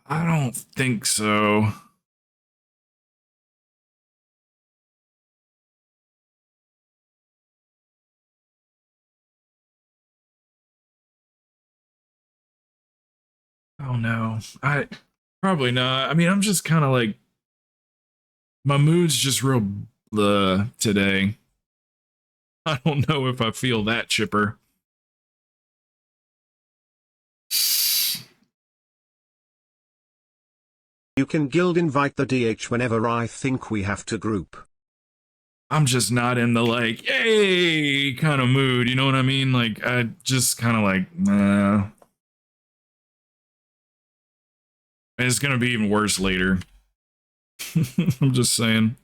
don't think so. Oh no. I probably not. I mean, I'm just kind of like my mood's just real blah today. I don't know if I feel that chipper. You can guild invite the DH whenever I think we have to group. I'm just not in the like, yay kind of mood. You know what I mean? Like, I just kind of like, nah. And it's gonna be even worse later. I'm just saying.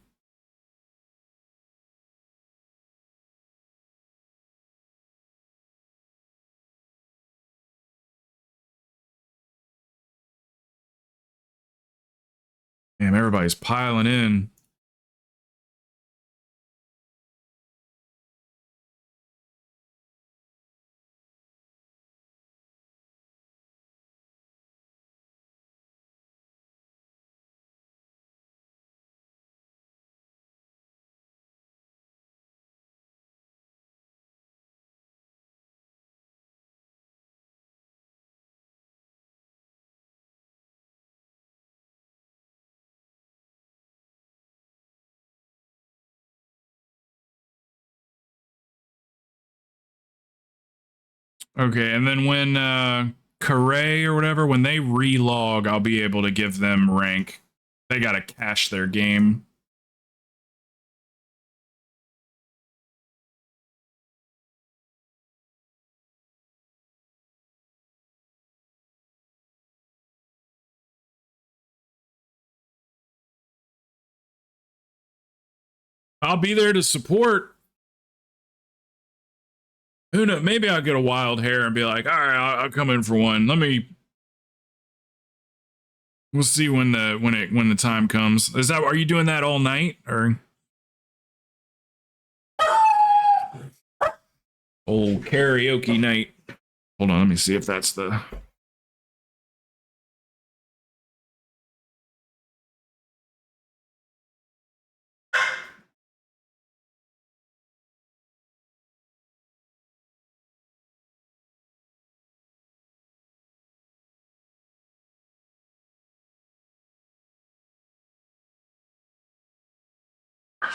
Damn, everybody's piling in. Okay, and then when Corray or whatever, when they relog, I'll be able to give them rank. They gotta cache their game. I'll be there to support. Who knows? Maybe I'll get a wild hair and be like, all right, I'll come in for one. We'll see when the time comes. Are you doing that all night or? Old karaoke night. Hold on, let me see if that's the.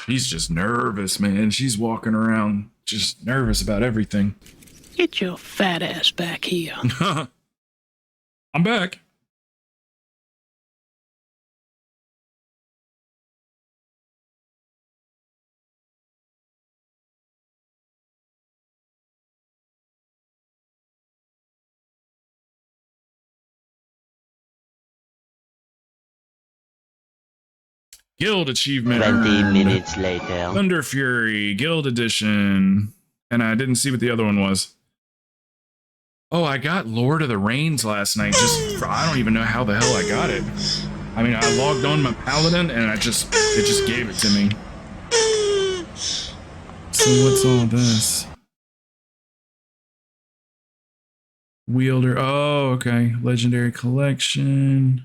She's just nervous, man. She's walking around just nervous about everything. Get your fat ass back here. I'm back. Guild achievement. 20 minutes later. Thunder Fury, Guild Edition. And I didn't see what the other one was. Oh, I got Lord of the Rains last night. I don't even know how the hell I got it. I mean, I logged on my Paladin and it just gave it to me. So what's all this? Wielder. Oh, okay. Legendary Collection.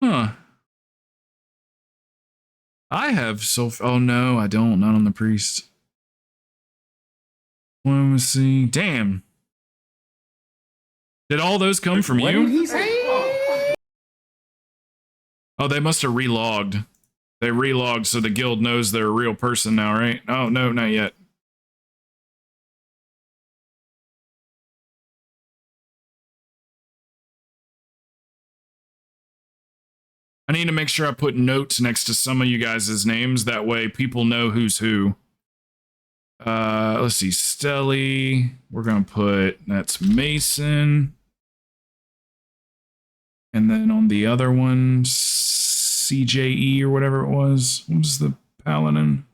Huh. I have oh no, I don't. Not on the priest. Let me see. Damn. Did all those come from you? What did he say? Oh, they must have relogged. They relogged so the guild knows they're a real person now, right? Oh, no, not yet. I need to make sure I put notes next to some of you guys' names. That way people know who's who. Let's see. Stelly. We're going to put, that's Mason. And then on the other one, CJE or whatever it was. What was the Paladin?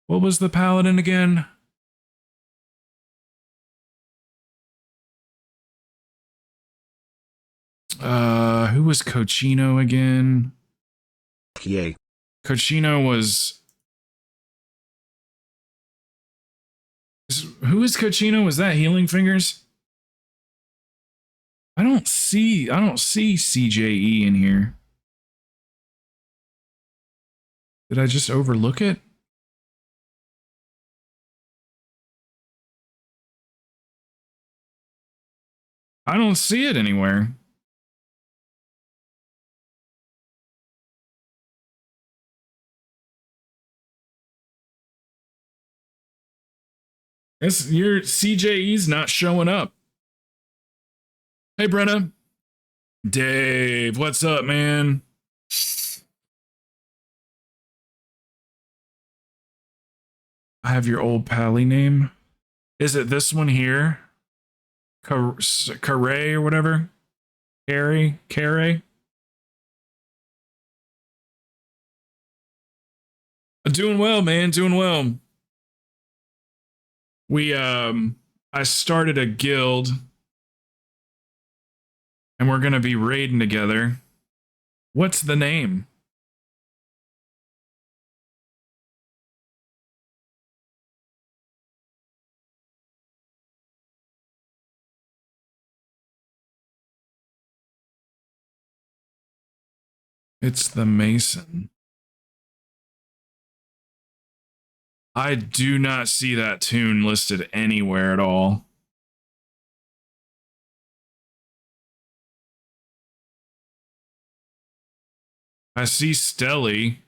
What was the Paladin again? Who was Cochino again? Yay. Cochino was... Who is Cochino? Was that Healing Fingers? I don't see CJE in here. Did I just overlook it? I don't see it anywhere. Your CJE's not showing up. Hey, Brenna. Dave, what's up, man? I have your old pally name. Is it this one here? Carey or whatever? Carey? Doing well, man. Doing well. I started a guild and we're going to be raiding together. What's the name? It's the Mason. I do not see that tune listed anywhere at all. I see Stelly.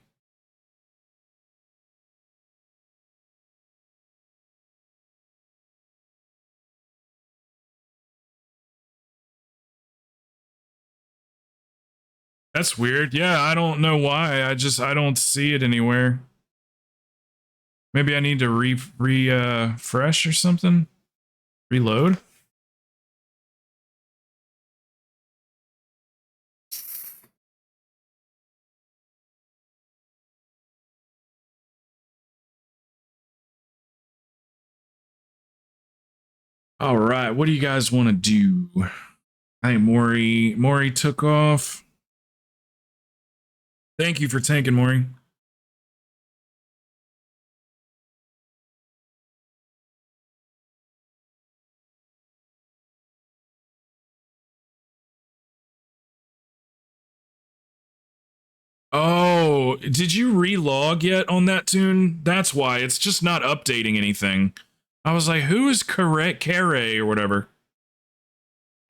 That's weird. Yeah, I don't know why. I don't see it anywhere. Maybe I need to refresh or something? Reload? All right, what do you guys want to do? Hey, Maury took off. Thank you for tanking, Maury. Oh, did you relog yet on that tune? That's why. It's just not updating anything. I was like, who is Carey or whatever?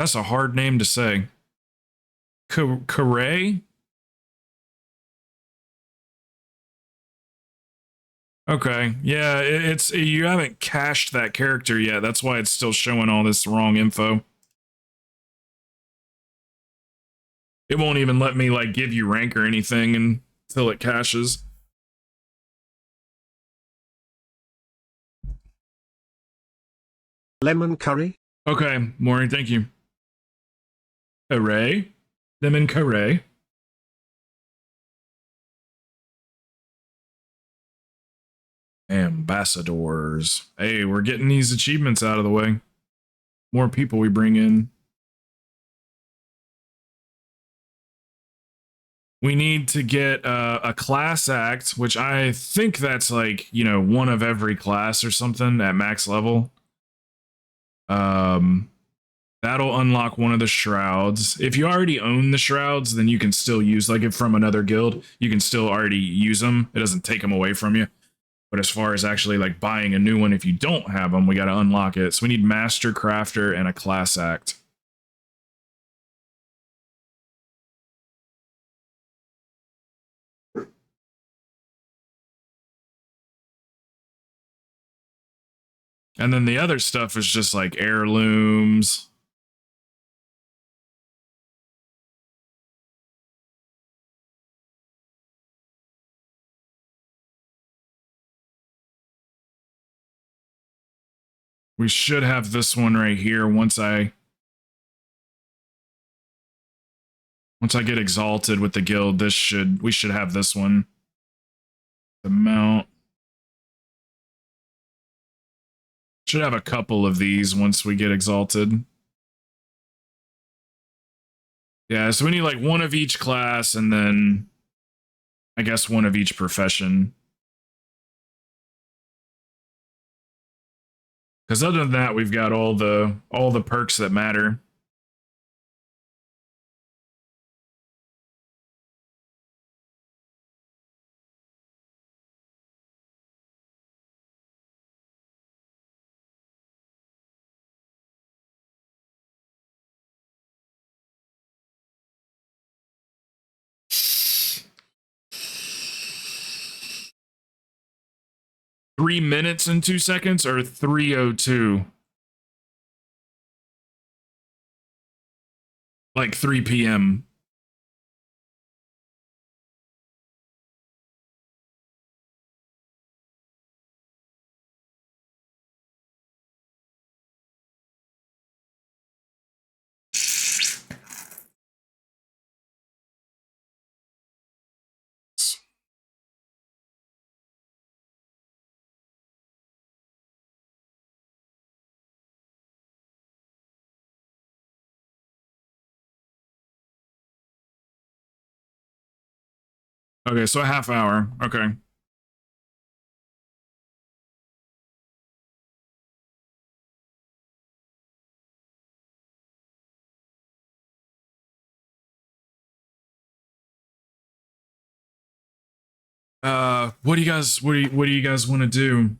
That's a hard name to say. Karay? Okay, yeah, it's you haven't cached that character yet. That's why it's still showing all this wrong info. It won't even let me like give you rank or anything until it caches. Lemon curry? Okay, Maury, thank you. Array? Lemon curry. Ambassadors. Hey, we're getting these achievements out of the way. More people we bring in. We need to get a class act, which I think that's like, you know, one of every class or something at max level. That'll unlock one of the shrouds. If you already own the shrouds, then you can still use, like if from another guild, you can still already use them. It doesn't take them away from you. But as far as actually like buying a new one, if you don't have them, we got to unlock it. So we need Master Crafter and a class act. And then the other stuff is just like heirlooms. We should have this one right here once I get exalted with the guild. We should have this one. The mount. Should have a couple of these once we get exalted. Yeah, so we need like one of each class and then I guess one of each profession. Because other than that, we've got all the perks that matter. Three minutes and 2 seconds or 3:02? Like 3 p.m. Okay, so a half hour. Okay. What do you guys want to do?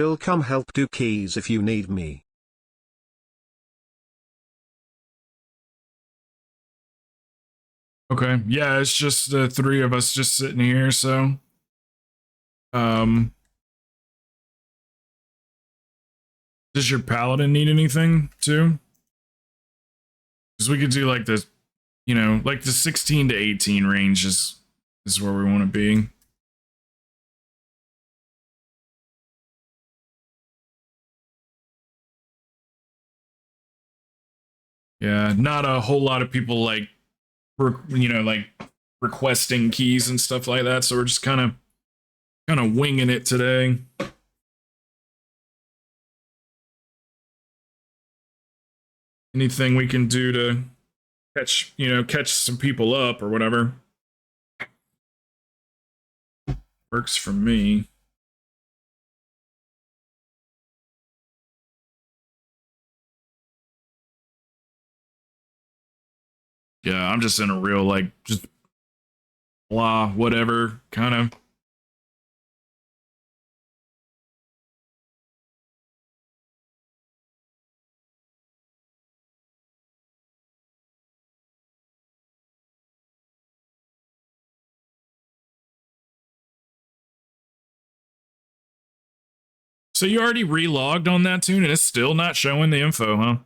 I'll come help do keys if you need me. Okay. Yeah, it's just the three of us just sitting here, so does your paladin need anything too? Because we could do like the, you know, like the 16 to 18 range is where we want to be. Yeah, not a whole lot of people like, you know, like requesting keys and stuff like that. So we're just kind of winging it today. Anything we can do to catch some people up or whatever. Works for me. Yeah, I'm just in a real, like, just blah, whatever kind of. So you already relogged on that tune and it's still not showing the info, huh?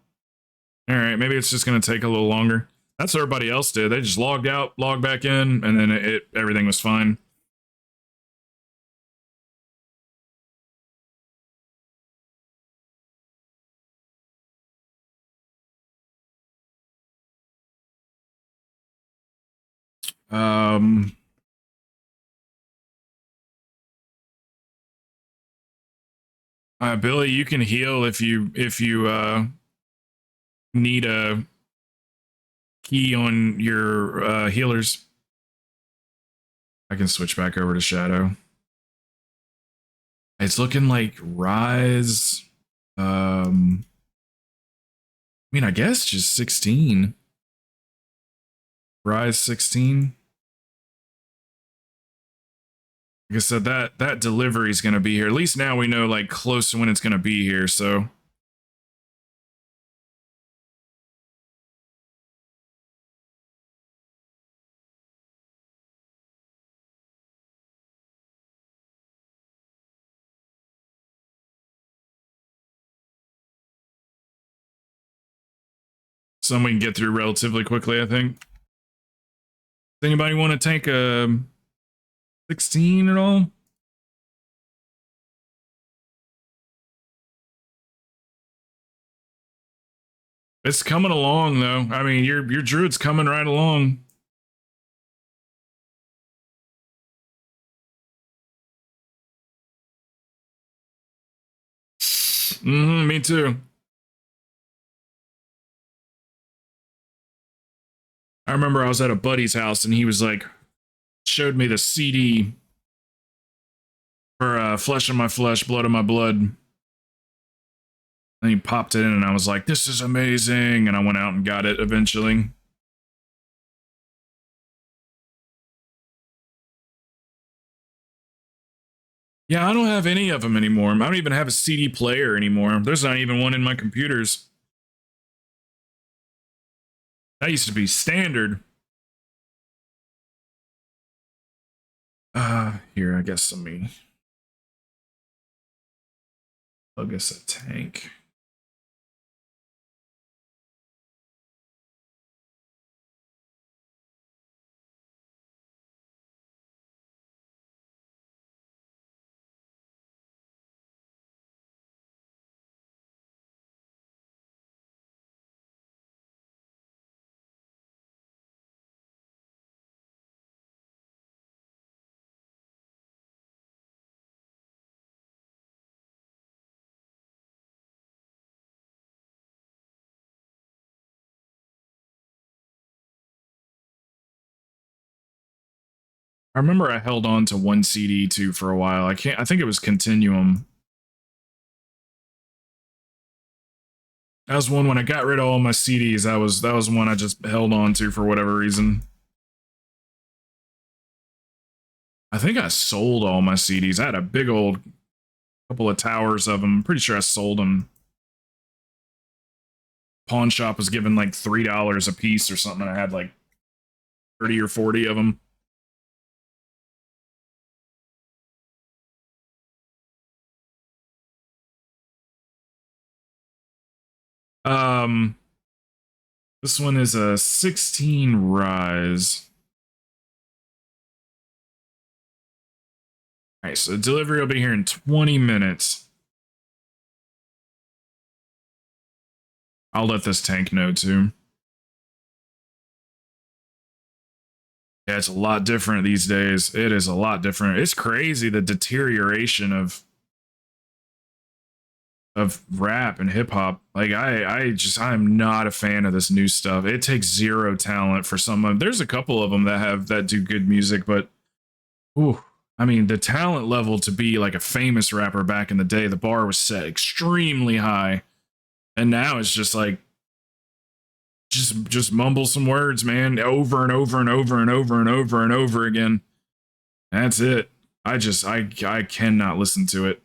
All right, maybe it's just going to take a little longer. That's what everybody else did. They just logged out, logged back in, and then everything was fine. Billy, you can heal if you need a key on your healers. I can switch back over to Shadow. It's looking like Rise. I mean, I guess just 16. Rise 16. Like I said, that delivery is going to be here. At least now we know, like, close to when it's going to be here, so. Some we can get through relatively quickly, I think. Does anybody want to take a 16 at all? It's coming along, though. I mean, your druid's coming right along. Me too. I remember I was at a buddy's house and he was like, showed me the CD for Flesh of My Flesh, Blood of My Blood. And he popped it in and I was like, this is amazing. And I went out and got it eventually. Yeah, I don't have any of them anymore. I don't even have a CD player anymore. There's not even one in my computers. That used to be standard. Here, I guess let me plug us a tank. I remember I held on to one CD too for a while. I think it was Continuum. That was one when I got rid of all my CDs. That was one I just held on to for whatever reason. I think I sold all my CDs. I had a big old couple of towers of them. I'm pretty sure I sold them. Pawn shop was giving like $3 a piece or something. I had like 30 or 40 of them. This one is a 16 Rise. All right, so delivery will be here in 20 minutes. I'll let this tank know too. Yeah, it's a lot different these days. It is a lot different. It's crazy the deterioration of rap and hip hop. Like I'm not a fan of this new stuff. It takes zero talent for someone. There's a couple of them that do good music, but ooh, I mean, the talent level to be like a famous rapper back in the day, the bar was set extremely high. And now it's just like, just mumble some words, man, over and over and over and over and over and over again. That's it. I cannot listen to it.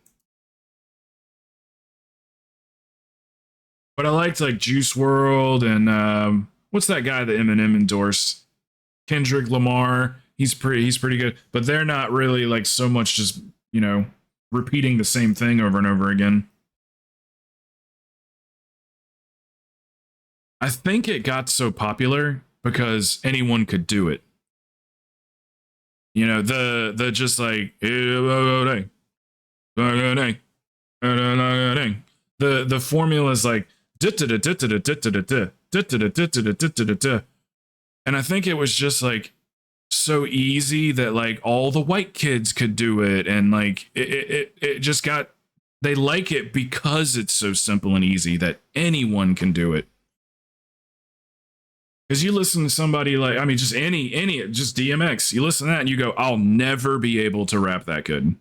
But I liked like Juice World and what's that guy that Eminem endorsed? Kendrick Lamar. He's pretty good. But they're not really like so much just, you know, repeating the same thing over and over again. I think it got so popular because anyone could do it. You know, the just like the formula is like, and I think it was just like so easy that like all the white kids could do it, and like it just got, they like it because it's so simple and easy that anyone can do it. Because you listen to somebody like, I mean, just just DMX, you listen to that and you go, I'll never be able to rap that good.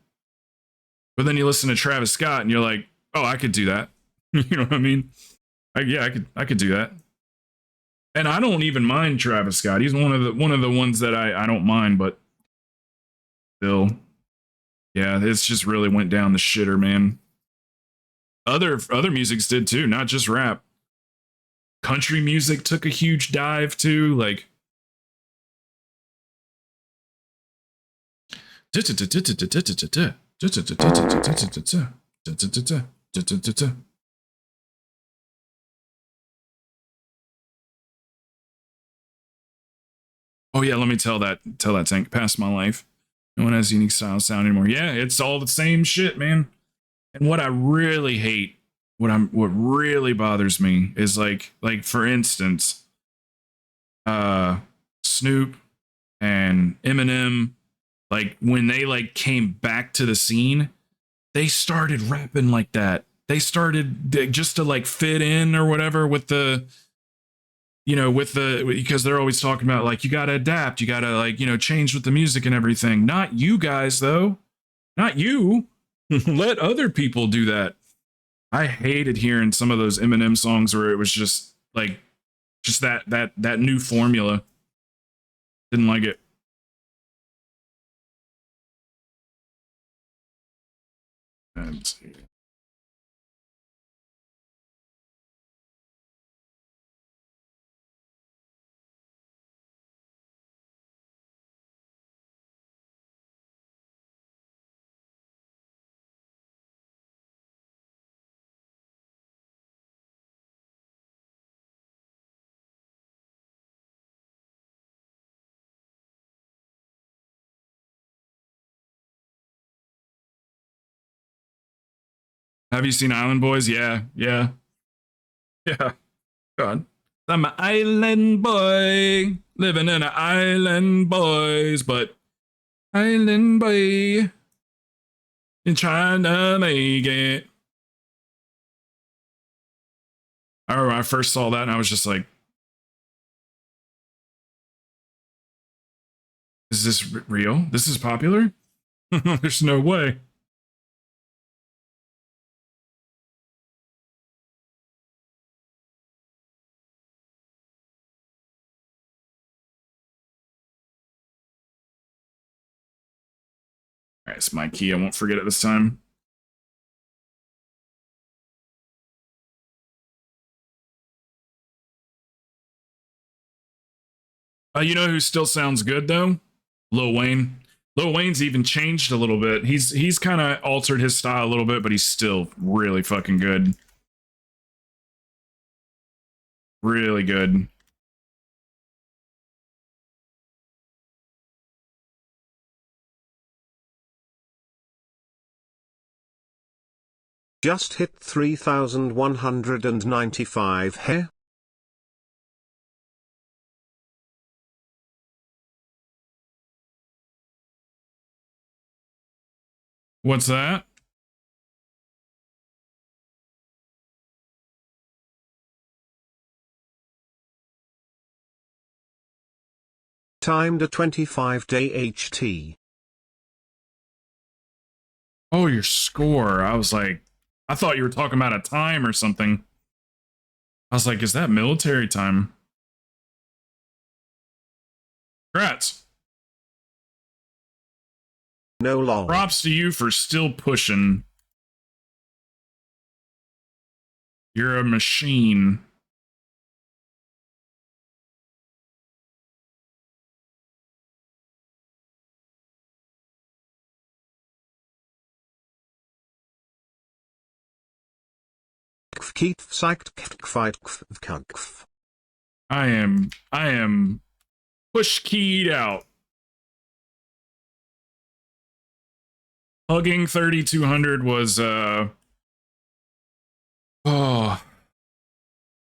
But then you listen to Travis Scott and you're like, oh, I could do that. You know what I mean? I could do that. And I don't even mind Travis Scott. He's one of the ones that I don't mind, but still, yeah, it's just really went down the shitter, man. Other musics did too, not just rap. Country music took a huge dive too, like oh yeah, let me tell that tank, past my life. No one has unique style sound anymore. Yeah, it's all the same shit, man. And what I really hate, what really bothers me is like for instance, Snoop and Eminem, like when they like came back to the scene, they started rapping like that. They started just to like fit in or whatever with the, you know, because they're always talking about like, you got to adapt, you got to like, you know, change with the music and everything. Not you guys though. Not you. Let other people do that. I hated hearing some of those Eminem songs where it was just like, just that new formula. Didn't like it. Let's see. Have you seen Island Boys? Yeah. Yeah. God. I'm an island boy, living in an island, boys, but island boy, and trying to make it. I remember I first saw that and I was just like, is this real? This is popular? There's no way. All right, it's my key. I won't forget it this time. You know who still sounds good though? Lil Wayne. Lil Wayne's even changed a little bit. He's kind of altered his style a little bit, but he's still really fucking good. Really good. Just hit 3,195 here. What's that? Timed a 25-day HT. Oh, your score. I was like, I thought you were talking about a time or something. I was like, is that military time? Congrats. No lol. Props to you for still pushing. You're a machine. Keep psyched fight. I am push keyed out. Hugging 3200 was oh,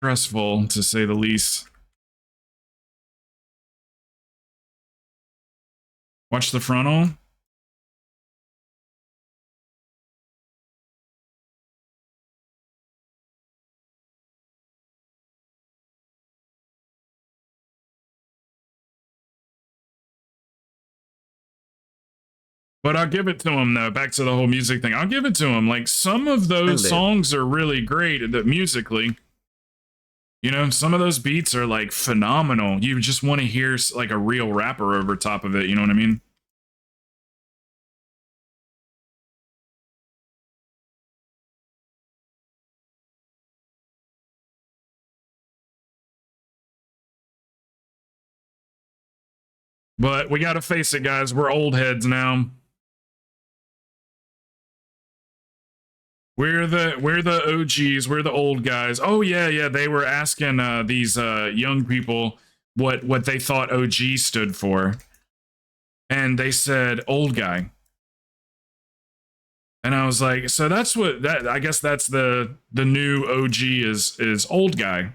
stressful to say the least. Watch the frontal. But I'll give it to him though. Back to the whole music thing. I'll give it to him. Like some of those songs are really great that musically. You know, some of those beats are like phenomenal. You just want to hear like a real rapper over top of it. You know what I mean? But we got to face it, guys. We're old heads now. We're the OGs. We're the old guys. Oh yeah. They were asking these young people what they thought OG stood for, and they said old guy. And I was like, so that's what that. I guess that's the new OG is old guy,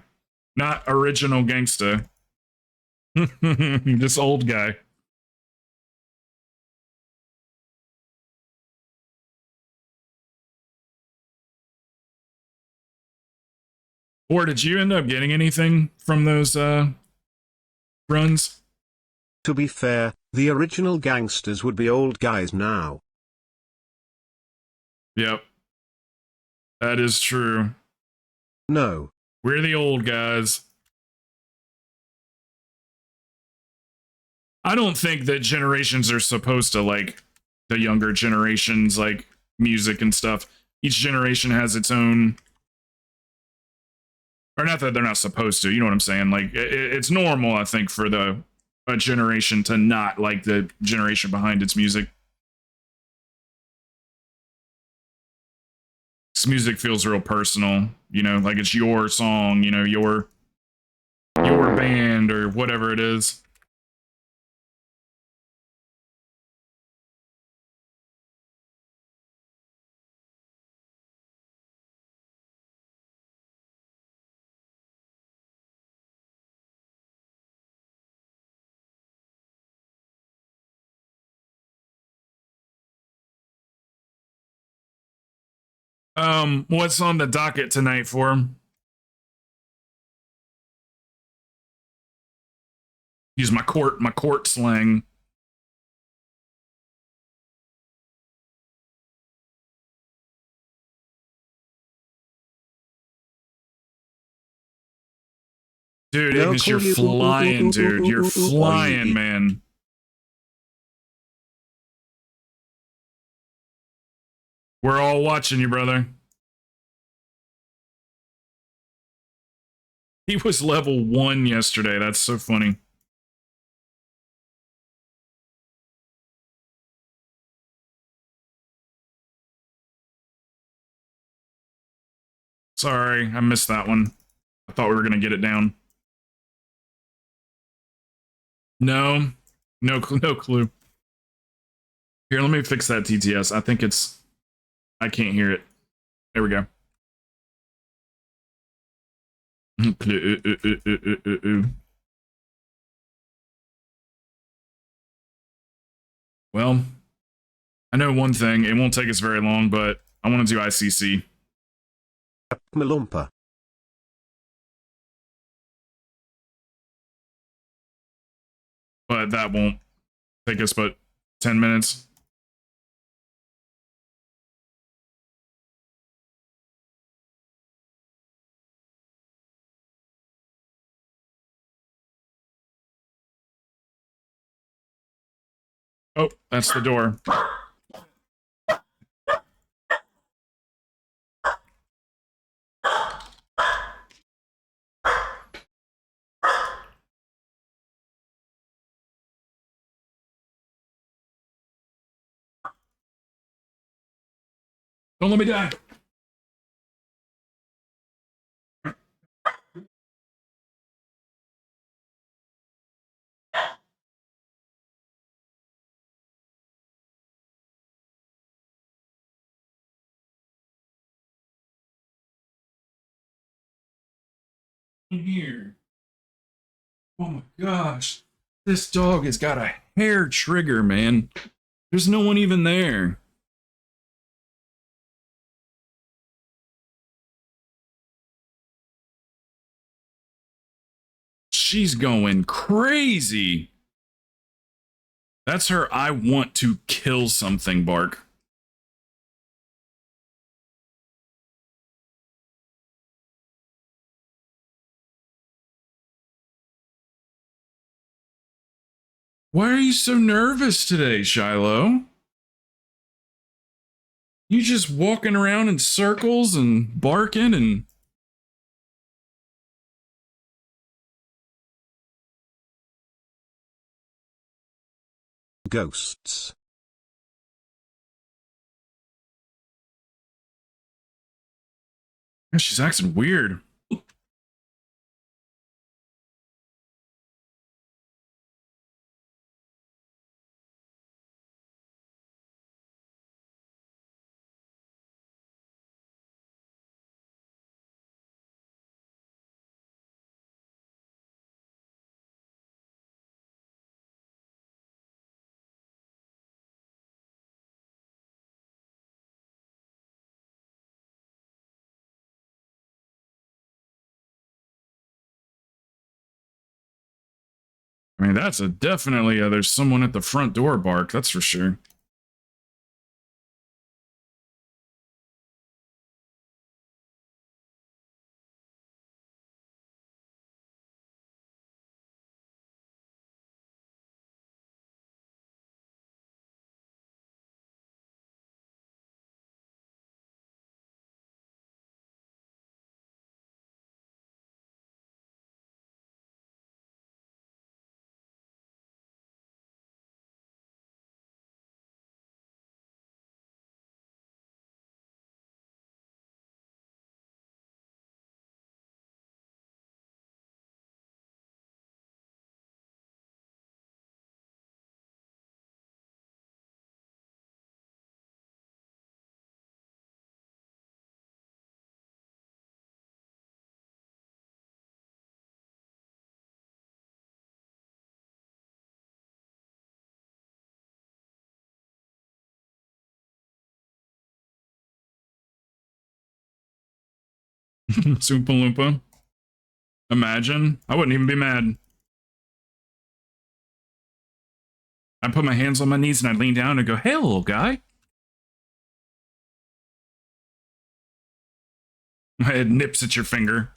not original gangsta. This old guy. Or did you end up getting anything from those runs? To be fair, the original gangsters would be old guys now. Yep. That is true. No. We're the old guys. I don't think that generations are supposed to like the younger generations, like music and stuff. Each generation has its own. Or not that they're not supposed to, you know what I'm saying? Like, it's normal, I think, for a generation to not like the generation behind its music. This music feels real personal, you know, like it's your song, you know, your band or whatever it is. What's on the docket tonight for him? Use my court slang. Dude, Ignis, you're flying, dude. You're flying, man. We're all watching you, brother. He was level 1 yesterday. That's so funny. Sorry, I missed that one. I thought we were going to get it down. No clue. Here, let me fix that TTS. I think I can't hear it. There we go. Well, I know one thing. It won't take us very long, but I want to do ICC. Malumpa. But that won't take us but 10 minutes. Oh, that's the door. Don't let me die. In here. Oh my gosh. This dog has got a hair trigger, man. There's no one even there. She's going crazy. That's her I want to kill something bark. Why are you so nervous today, Shiloh? You just walking around in circles and barking and... Ghosts. She's acting weird. I mean, that's a definitely there's someone at the front door bark, that's for sure. Soompa Loompa. Imagine. I wouldn't even be mad. I'd put my hands on my knees and I'd lean down and go, hey, little guy. My head nips at your finger.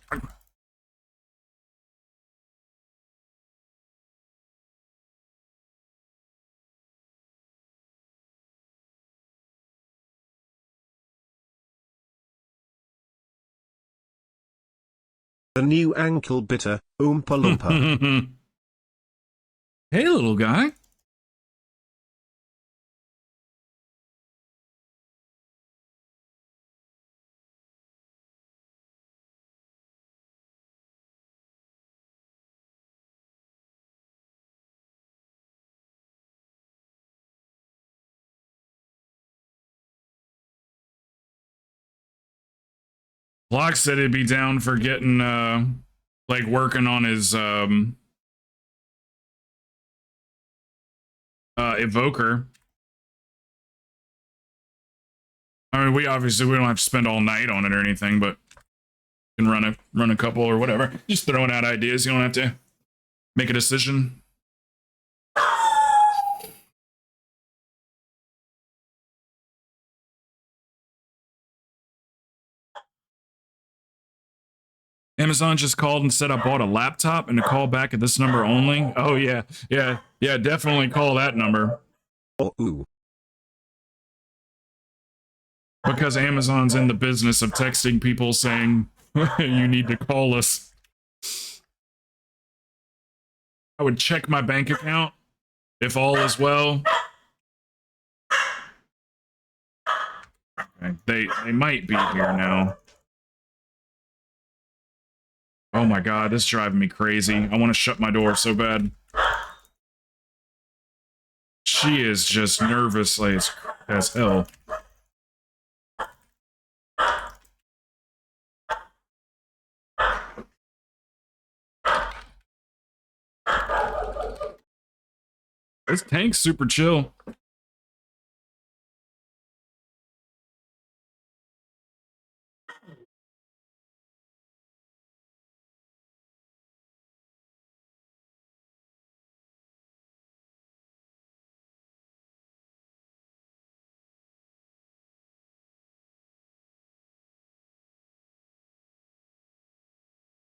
The new ankle bitter, Oompa Loompa. Hey, little guy. Block said he'd be down for getting, like, working on his, evoker. I mean, we don't have to spend all night on it or anything, but you can run a couple or whatever. Just throwing out ideas. You don't have to make a decision. Amazon just called and said I bought a laptop and to call back at this number only. Oh yeah, definitely call that number. Or ooh. Because Amazon's in the business of texting people saying, you need to call us. I would check my bank account if all is well. Okay, they might be here now. Oh my god, this is driving me crazy. I want to shut my door so bad. She is just nervous as hell. This tank's super chill.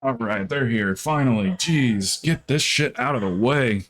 All right, they're here. Finally. Jeez, get this shit out of the way.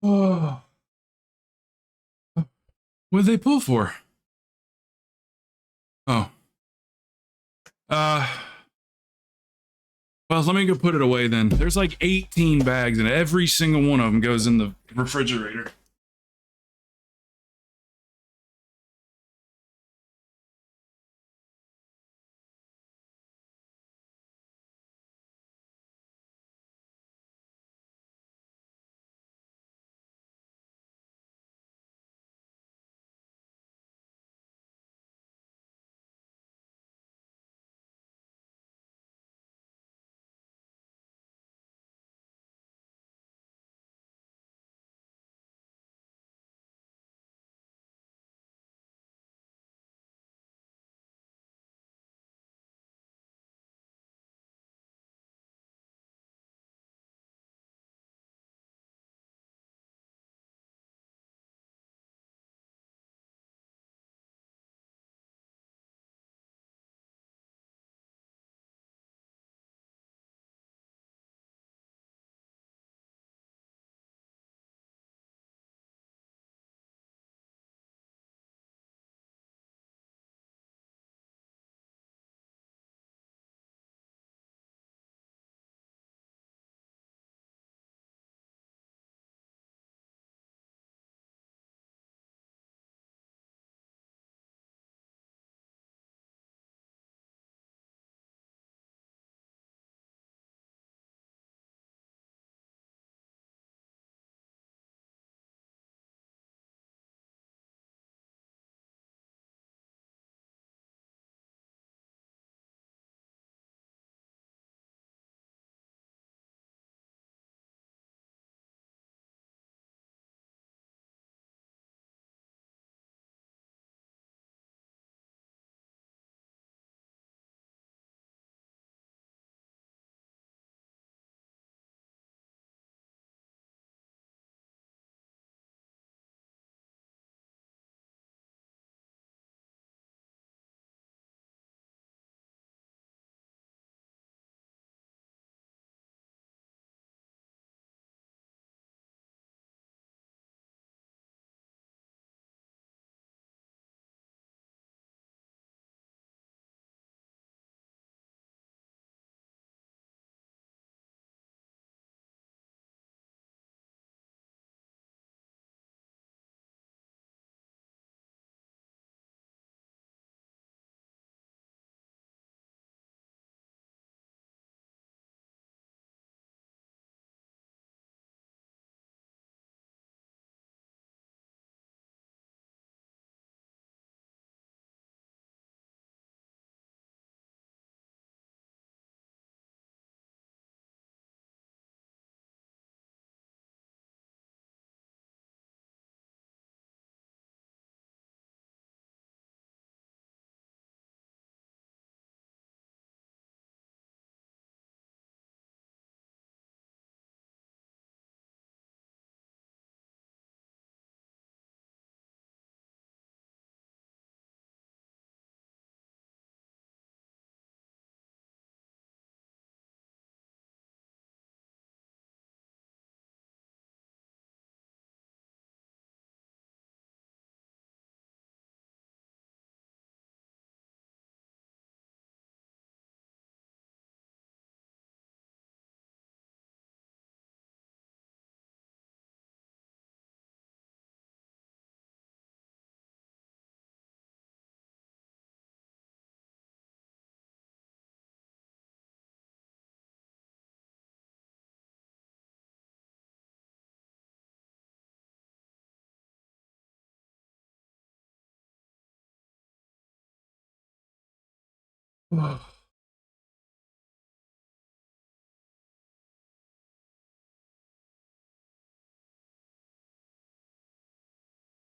Oh, what'd they pull for? Oh, uh, well, let me go put it away then. There's like 18 bags, and every single one of them goes in the refrigerator.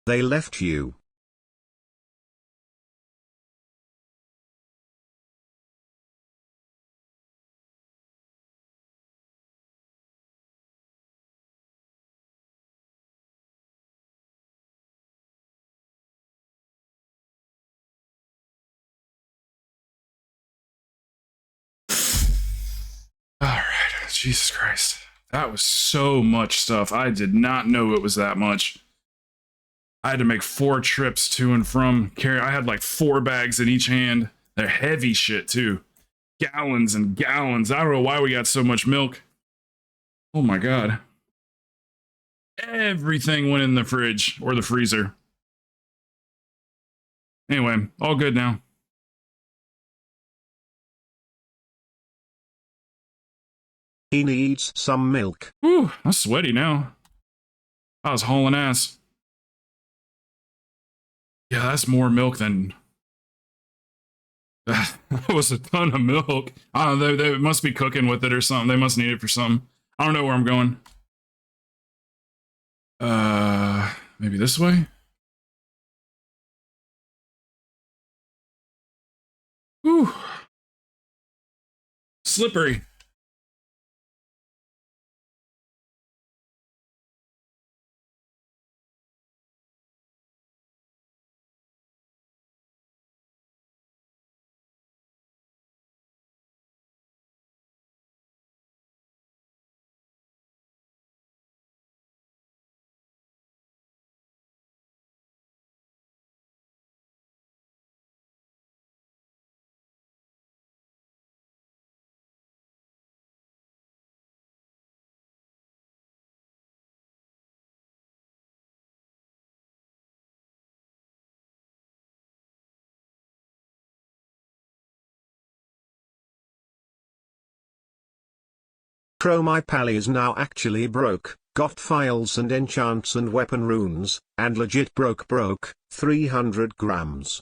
They left you. All right, Jesus Christ. That was so much stuff. I did not know it was that much. I had to make 4 trips to and from carry. I had like 4 bags in each hand. They're heavy shit too. Gallons and gallons. I don't know why we got so much milk. Oh my God. Everything went in the fridge or the freezer. Anyway, all good now. He needs some milk. Whew, I'm sweaty now. I was hauling ass. Yeah, that's more milk than... That was a ton of milk. I don't know, they must be cooking with it or something. They must need it for something. I don't know where I'm going. Maybe this way? Whew. Slippery. Crow, my pal is now actually broke, got files and enchants and weapon runes, and legit broke 300 grams.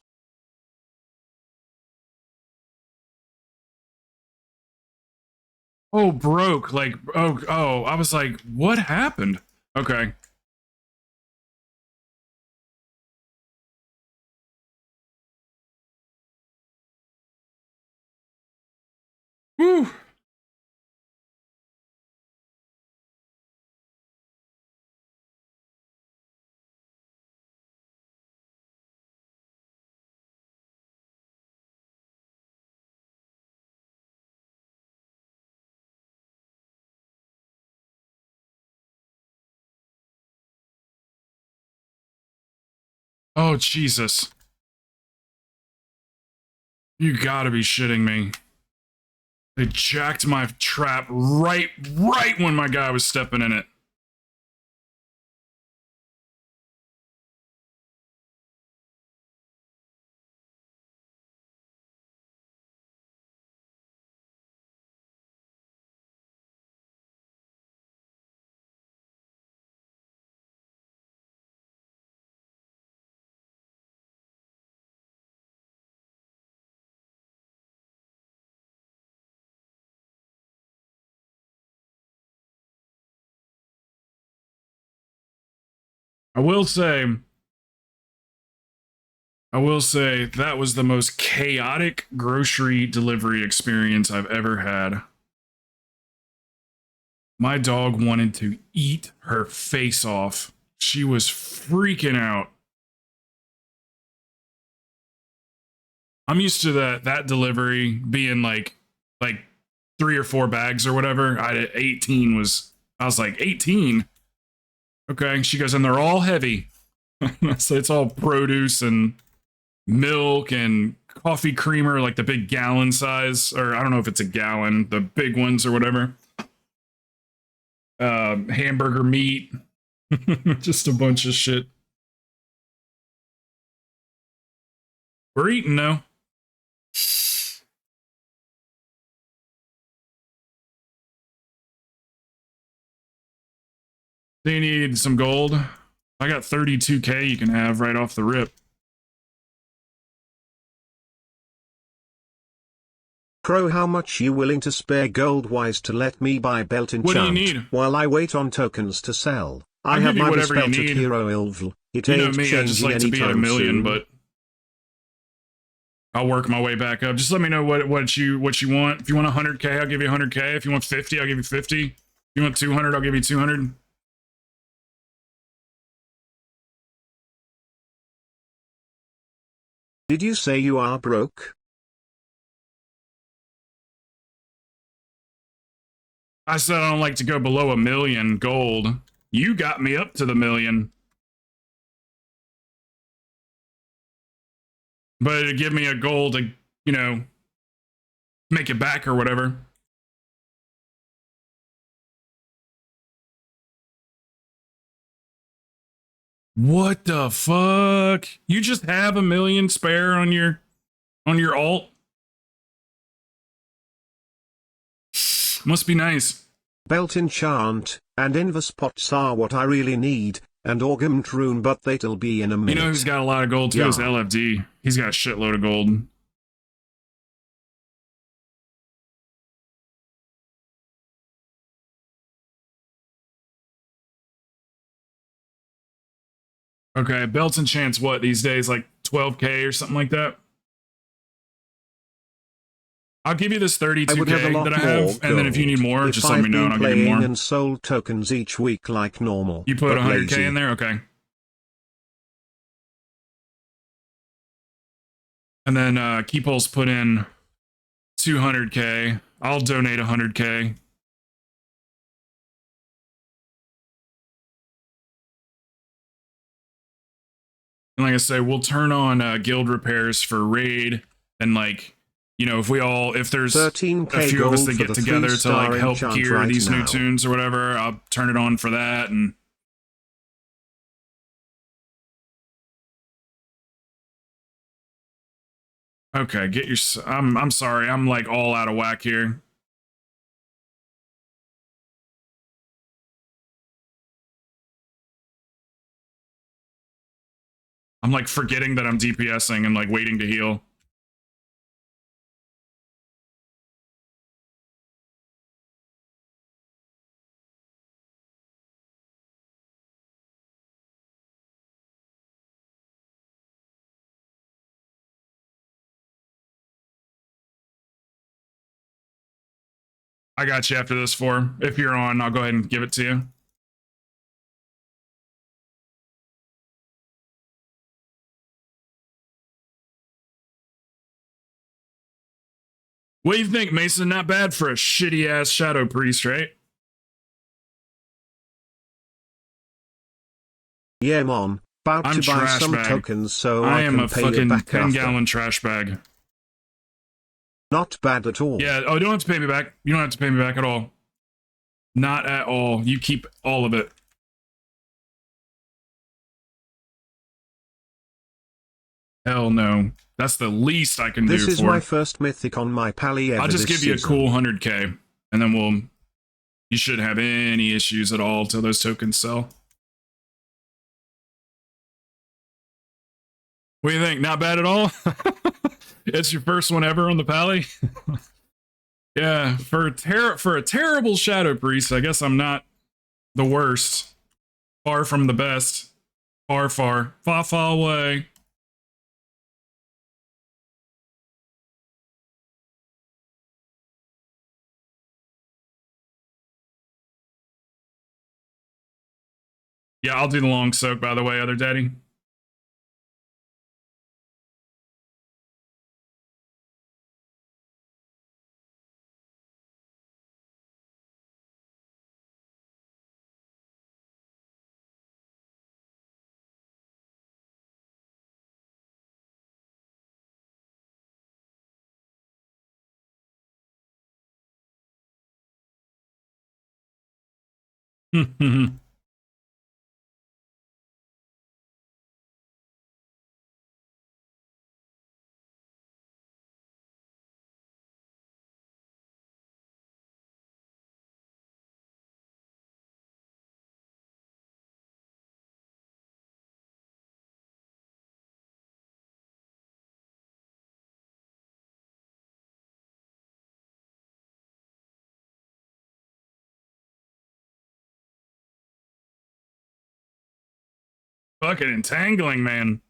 Oh, broke. Like, oh, I was like, what happened? Okay. Whew. Oh, Jesus. You gotta be shitting me. They jacked my trap right when my guy was stepping in it. I will say that was the most chaotic grocery delivery experience I've ever had. My dog wanted to eat her face off. She was freaking out. I'm used to that delivery being like 3 or 4 bags or whatever. I 18 was I was like 18. Okay, she goes, and they're all heavy. So it's all produce and milk and coffee creamer, like the big gallon size, or I don't know if it's a gallon, the big ones or whatever. Hamburger meat, just a bunch of shit. We're eating now. Do you need some gold? I got 32k you can have right off the rip. Crow, how much you willing to spare gold-wise to let me buy belt enchant? What do you need? While I wait on tokens to sell. I I'll have give you my whatever you bespelted need. hero Ilvl. It You know ain't me, I just changing like to be at a anytime million, soon. but I'll work my way back up. Just let me know what you want. If you want 100k, I'll give you 100k. If you want 50, I'll give you 50. If you want 200, I'll give you 200. Did you say you are broke? I said I don't like to go below 1,000,000 gold. You got me up to the 1,000,000. But it'd give me a goal to, you know, make it back or whatever. What the fuck? You just have 1,000,000 spare on your alt? Must be nice. Belt enchant, and invis pots are what I really need, and augment rune, but that'll be in a minute. You know who's got a lot of gold too? Yeah. Is LFD. He's got a shitload of gold. Okay, belts and chants what these days? Like 12k or something like that? I'll give you this 32k that I have, and then if you need more, just let me know and I'll give you more. And sold tokens each week like normal. You put 100k lazy. in there? Okay. And then Keepulse put in 200k. I'll donate 100k. And like I say, we'll turn on guild repairs for raid, and like, you know, if there's a few of us that get together to like help gear these new tunes or whatever, I'll turn it on for that. And okay, get your. I'm sorry, I'm like all out of whack here. I'm like forgetting that I'm DPSing and like waiting to heal. I got you after this 4. If you're on, I'll go ahead and give it to you. What do you think, Mason? Not bad for a shitty ass Shadow Priest, right? Yeah, Mon. About I'm to buy some bag. tokens so I I am can a pay you fucking back 10-gallon trash bag. Not bad at all. Yeah, oh, you don't have to pay me back. You don't have to pay me back at all. Not at all. You keep all of it. Hell no. That's the least I can do for. This is my first mythic on my pally ever. I'll just give you a cool 100k, and then you shouldn't have any issues at all till those tokens sell. What do you think? Not bad at all? It's your first one ever on the pally? Yeah, for a terrible Shadow Priest, I guess I'm not the worst. Far from the best. Far, far, far, far away. Yeah, I'll do the long soak, by the way, other daddy. Fucking entangling, man.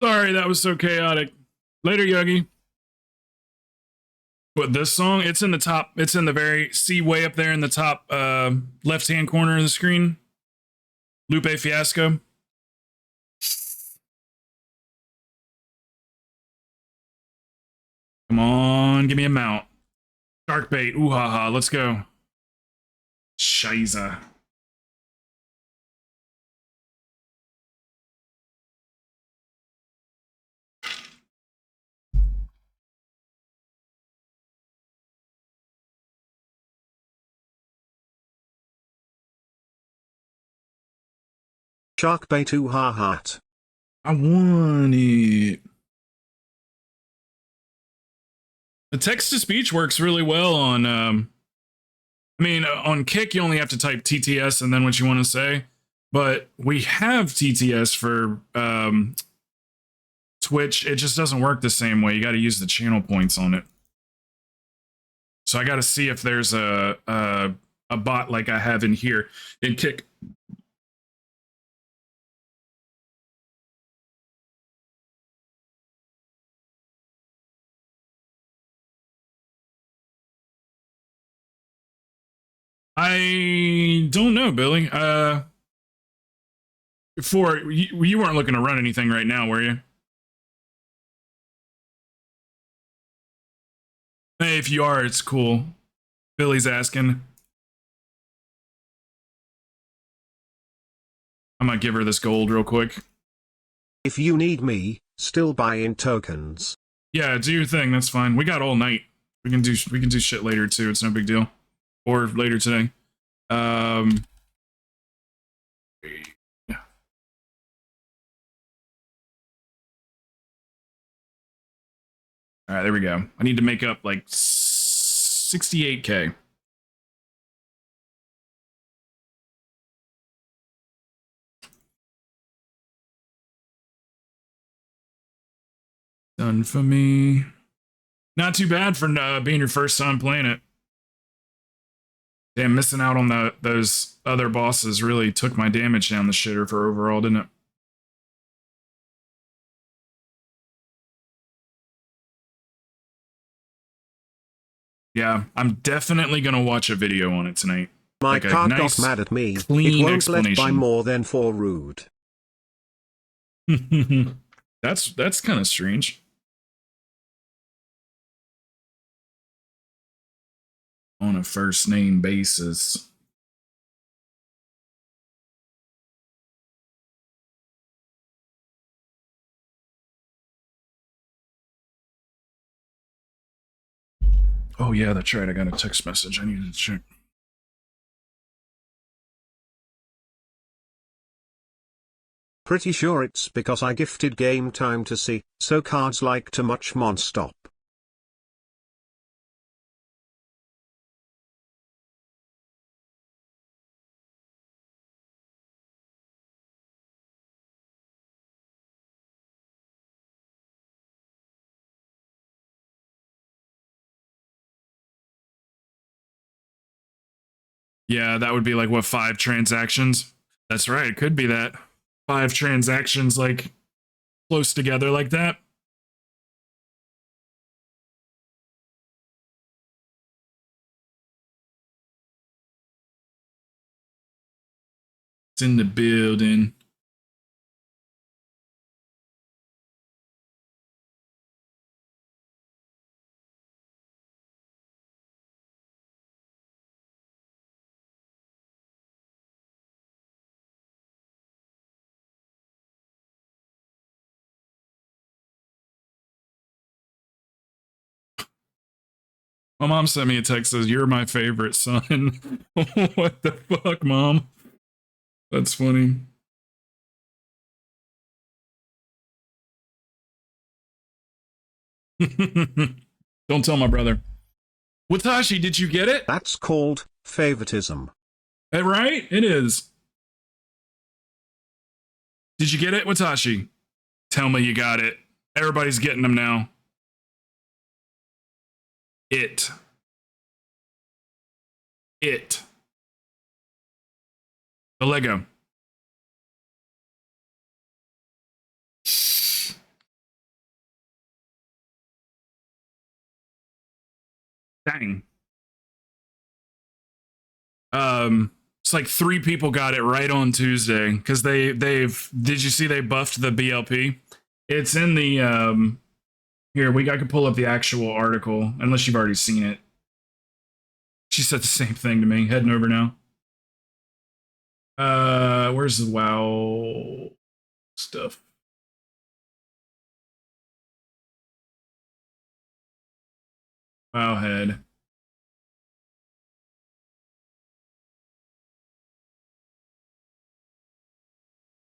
Sorry, that was so chaotic. Later, Yogi. What, this song? It's in the top. It's in the very, see way up there in the top left-hand corner of the screen. Lupe Fiasco. Come on, give me a mount. Shark bait. Ooh ha ha. Let's go. Shiza. Shark bait ooh ha ha. I want it. The text to speech works really well on I mean, on Kick, you only have to type TTS and then what you want to say. But we have TTS for Twitch. It just doesn't work the same way. You got to use the channel points on it. So I got to see if there's a bot like I have in here in Kick. I don't know, Billy. You weren't looking to run anything right now, were you? Hey, if you are, it's cool. Billy's asking. I might give her this gold real quick. If you need me, still buy in tokens. Yeah, do your thing. That's fine. We got all night. We can do shit later too. It's no big deal. Or later today. Yeah. All right, there we go. I need to make up like 68K. Done for me. Not too bad for being your first time playing it. Damn, missing out on those other bosses really took my damage down the shitter for overall, didn't it? Yeah, I'm definitely gonna watch a video on it tonight. My like card nice, got mad at me. Clean It won't let buy explanation. more than 4 rude. That's kind of strange. On a first name basis. Oh yeah, that's right. I got a text message. I needed to check. Pretty sure it's because I gifted game time to see, so cards like to much non-stop. Yeah, that would be like what, 5 transactions? That's right. It could be that 5 transactions like close together like that. It's in the building. My mom sent me a text says, "You're my favorite son." What the fuck, mom? That's funny. Don't tell my brother. Watashi, did you get it? That's called favoritism. Right? It is. Did you get it, Watashi? Tell me you got it. Everybody's getting them now. It. The Lego. Dang. It's like 3 people got it right on Tuesday because they've. Did you see they buffed the BLP? It's in the here. I could pull up the actual article unless you've already seen it. She said the same thing to me. Heading over now. Where's the WoW stuff? Wowhead.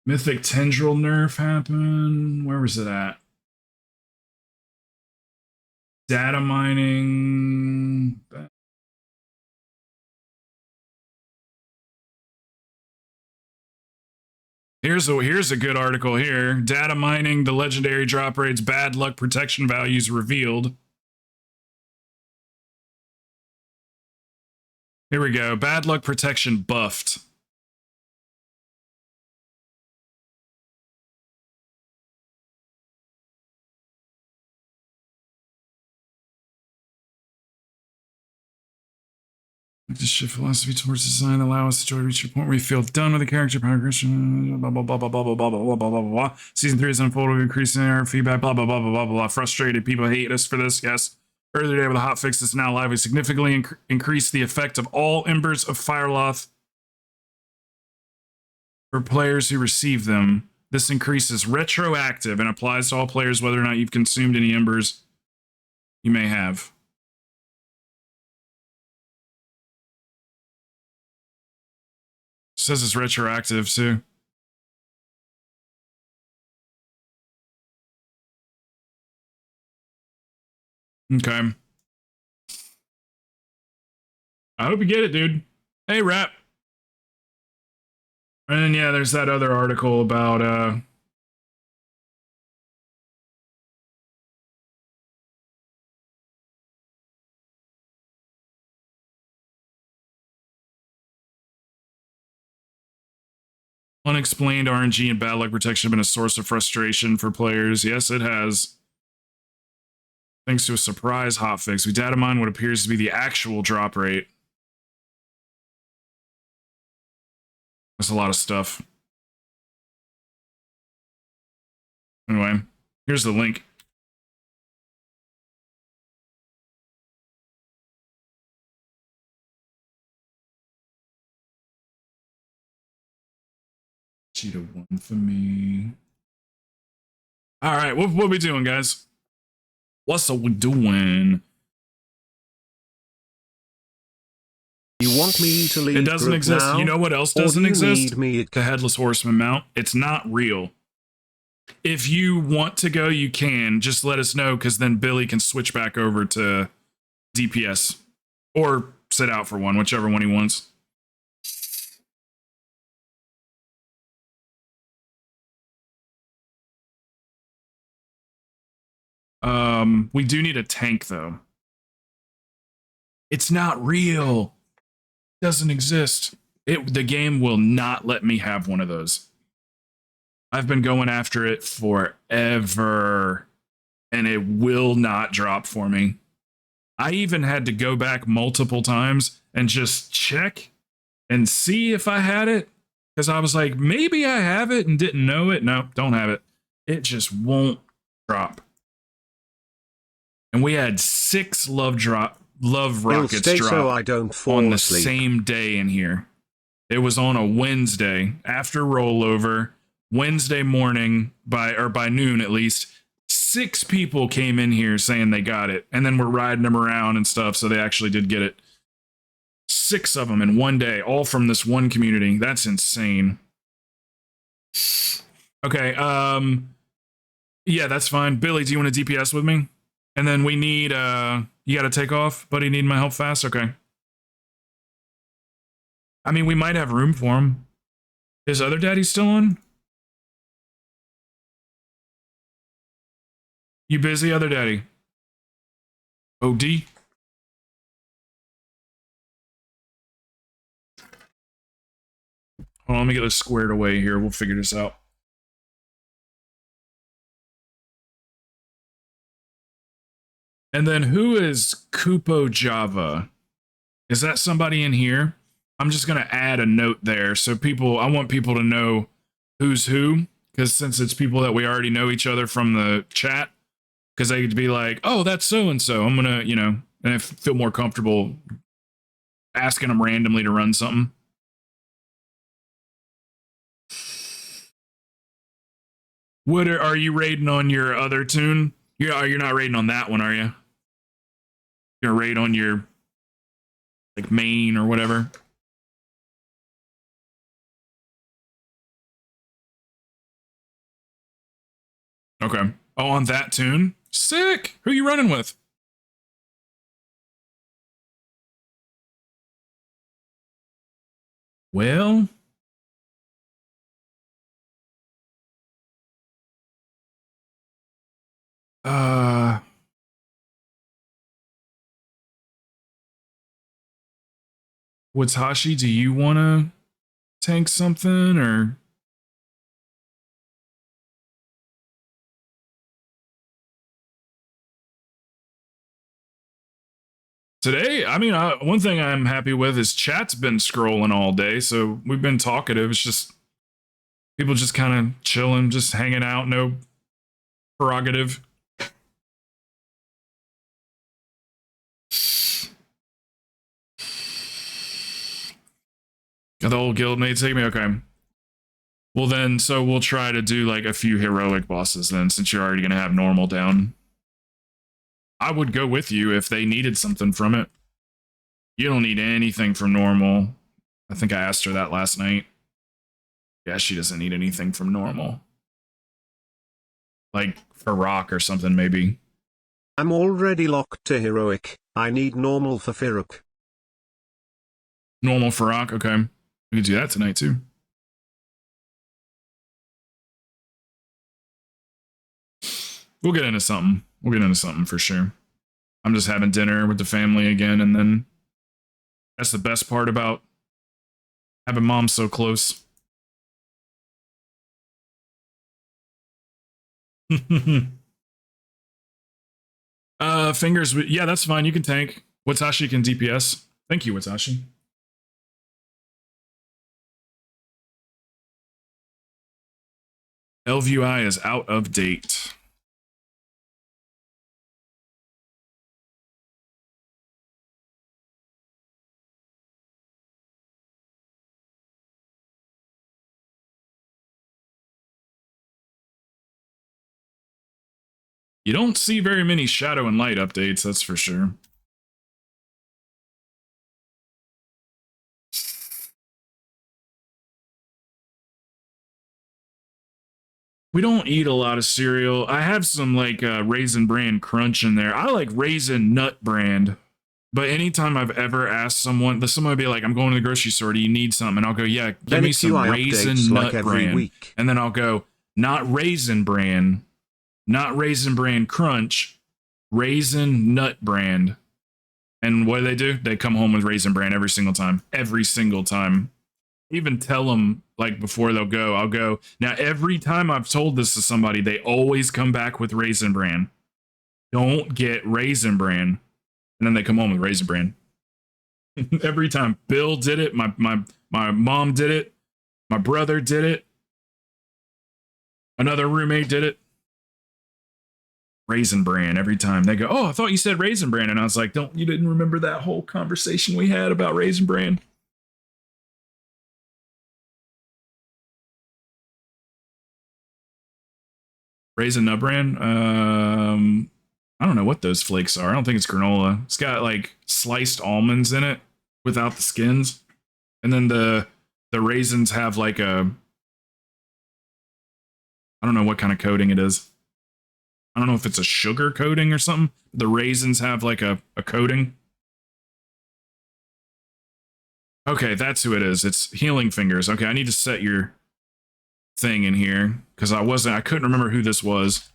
Mythic Tendril nerf happened. Where was it at? Data mining. Here's a good article here. Data mining, the legendary drop rates, bad luck protection values revealed. Here we go. Bad luck protection buffed. To shift philosophy towards design, allow us to reach a point where we feel done with the character progression. Blah blah blah blah blah blah blah blah blah blah blah. Season 3 is unfolding, increasing our feedback. Blah blah blah blah blah blah. Frustrated people hate us for this. Yes. Earlier today with a hot fix that's now live, we significantly increased the effect of all embers of Fireloth for players who receive them. This increase is retroactive and applies to all players, whether or not you've consumed any embers you may have. Says it's retroactive too. Okay. I hope you get it, dude. Hey, Rap. And then, yeah, there's that other article about unexplained RNG and bad luck protection have been a source of frustration for players. Yes, it has. Thanks to a surprise hotfix, we data mine what appears to be the actual drop rate. That's a lot of stuff. Anyway, here's the link. Cheetah 1 for me. All right, what we doing, guys? What's we doing? You want me to leave? It doesn't exist. Now? You know what else doesn't exist? The Headless Horseman mount. It's not real. If you want to go, you can. Just let us know, because then Billy can switch back over to DPS. Or sit out for one, whichever one he wants. We do need a tank, though. It's not real. It doesn't exist. The game will not let me have one of those. I've been going after it forever, and it will not drop for me. I even had to go back multiple times and just check and see if I had it, because I was like, maybe I have it and didn't know it. No, don't have it. It just won't drop. And we had 6 love rockets drop so I don't fall on the asleep. same day in here. It was on a Wednesday after rollover. Wednesday morning by noon at least, 6 people came in here saying they got it, and then we're riding them around and stuff, so they actually did get it. 6 of them in one day, all from this one community. That's insane. Okay, yeah, that's fine. Billy, do you want to DPS with me? And then we need, you gotta take off, buddy, need my help fast? Okay. I mean, we might have room for him. Is other daddy still on? You busy, other daddy? OD? Hold on, let me get this squared away here. We'll figure this out. And then who is Kupo Java? Is that somebody in here? I'm just going to add a note there. So I want people to know who's who. Because since it's people that we already know each other from the chat, because they could be like, oh, that's so-and-so. I'm going to, and I feel more comfortable asking them randomly to run something. Are you raiding on your other tune? You're not raiding on that one, are you? You're gonna raid on your main or whatever. Okay. Oh, on that tune? Sick! Who are you running with? Well, Watashi, do you want to tank something or? Today, I mean, one thing I'm happy with is chat's been scrolling all day, so we've been talkative. It's just people just kind of chilling, just hanging out, no prerogative. Got the old guildmate take me? Okay. Well then, so we'll try to do like a few heroic bosses then, since you're already going to have normal down. I would go with you if they needed something from it. You don't need anything from normal. I think I asked her that last night. Yeah, she doesn't need anything from normal. Like for rock or something, maybe. I'm already locked to heroic. I need normal for Firuk. Normal for rock? Okay. We can do that tonight too. We'll get into something. We'll get into something for sure. I'm just having dinner with the family again, and then that's the best part about having mom so close. Fingers. Yeah, that's fine. You can tank. Watashi can DPS. Thank you, Watashi. LVI is out of date. You don't see very many Shadow and Light updates, that's for sure. We don't eat a lot of cereal. I have some like Raisin Bran Crunch in there. I like Raisin Nut Brand. But anytime I've ever asked someone would be like, I'm going to the grocery store, do you need something? And I'll go, yeah, give me some Raisin Nut Bran. And then I'll go, not Raisin Bran, not Raisin Bran Crunch, Raisin Nut Brand. And what do? They come home with Raisin Bran every single time. Every single time. Even tell them, like, before they'll go, I'll go, now every time I've told this to somebody, they always come back with Raisin Bran. Don't get Raisin Bran. And then they come home with Raisin Bran. Every time. Bill did it. My mom did it. My brother did it. Another roommate did it. Raisin Bran every time. They go, oh, I thought you said Raisin Bran. And I was like, you didn't remember that whole conversation we had about Raisin Bran? Raisin Nut Bran? I don't know what those flakes are. I don't think it's granola. It's got like sliced almonds in it without the skins. And then the raisins have like I don't know what kind of coating it is. I don't know if it's a sugar coating or something. The raisins have like a coating. Okay, that's who it is. It's Healing Fingers. Okay, I need to set your thing in here because I couldn't remember who this was.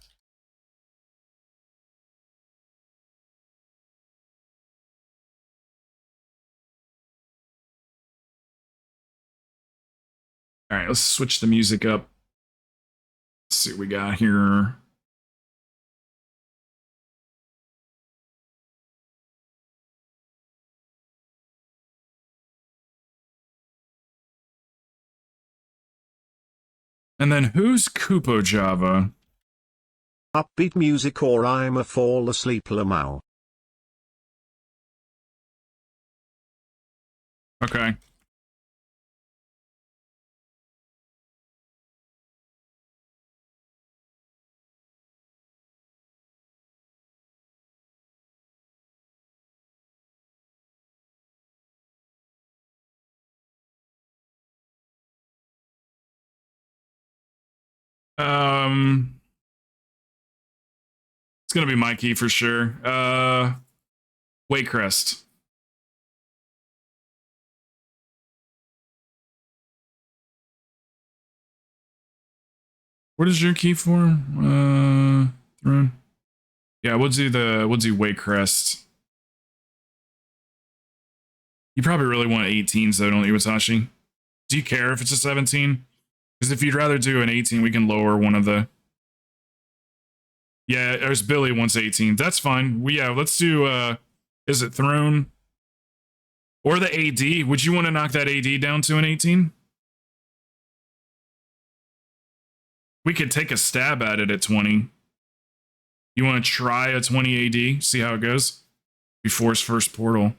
All right, let's switch the music up. Let's see what we got here. And then who's Kupo Java? Upbeat music or I'm a fall asleep Lamau. Okay. It's gonna be my key for sure. Waycrest. What is your key for? Throne. Yeah, we'll do Waycrest. You probably really want 18s though, don't you, Watashi? Do you care if it's a 17? Because if you'd rather do an 18, we can lower one of the. Yeah, there's Billy wants 18. That's fine. Let's do is it Throne? Or the AD. Would you want to knock that AD down to an 18? We could take a stab at it at 20. You want to try a 20 AD? See how it goes? Before his first portal.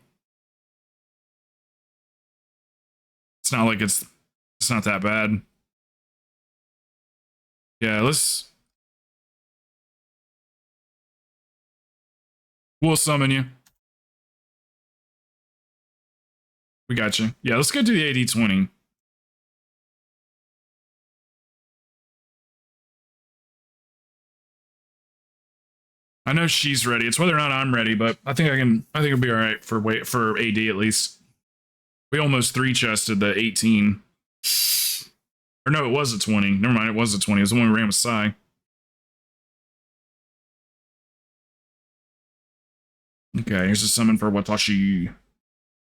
It's not like it's not that bad. Yeah, we'll summon you. We got you. Yeah, let's go do the AD 20. I know she's ready. It's whether or not I'm ready, but I think it'll be all right for AD at least. We almost 3-chested the 18. Or no, it was a 20. Never mind, it was a 20. It was the one we ran with Sai. Okay, here's a summon for Watashi.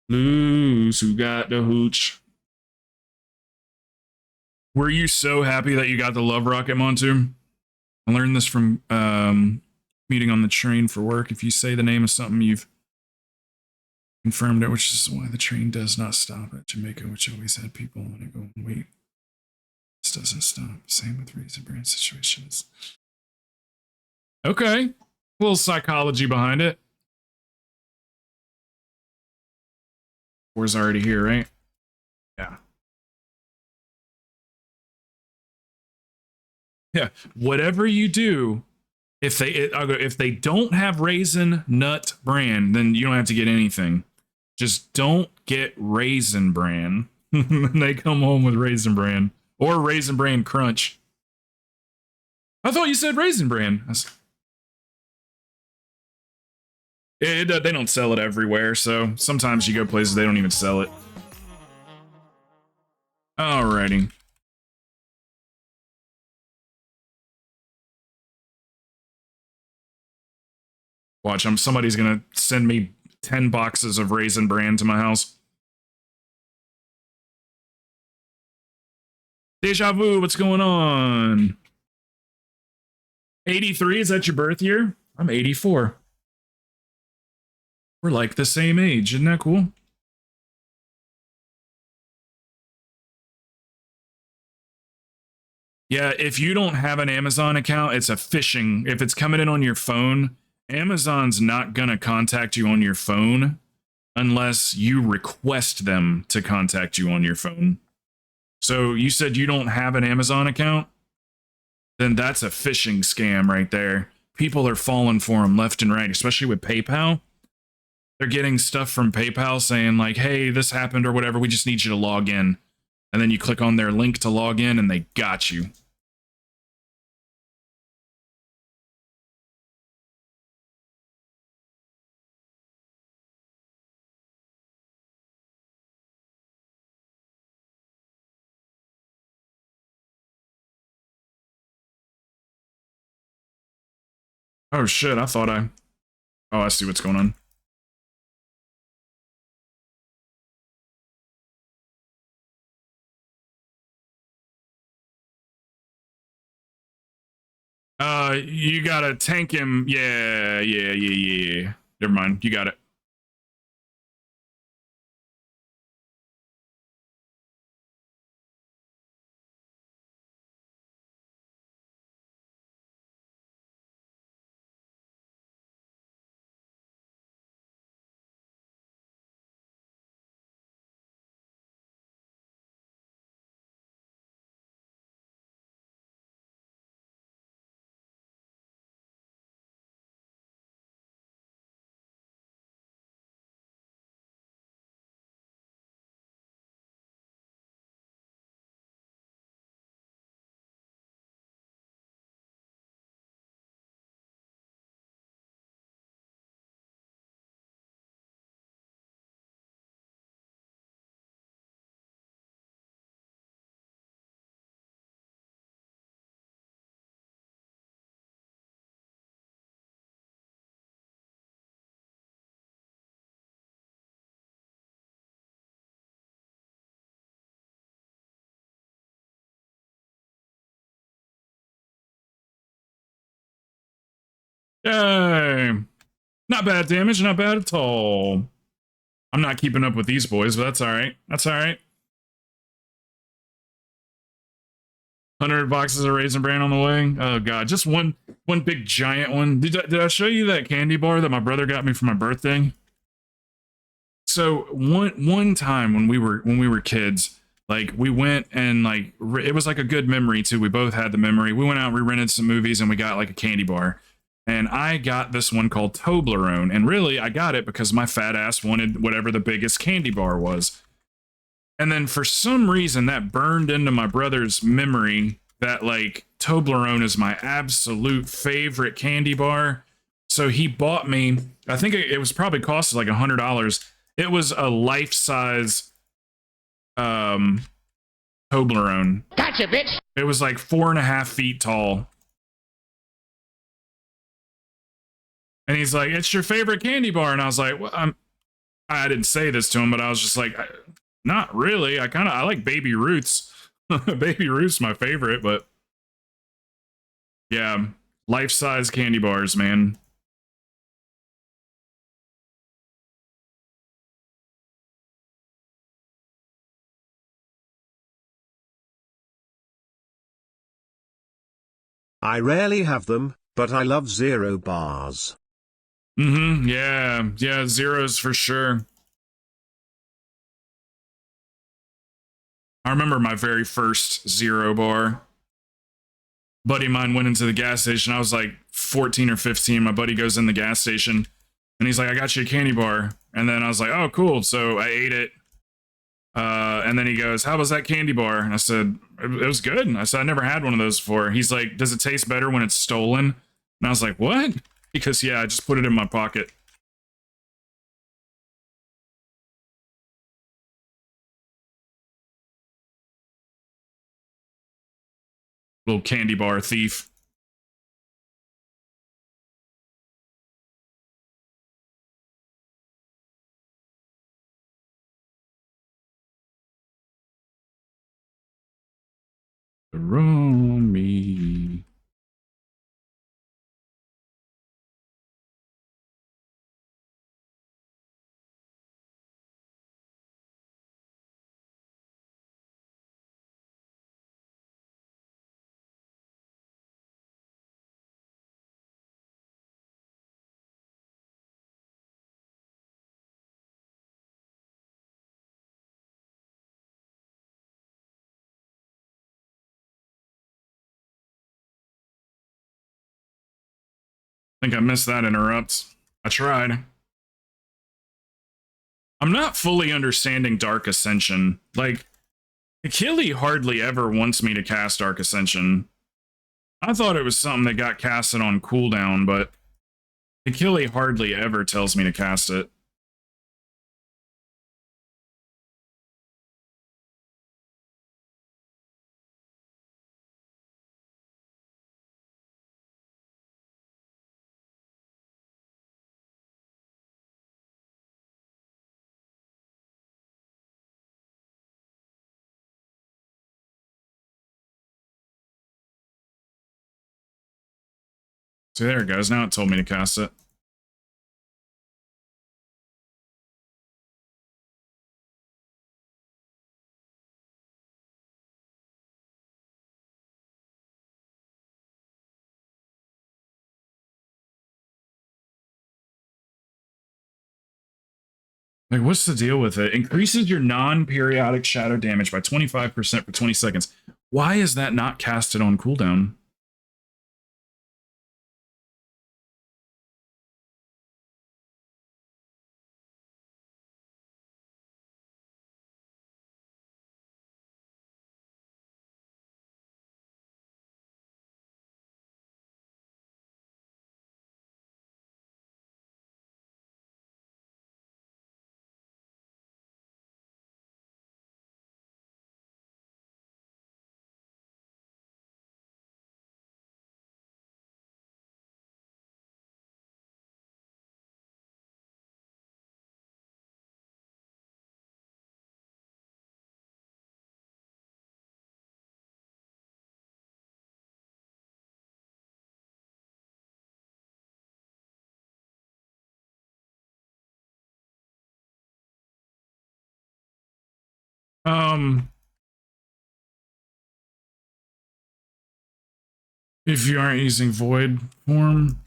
Lose, who got the hooch? Were you so happy that you got the Love Rocket, Montu? I learned this from meeting on the train for work. If you say the name of something, you've confirmed it, which is why the train does not stop at Jamaica, which always had people want to go and wait. This doesn't stop. Same with Raisin Brand situations. Okay. A little psychology behind it. War's already here, right? Yeah. Yeah. Whatever you do, if they don't have Raisin Nut Bran, then you don't have to get anything. Just don't get Raisin Bran. They come home with Raisin Bran or Raisin Bran Crunch. I thought you said Raisin Bran. They don't sell it everywhere, so sometimes you go places they don't even sell it. Alrighty. Watch, somebody's gonna send me 10 boxes of Raisin Bran to my house. Deja vu, what's going on? 83, is that your birth year? I'm 84. We're like the same age, isn't that cool? Yeah, if you don't have an Amazon account, it's a phishing. If it's coming in on your phone, Amazon's not gonna contact you on your phone unless you request them to contact you on your phone. So you said you don't have an Amazon account? Then that's a phishing scam right there. People are falling for them left and right, especially with PayPal. They're getting stuff from PayPal saying like, hey, this happened or whatever. We just need you to log in. And then you click on their link to log in and they got you. Oh shit, I thought I... Oh, I see what's going on. You gotta tank him. Yeah. Never mind, you got it. Yay! Not bad damage, not bad at all. I'm not keeping up with these boys, but that's all right. That's all right. 100 boxes of Raisin Bran on the way. Oh god, just one big giant one. Did I show you that candy bar that my brother got me for my birthday? So one time when we were kids, like we went and like it was like a good memory too. We both had the memory. We went out, we rented some movies, and we got like a candy bar. And I got this one called Toblerone, and really I got it because my fat ass wanted whatever the biggest candy bar was. And then for some reason that burned into my brother's memory that like Toblerone is my absolute favorite candy bar. So he bought me, I think it was probably costed like $100. It was a life-size Toblerone. Gotcha, bitch. It was like 4.5 feet tall. And he's like, "It's your favorite candy bar." And I was like, well, I didn't say this to him, but I was just like, not really. I like Baby Ruth's. Baby Ruth's my favorite, but yeah, life-size candy bars, man. I rarely have them, but I love Zero bars. Yeah, zeros for sure. I remember my very first Zero bar. Buddy of mine went into the gas station. I was like 14 or 15. My buddy goes in the gas station and he's like, "I got you a candy bar." And then I was like, "Oh, cool." So I ate it. And then he goes, "How was that candy bar?" And I said, "It was good." And I said, "I never had one of those before." He's like, "Does it taste better when it's stolen?" And I was like, "What?" Because yeah, I just put it in my pocket. Little candy bar thief. Around me. I think I missed that interrupt. I tried. I'm not fully understanding Dark Ascension. Like, Achille hardly ever wants me to cast Dark Ascension. I thought it was something that got casted on cooldown, but Achille hardly ever tells me to cast it. See, there it goes. Now it told me to cast it. Like, what's the deal with it? Increases your non-periodic shadow damage by 25% for 20 seconds. Why is that not casted on cooldown? If you aren't using void form,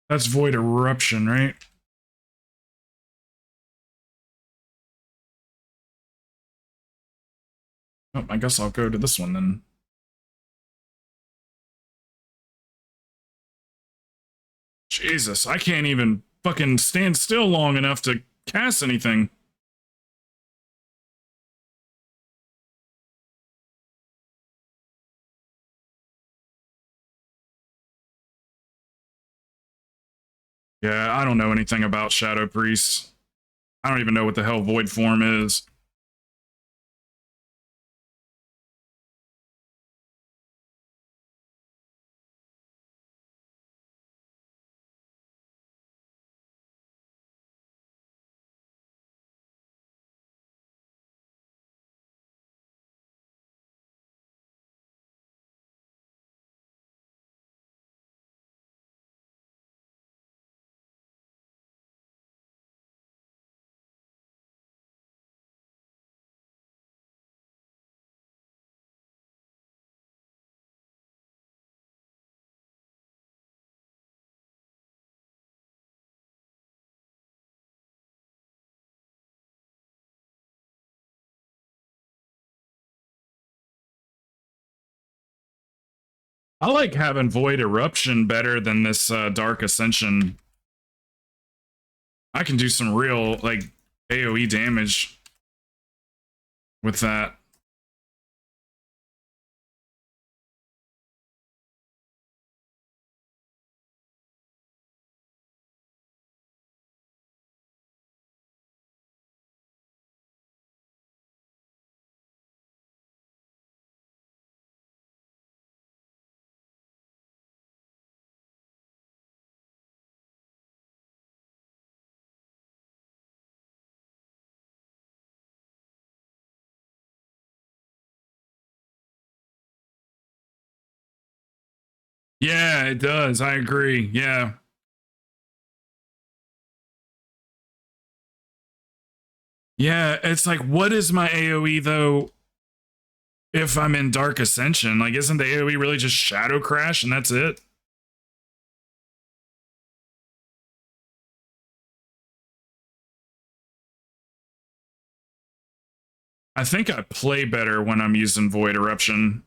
that's void eruption, right? Oh, I guess I'll go to this one then. Jesus, I can't even fucking stand still long enough to cast anything. Yeah, I don't know anything about Shadow Priests. I don't even know what the hell void form is. I like having Void Eruption better than this Dark Ascension. I can do some real, like, AoE damage with that. Yeah, it does. I agree. Yeah. Yeah, it's like, what is my AoE though if I'm in Dark Ascension? Like, isn't the AoE really just Shadow Crash and that's it? I think I play better when I'm using Void Eruption.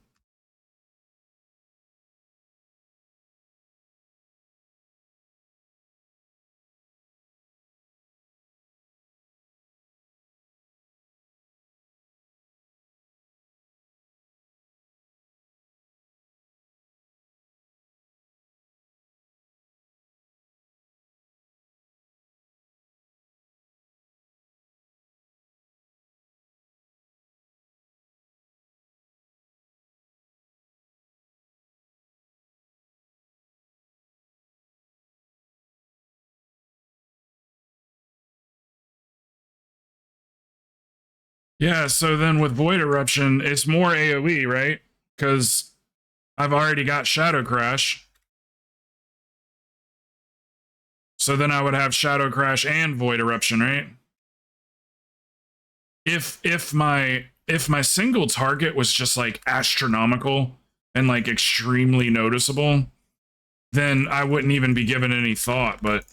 Yeah, so then with Void Eruption, it's more AoE, right? Because I've already got Shadow Crash. So then I would have Shadow Crash and Void Eruption, right? If my single target was just like astronomical and like extremely noticeable, then I wouldn't even be given any thought, but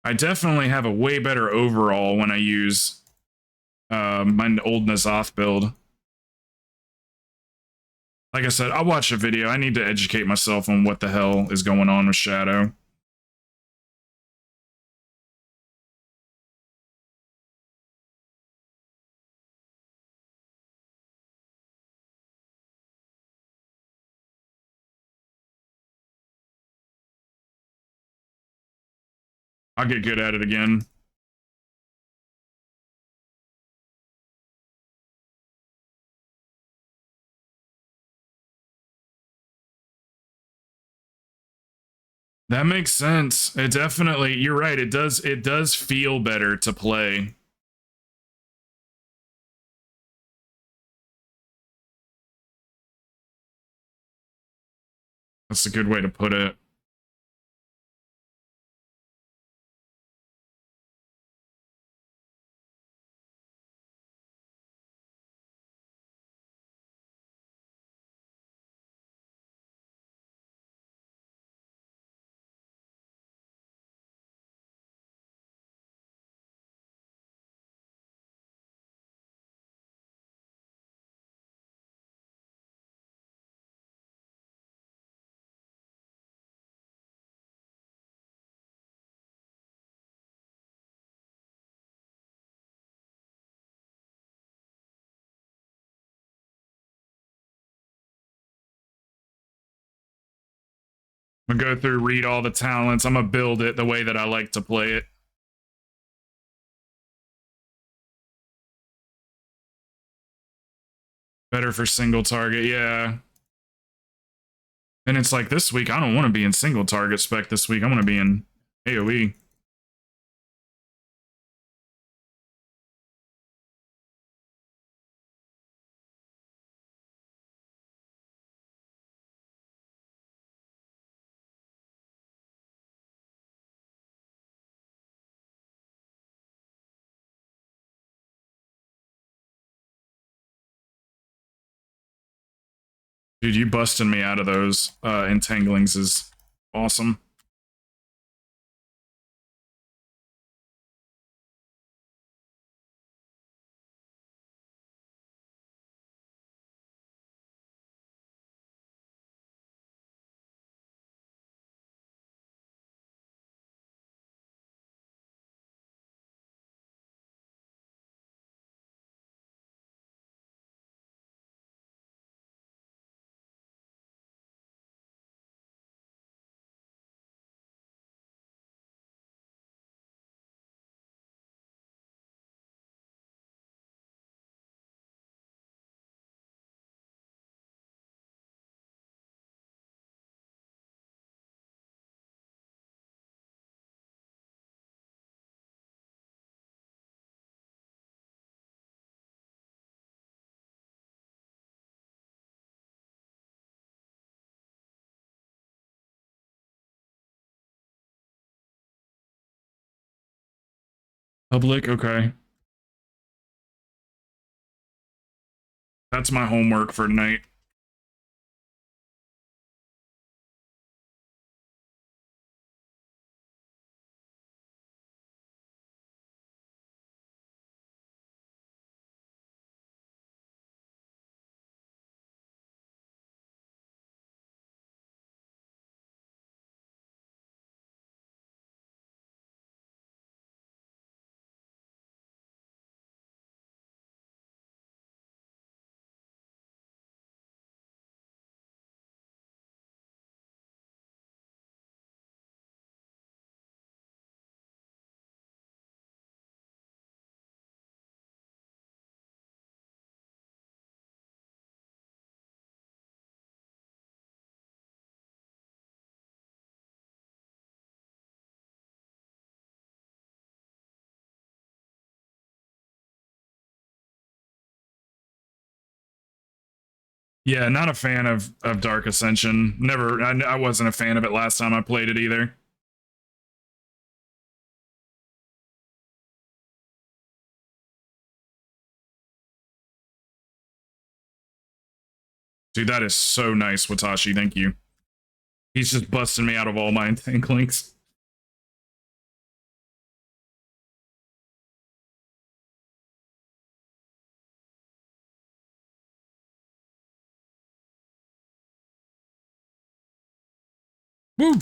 I definitely have a way better overall when I use my old Nazoth build. Like I said, I'll watch a video. I need to educate myself on what the hell is going on with Shadow. I'll get good at it again. That makes sense. It definitely, you're right. It does feel better to play. That's a good way to put it. I'm gonna go through, read all the talents. I'm gonna build it the way that I like to play it. Better for single target, yeah. And it's like this week, I don't want to be in single target spec this week. I want to be in AoE. Dude, you busting me out of those entanglings is awesome. Public, okay. That's my homework for tonight. Yeah, not a fan of Dark Ascension. Never, I wasn't a fan of it last time I played it either. Dude, that is so nice, Watashi. Thank you. He's just busting me out of all my entanglings. Woo!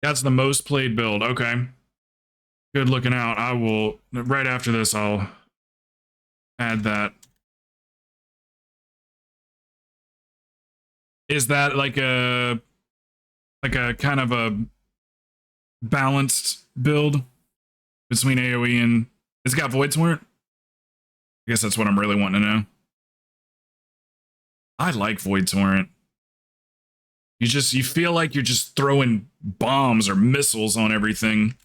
That's the most played build. Okay. Good looking out. I will, right after this, I'll add that. Is that like a kind of a balanced build between AoE and it's got Void Torrent? I guess that's what I'm really wanting to know. I like Void Torrent. You feel like you're just throwing bombs or missiles on everything.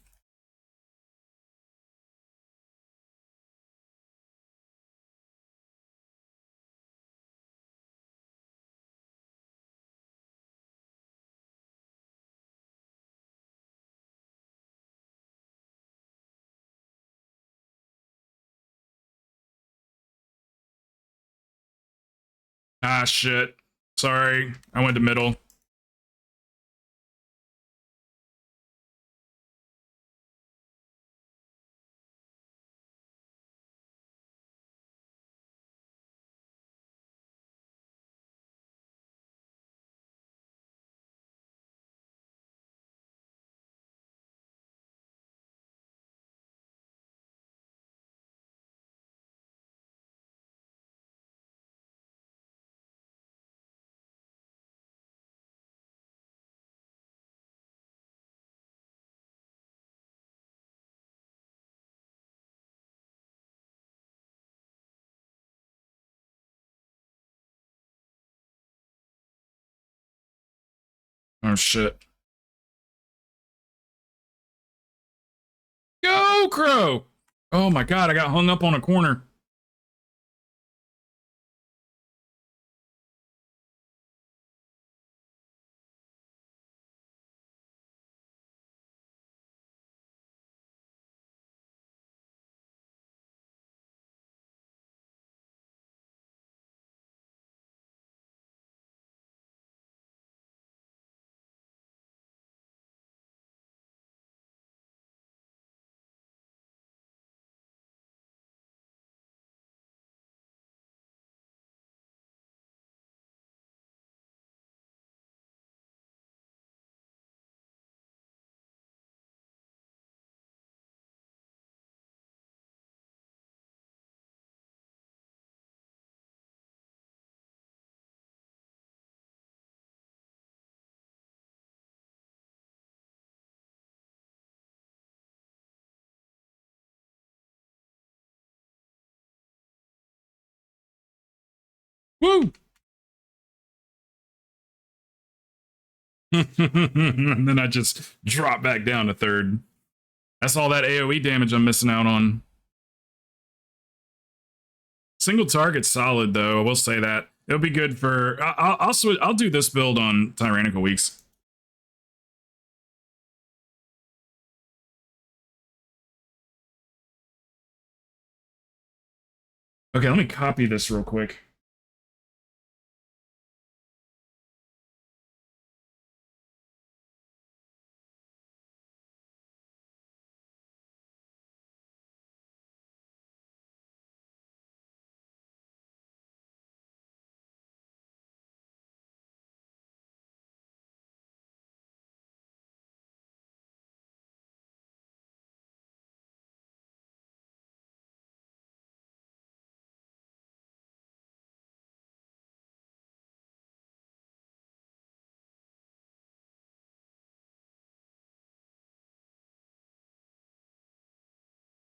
Ah, shit. Sorry, I went to middle. Oh, shit. Go, Crow! Oh my god, I got hung up on a corner. Woo! And then I just drop back down to third. That's all that AoE damage I'm missing out on. Single target's solid though. I will say that it'll be good for. I'll do this build on Tyrannical Weeks. Okay, let me copy this real quick.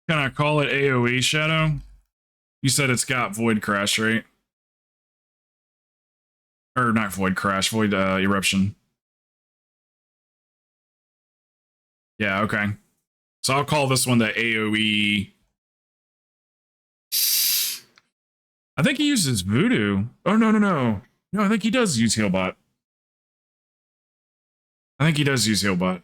Can I call it AoE Shadow? You said it's got Void Crash, right? Or not Void Crash, Void Eruption. Yeah, okay. So I'll call this one the AoE. I think he uses Voodoo. Oh, no. No, I think he does use Healbot. I think he does use Healbot.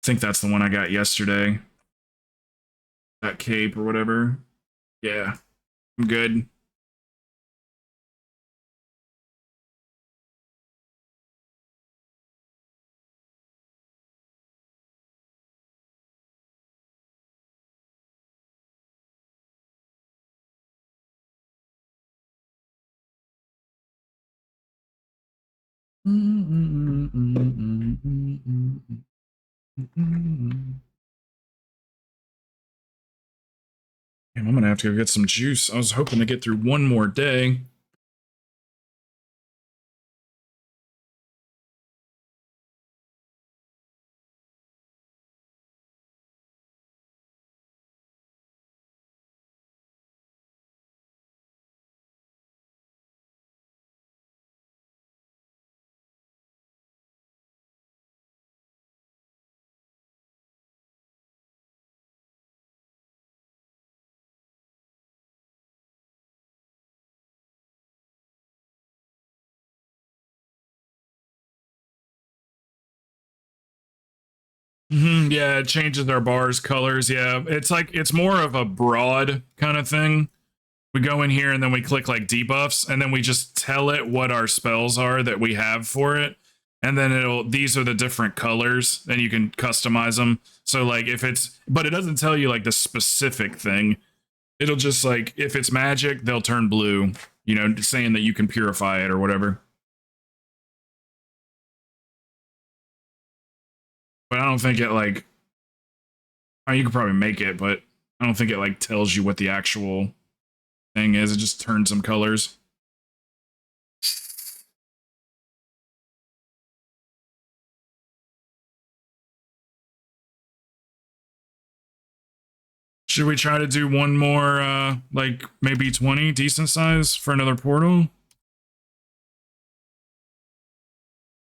I think that's the one I got yesterday. That cape or whatever. Yeah, I'm good. I'm gonna have to go get some juice. I was hoping to get through one more day. Yeah, it changes our bars colors. Yeah, it's like it's more of a broad kind of thing. We go in here and then we click like debuffs, and then we just tell it what our spells are that we have for it, and then these are the different colors, and you can customize them. So like if it's, but it doesn't tell you like the specific thing. It'll just like if it's magic, they'll turn blue. You know, saying that you can purify it or whatever. But I don't think it like. I mean, you could probably make it, but I don't think it like tells you what the actual thing is. It just turns some colors. Should we try to do one more, like maybe 20 decent size for another portal?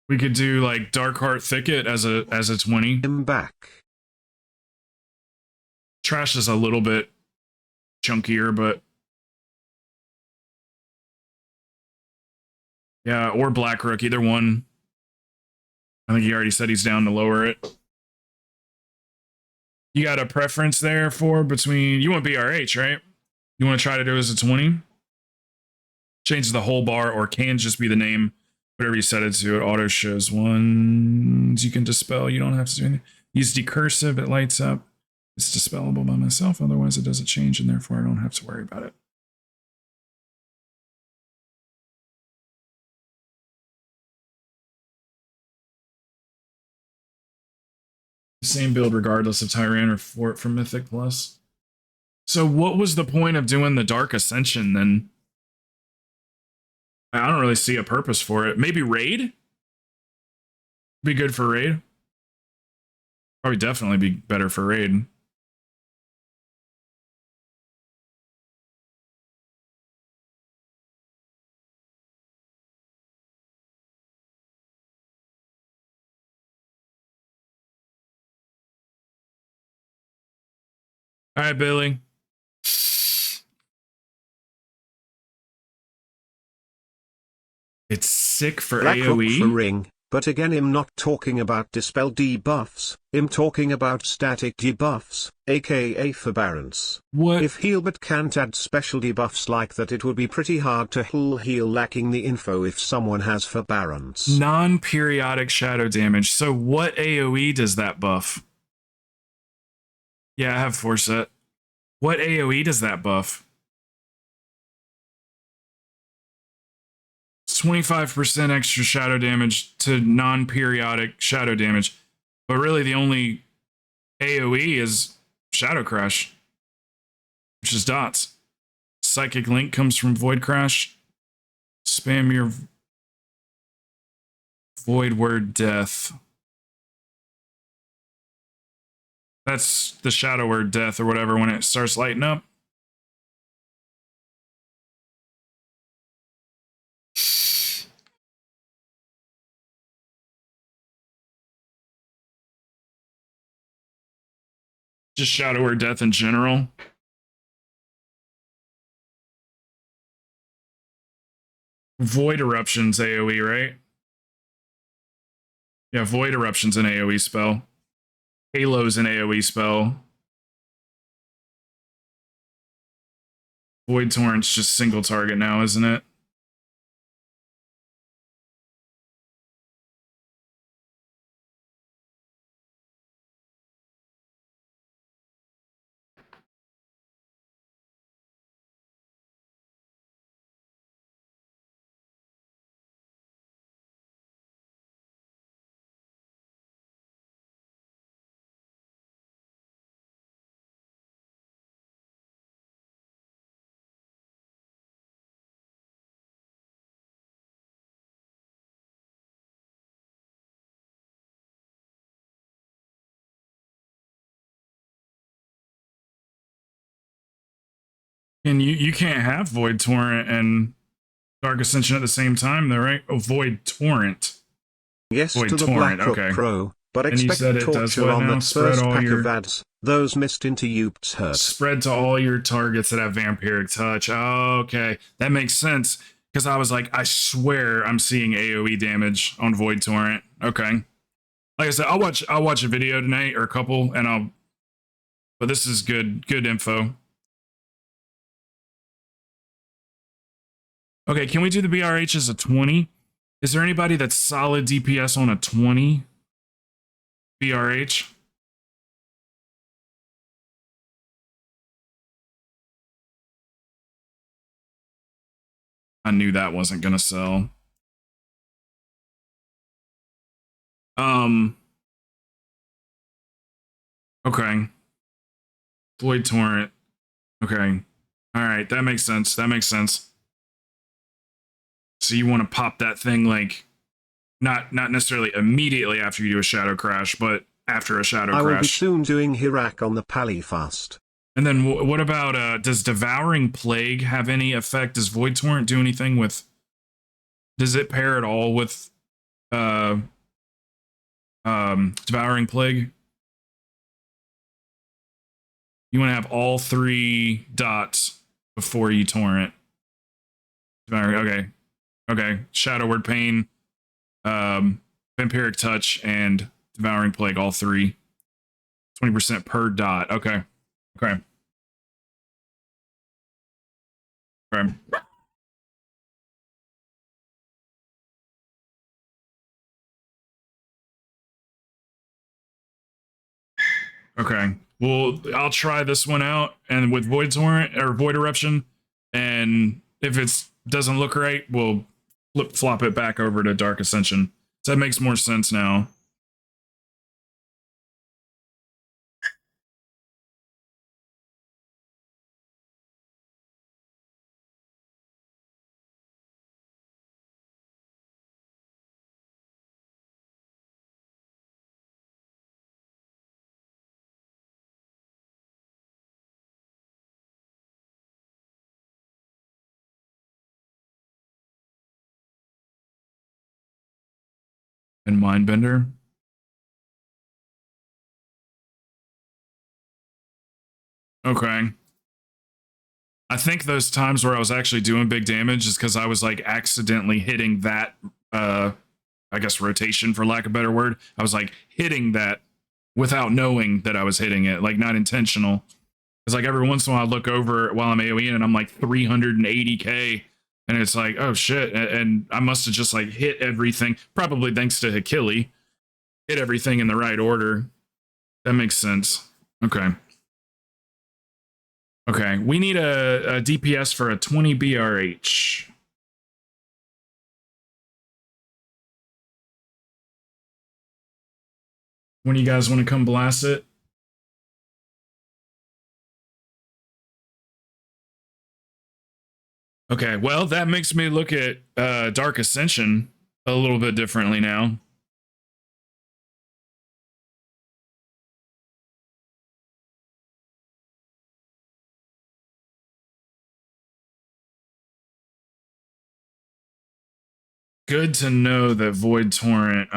We could do like Darkheart Thicket as a 20. I'm back. Trash is a little bit chunkier, but yeah, or Blackrook, either one. I think he already said he's down to lower it. You got a preference there for between, you want BRH, right? You want to try to do it as a 20? Change the whole bar, or can just be the name, whatever you set it to. It auto shows ones you can dispel. You don't have to do anything. Use decursive, it lights up. It's dispellable by myself, otherwise it doesn't change, and therefore I don't have to worry about it. Same build regardless of Tyran or Fort from Mythic Plus. So what was the point of doing the Dark Ascension then? I don't really see a purpose for it. Maybe Raid? Be good for Raid? Probably definitely be better for Raid. All right, Billy. It's sick for Blackrock AoE. for ring, but again I'm not talking about dispel debuffs, I'm talking about static debuffs, aka for Barons. What? If heal but can't add special debuffs like that, it would be pretty hard to heal lacking the info if someone has for Barons. Non-periodic shadow damage. So what AoE does that buff? Yeah, I have Forset. What AoE does that buff? 25% extra shadow damage to non-periodic shadow damage. But really the only AoE is Shadow Crash, which is dots. Psychic Link comes from Void Crash. Spam your Void Word Death. That's the Shadow Word Death or whatever when it starts lighting up. Just Shadow Word Death in general. Void Eruption's AoE, right? Yeah, Void Eruption's an AoE spell. Halo's an AoE spell. Void Torrent's just single target now, isn't it? And you can't have Void Torrent and Dark Ascension at the same time, though, right? Oh, Void Torrent. Yes Void to the Torrent, Black Hook okay. Pro, but And you expect said it does torture what on now? that Spread first all pack your... of ads. Those missed into Youps hurt. Spread to all your targets that have Vampiric Touch. Oh, okay. That makes sense. Because I was like, I swear I'm seeing AoE damage on Void Torrent. Okay. Like I said, I'll watch a video tonight or a couple, and but this is good info. Okay, can we do the BRH as a 20? Is there anybody that's solid DPS on a 20 BRH? I knew that wasn't gonna sell. Okay. Void Torrent. Okay. All right, that makes sense. That makes sense. So you want to pop that thing like not necessarily immediately after you do a Shadow Crash, but after a Shadow Crash. I will be soon doing Hirak on the Pally fast. And then what about does Devouring Plague have any effect? Does Void Torrent do anything with? Does it pair at all with Devouring Plague? You want to have all 3 dots before you torrent. Okay. Shadow Word Pain, Vampiric Touch, and Devouring Plague, all 3. 20% per dot. Okay. Okay. Well, I'll try this one out, and with Void Torrent or Void Eruption, and if it doesn't look right, we'll flop it back over to Dark Ascension. So that makes more sense now. And Mindbender. Okay. I think those times where I was actually doing big damage is because I was like accidentally hitting that, I guess rotation for lack of a better word. I was like hitting that without knowing that I was hitting it, like not intentional. It's like every once in a while I look over while I'm AoEing and I'm like 380k, and it's like, oh shit, and I must have just like hit everything, probably thanks to Hakili, hit everything in the right order. That makes sense. Okay. Okay, we need a DPS for a 20 BRH. When do you guys want to come blast it? Okay, well, that makes me look at Dark Ascension a little bit differently now. Good to know that Void Torrent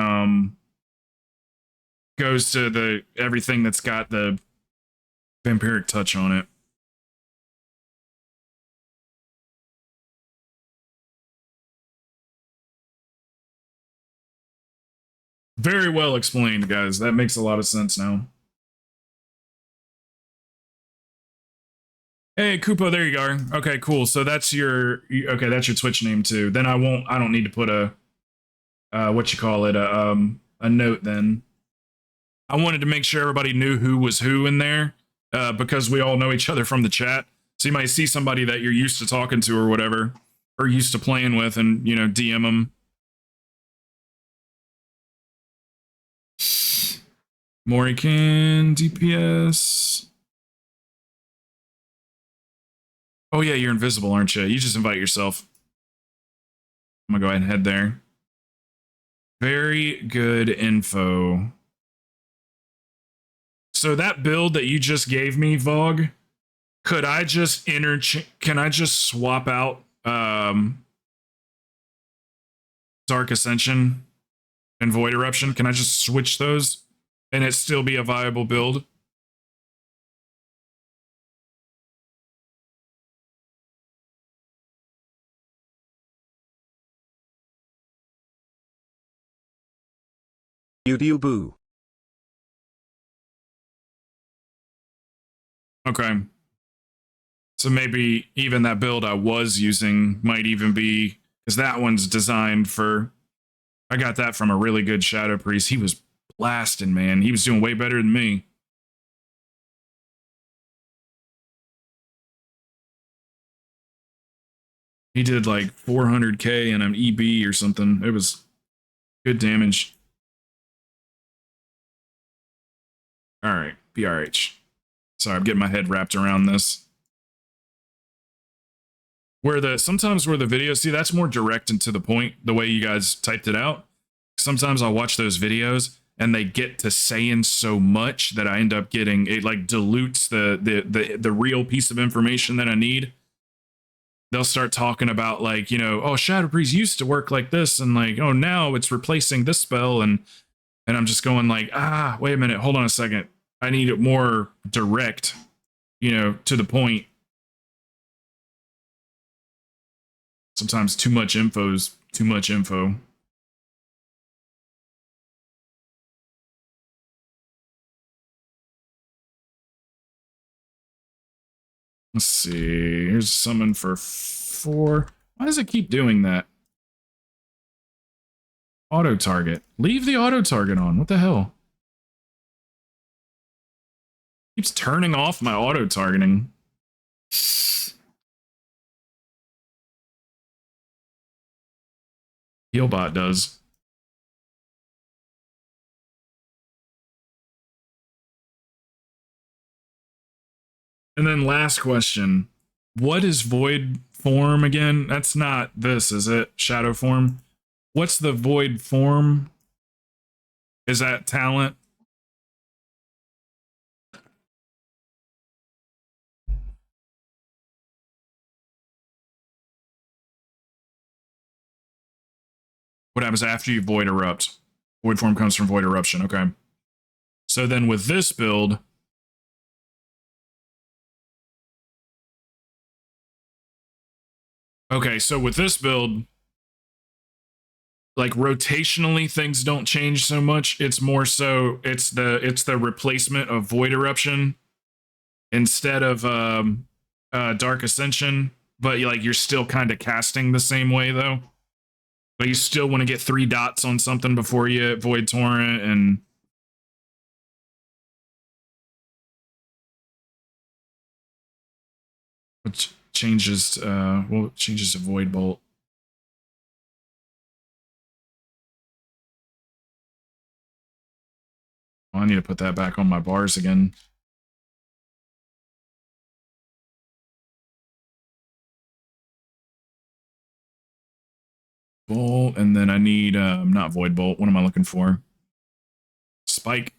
goes to the everything that's got the Vampiric Touch on it. Very well explained, guys. That makes a lot of sense now. Hey, Kupo, there you are. Okay, cool. So that's your that's your Twitch name too. Then I don't need to put a what you call it, a note then. I wanted to make sure everybody knew who was who in there, because we all know each other from the chat. So you might see somebody that you're used to talking to or whatever, or used to playing with, and DM them. Morican DPS. Oh yeah, you're invisible, aren't you? You just invite yourself. I'm gonna go ahead and head there. Very good info. So that build that you just gave me, Vogue, Could I just can I just swap out Dark Ascension and Void Eruption? Can I just switch those and it still be a viable build? You boo. Okay. So maybe even that build I was using might even be, because that one's designed for, I got that from a really good Shadow Priest. He was blasting, man. He was doing way better than me. He did like 400k and an EB or something. It was good damage. All right, BRH. Sorry, I'm getting my head wrapped around this. Sometimes where the videos, see, that's more direct and to the point, the way you guys typed it out. Sometimes I'll watch those videos and they get to saying so much that I end up getting, it like dilutes the real piece of information that I need. They'll start talking about like, you know, oh, Shadow Priest used to work like this, and like, oh, now it's replacing this spell, and I'm just going like, wait a minute, hold on a second. I need it more direct, you know, to the point. Sometimes too much info is too much info. Let's see. Here's summon for 4. Why does it keep doing that? Auto target. Leave the auto target on. What the hell? Keeps turning off my auto targeting. Healbot does. And then last question. What is void form again? That's not this, is it? Shadow form? What's the void form? Is that talent? What happens after you void erupt? Void form comes from void eruption. Okay. So then with this build, okay, so with this build, like rotationally things don't change so much. It's more so it's the replacement of void eruption instead of dark ascension, but like you're still kind of casting the same way though. But you still want to get 3 dots on something before you void torrent, and which changes changes to void bolt. I need to put that back on my bars again. Bolt, and then I need not void bolt. What am I looking for? Spike.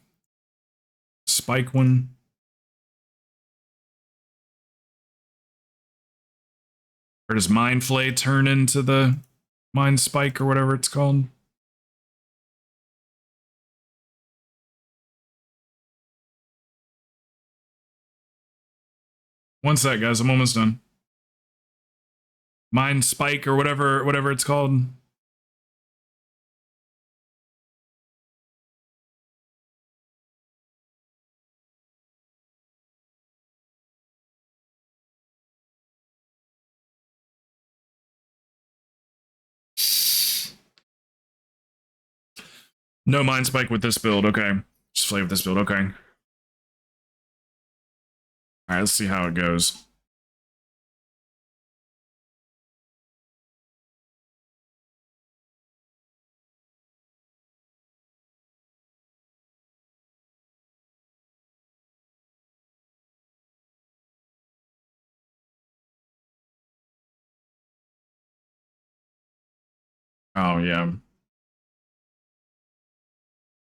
Spike one. Or does Mind Flay turn into the Mind Spike or whatever it's called? One sec, guys. I'm almost done. Mind Spike or whatever it's called. No Mind Spike with this build. Okay. Just play with this build. Okay. All right, let's see how it goes. Oh, yeah.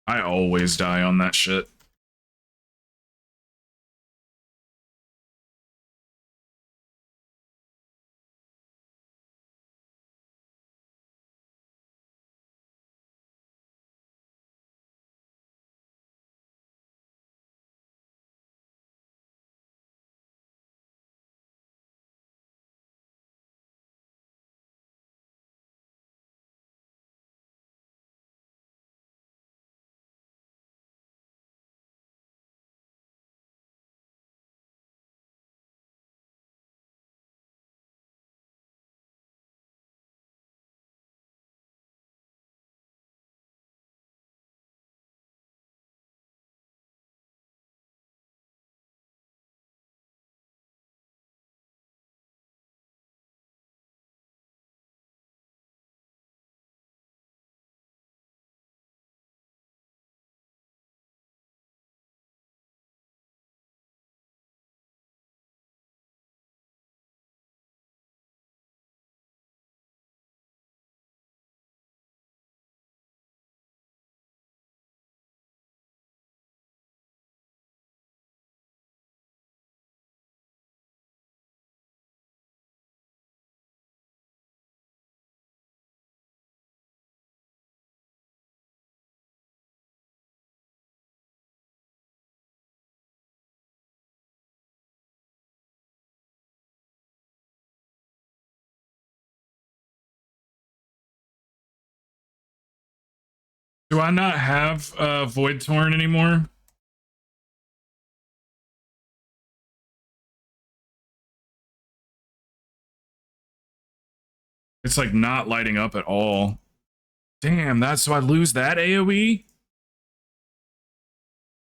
I always die on that shit. Do I not have Void Torrent anymore? It's like not lighting up at all. Damn, that's so I lose that AoE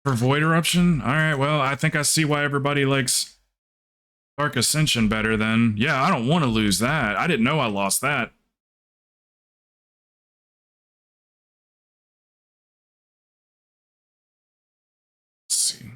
for Void Eruption? Alright, well, I think I see why everybody likes Dark Ascension better then. Yeah, I don't want to lose that. I didn't know I lost that. Let's see.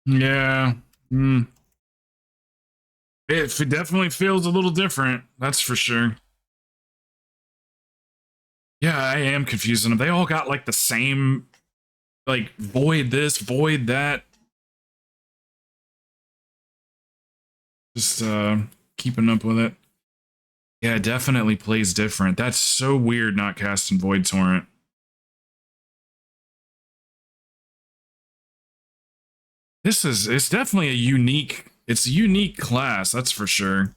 Yeah. It definitely feels a little different. That's for sure. Yeah, I am confusing them. They all got like the same, like void this, void that. Just keeping up with it. Yeah, it definitely plays different. That's so weird not casting Void Torrent. It's definitely it's a unique class, that's for sure.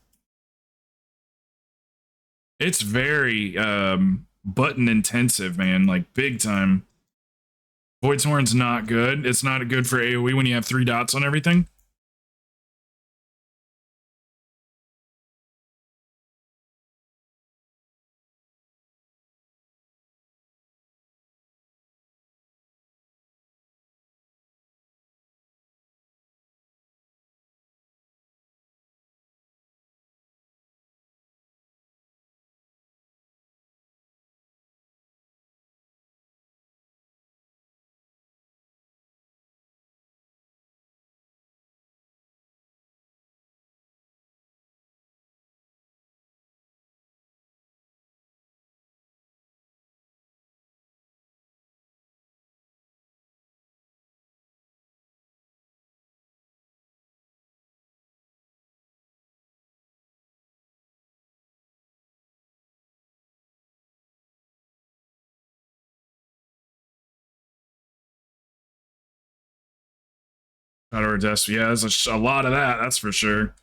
It's very button intensive, man, like big time. Void Torrent's not good. It's not good for AoE when you have 3 dots on everything. Shadow or Death, yeah, there's a lot of that, that's for sure.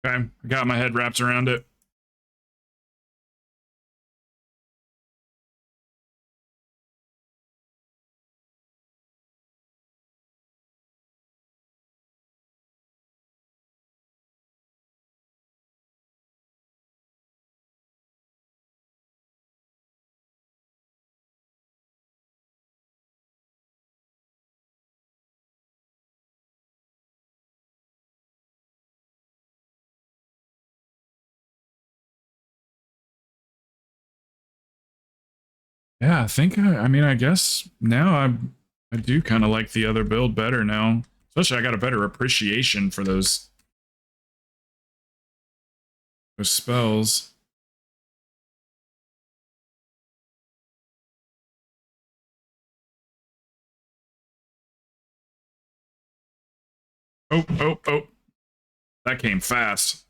Okay, I got my head wrapped around it. Yeah, I think I guess now I do kind of like the other build better now. Especially I got a better appreciation for those spells. Oh, oh, oh. That came fast.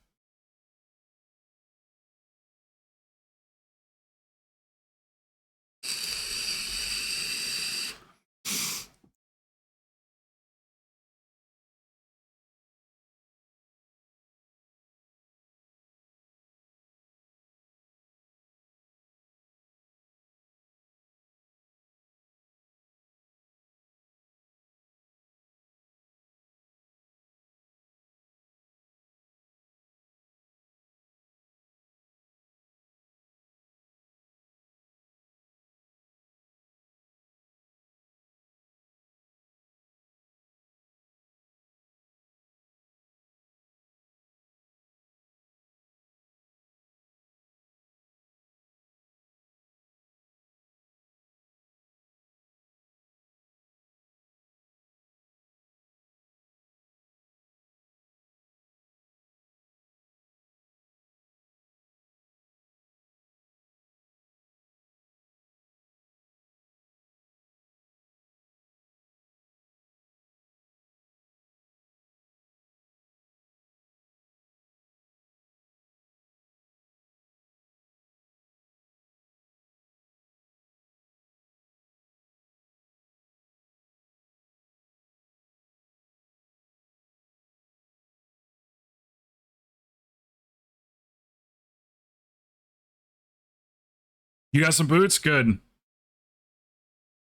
You got some boots? Good.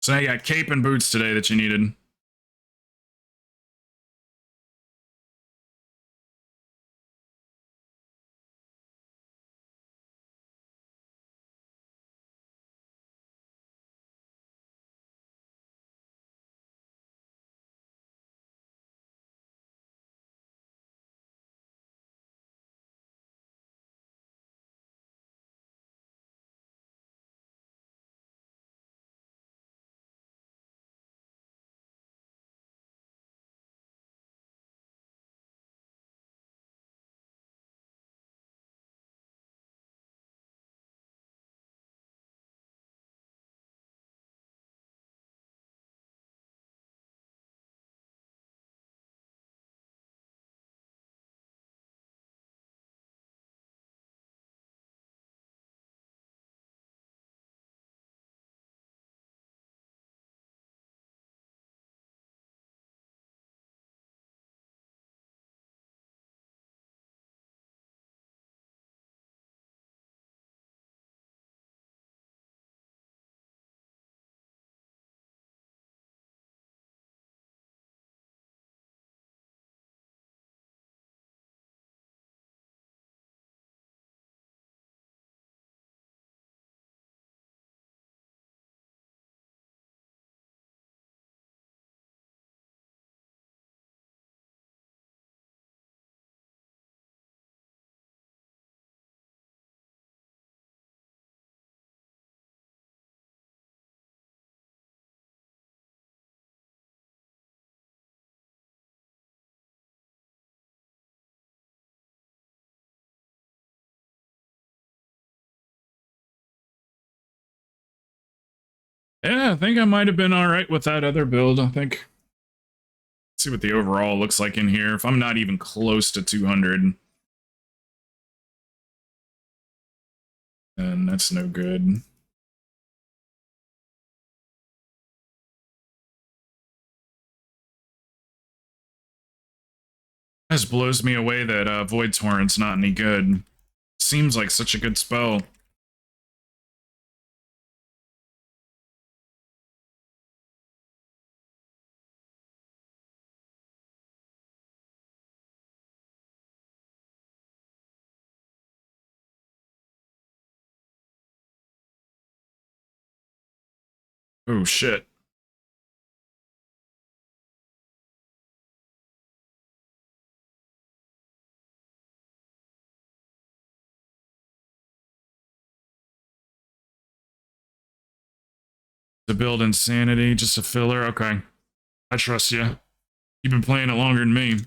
So now you got cape and boots today that you needed. Yeah, I think I might have been all right with that other build. I think. Let's see what the overall looks like in here. If I'm not even close to 200, then that's no good. This blows me away that Void Torrent's not any good. Seems like such a good spell. Oh shit. To build insanity, just a filler? Okay. I trust you. You've been playing it longer than me.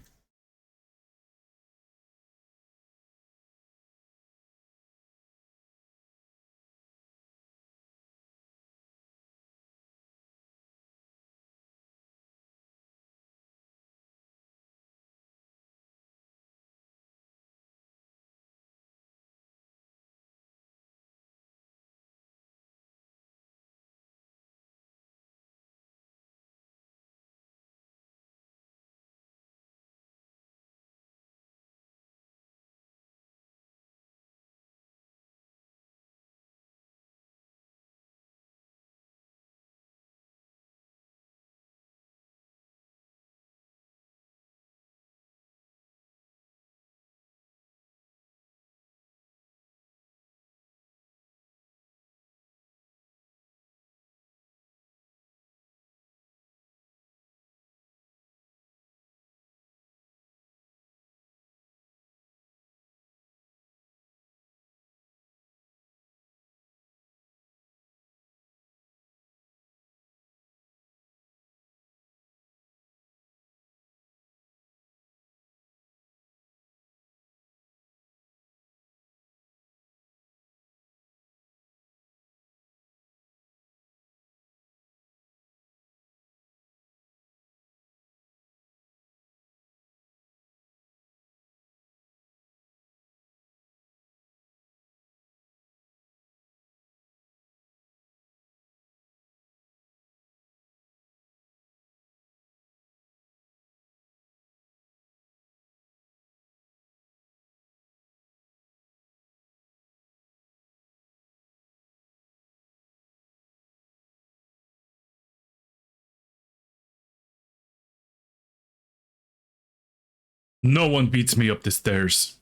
No one beats me up the stairs.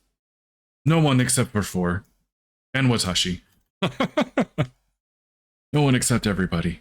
No one except for 4. And Watashi. No one except everybody.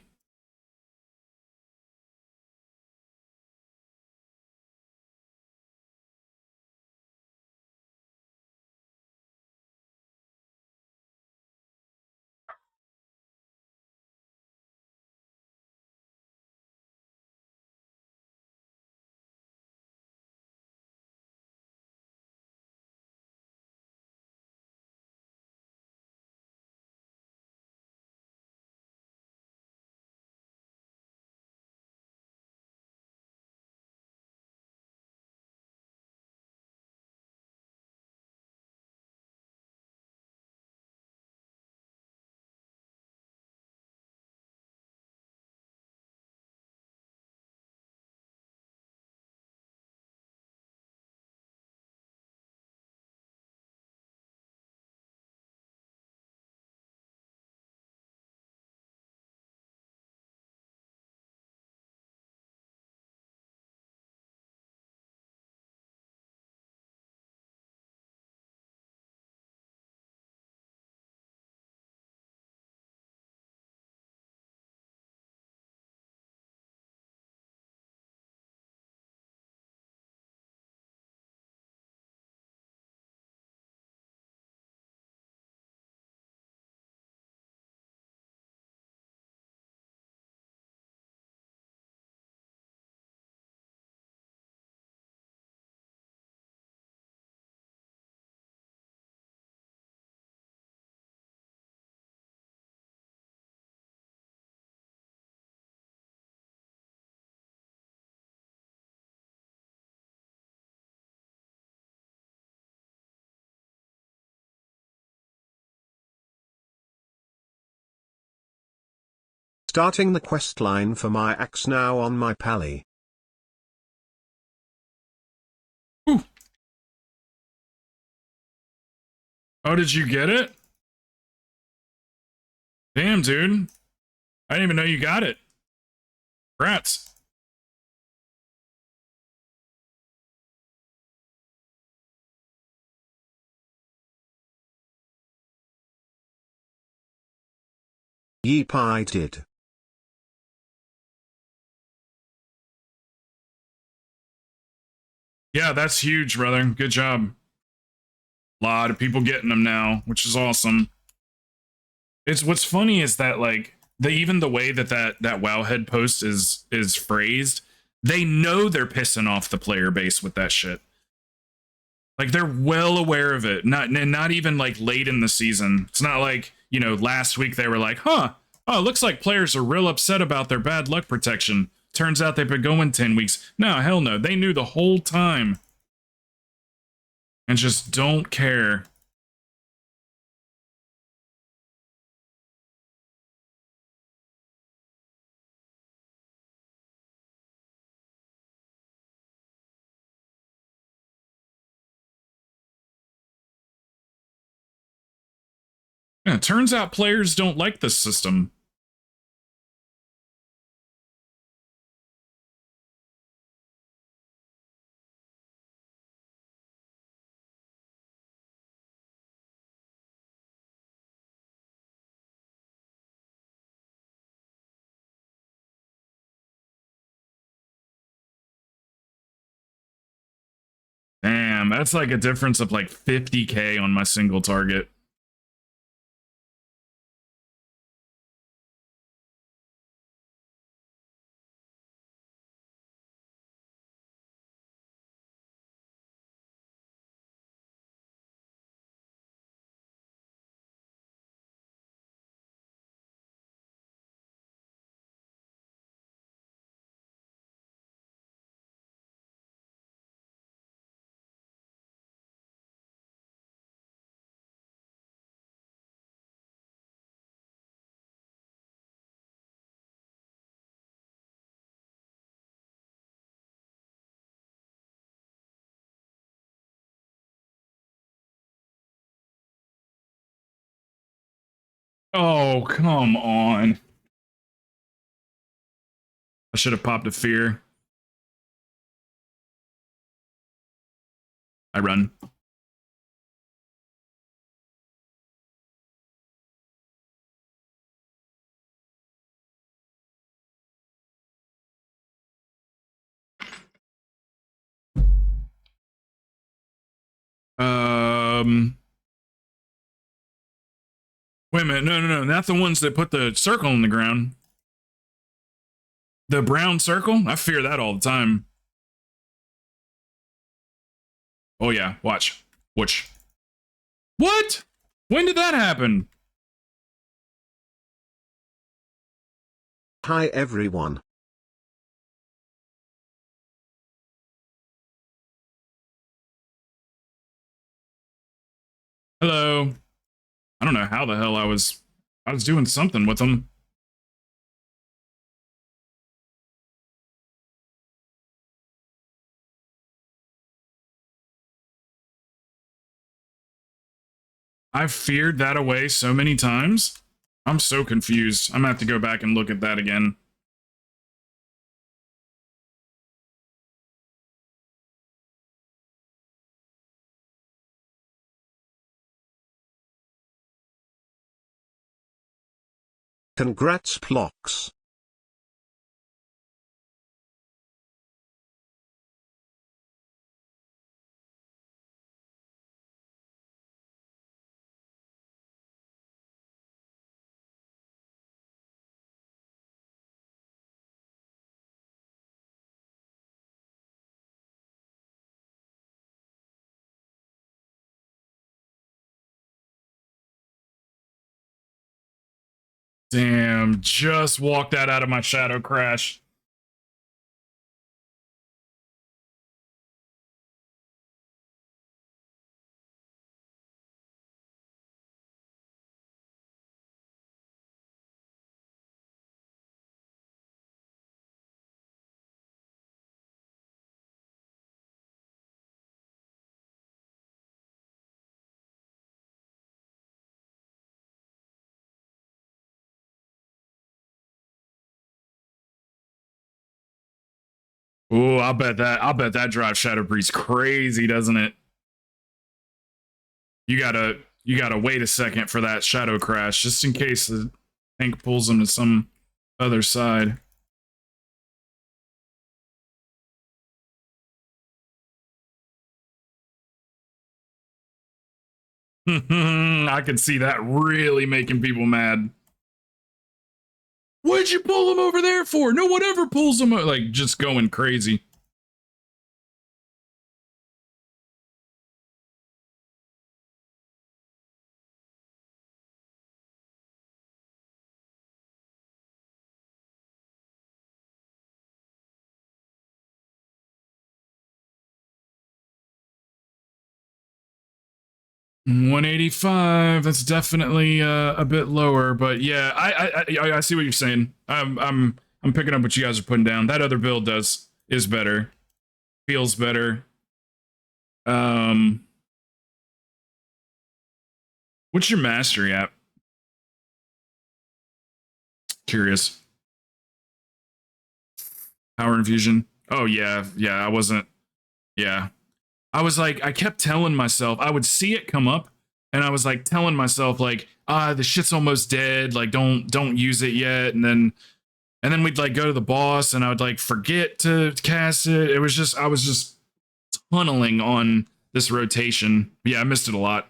Starting the quest line for my axe now on my pally. Oh, did you get it? Damn, dude. I didn't even know you got it. Congrats. Yeepai did. Yeah, that's huge, brother. Good job. A lot of people getting them now, which is awesome. It's what's funny is that like even the way that Wowhead post is phrased, they know they're pissing off the player base with that shit. Like they're well aware of it. Not even like late in the season. It's not like, you know, last week they were like, huh, oh, it looks like players are real upset about their bad luck protection. Turns out they've been going 10 weeks. No, hell no. They knew the whole time. And just don't care. Yeah, it turns out players don't like this system. Damn, that's like a difference of like 50k on my single target. Oh, come on. I should have popped a fear. I run. Wait a minute. No. Not the ones that put the circle in the ground. The brown circle? I fear that all the time. Oh, yeah. Watch. Watch. What? When did that happen? Hi everyone. Hello. I don't know how the hell I was doing something with them. I've feared that away so many times. I'm so confused. I'm gonna have to go back and look at that again. Congrats Plox. Damn, just walked that out of my shadow crash. Oh, I'll bet that drives Shadow Priest crazy, doesn't it? You gotta wait a second for that Shadow Crash, just in case the tank pulls him to some other side. I can see that really making people mad. What'd you pull him over there for? No one ever pulls him, like, just going crazy. $185. That's definitely a bit lower, but yeah, I see what you're saying. I'm picking up what you guys are putting down. That other build is better, feels better. What's your mastery at? Curious. Power infusion. Oh yeah, I wasn't. Yeah. I was like, I kept telling myself, I would see it come up, and I was like telling myself, like, the shit's almost dead, like don't use it yet, and then we'd like go to the boss, and I would like forget to cast it. It was just, I was just tunneling on this rotation. Yeah, I missed it a lot.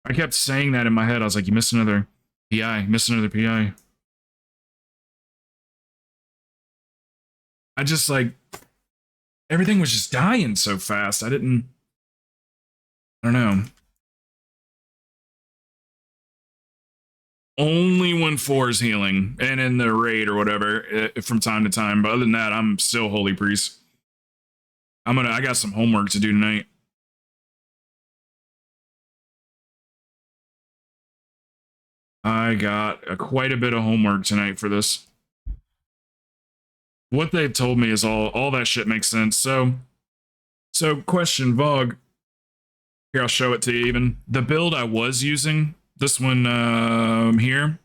I kept saying that in my head. I was like, you missed another PI, missed another PI. I just like, everything was just dying so fast. I don't know. Only when 4 is healing and in the raid or whatever from time to time. But other than that, I'm still Holy Priest. I got some homework to do tonight. I got quite a bit of homework tonight for this. What they've told me is all that shit makes sense. So question, Vogue. Here, I'll show it to you even. The build I was using, this one here.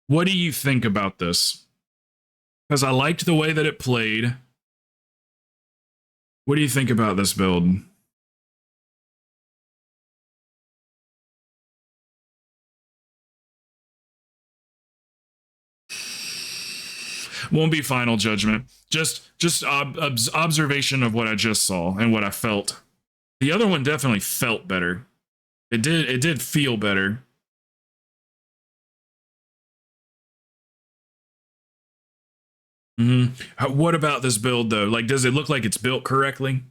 What do you think about this? Because I liked the way that it played. What do you think about this build? Won't be final judgment. Just observation of what I just saw and what I felt. The other one definitely felt better. It did feel better. What about this build though? Like, does it look like it's built correctly?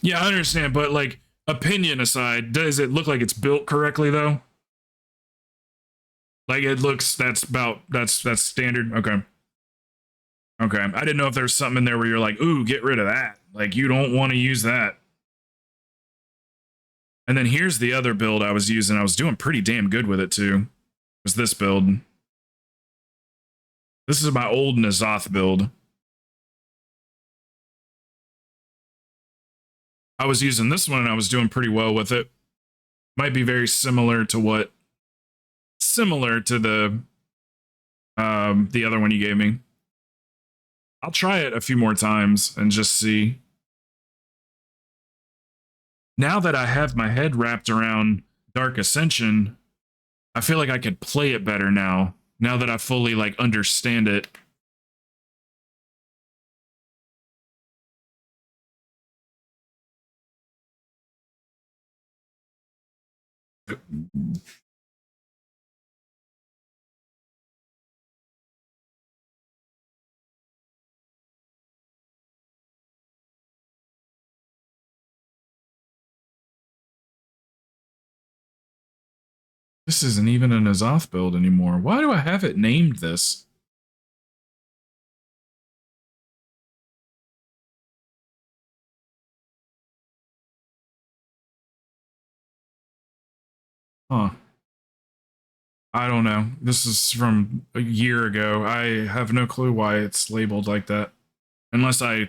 Yeah, I understand, but like, opinion aside, does it look like it's built correctly though? Like, it looks, that's standard. Okay. I didn't know if there's something in there where you're like, ooh, get rid of that. Like, you don't want to use that. And then here's the other build I was using. I was doing pretty damn good with it too. It was this build. This is my old Nazoth build. I was using this one and I was doing pretty well with it. Might be very similar to the other one you gave me. I'll try it a few more times and just see. Now that I have my head wrapped around Dark Ascension, I feel like I could play it better now. Now that I fully like understand it. This isn't even a Nazoth build anymore. Why do I have it named this? Huh. I don't know. This is from a year ago. I have no clue why it's labeled like that. Unless I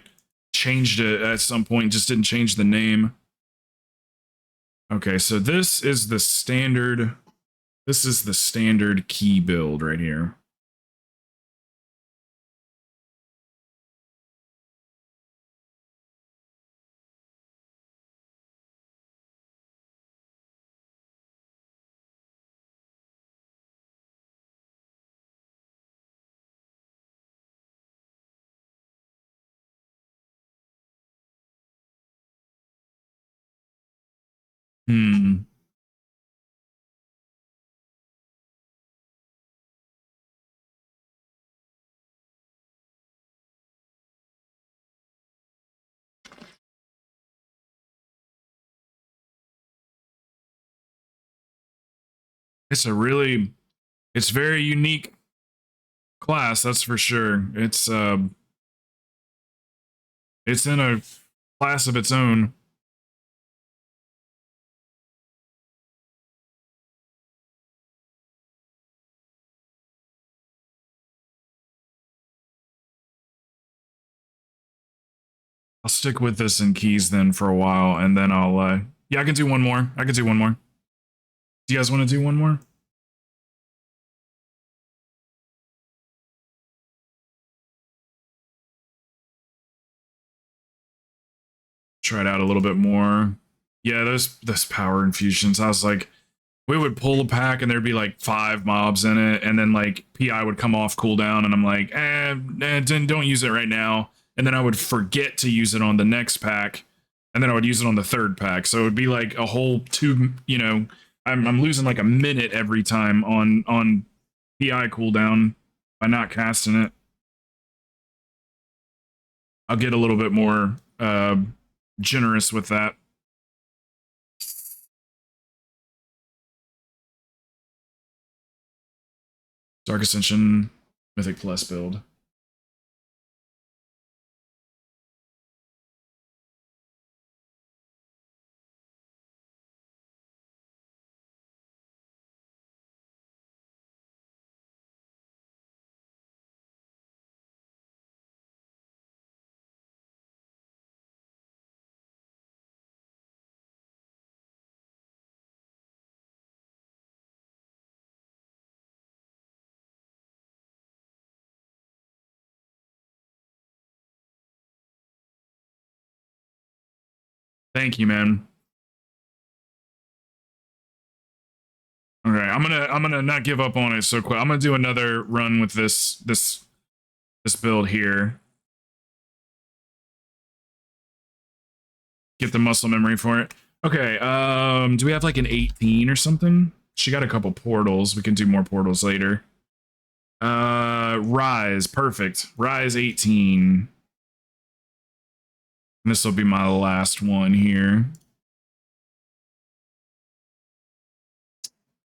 changed it at some point, just didn't change the name. Okay, so this is the standard key build right here. It's very unique class, that's for sure. It's in a class of its own. I'll stick with this in keys then for a while, and then I'll yeah, I can do one more. Do you guys want to do one more? Try it out a little bit more. Yeah, those power infusions. I was like, we would pull a pack and there'd be like 5 mobs in it, and then like PI would come off cooldown, and I'm like, don't use it right now. And then I would forget to use it on the next pack, and then I would use it on the 3rd pack. So it would be like a whole 2, you know, I'm losing like a minute every time on PI cooldown by not casting it. I'll get a little bit more generous with that. Dark Ascension, Mythic Plus build. Thank you, man. Okay, I'm gonna not give up on it so quick. I'm gonna do another run with this build here. Get the muscle memory for it. Okay, do we have like an 18 or something? She got a couple portals. We can do more portals later. Rise, perfect. Rise 18. And this will be my last one here.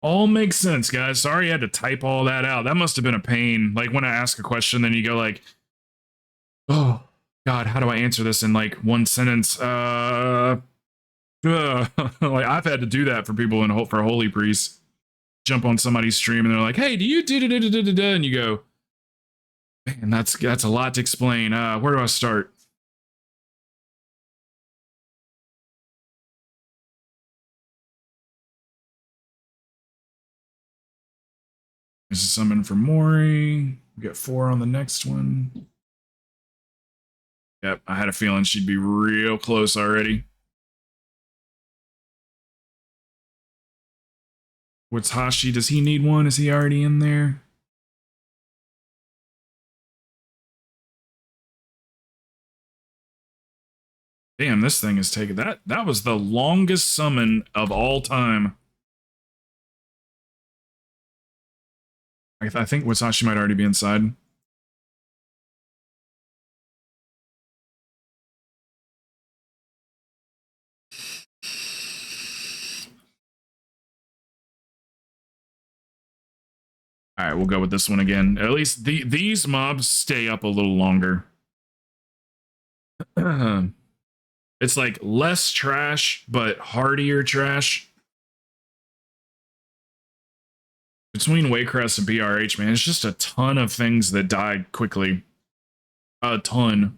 All makes sense, guys. Sorry I had to type all that out. That must have been a pain. Like when I ask a question, then you go like, oh God, how do I answer this in like one sentence? Like I've had to do that for people for Holy Priest. Jump on somebody's stream and they're like, hey, do you do? And you go, man, that's a lot to explain. Where do I start? This is summon for Mori. We got 4 on the next one. Yep, I had a feeling she'd be real close already. What's Hashi? Does he need one? Is he already in there? Damn, this thing is taking that. That was the longest summon of all time. I think Wasashi might already be inside. All right, we'll go with this one again. At least these mobs stay up a little longer. It's like less trash, but hardier trash. Between Waycrest and BRH, man, it's just a ton of things that die quickly. A ton.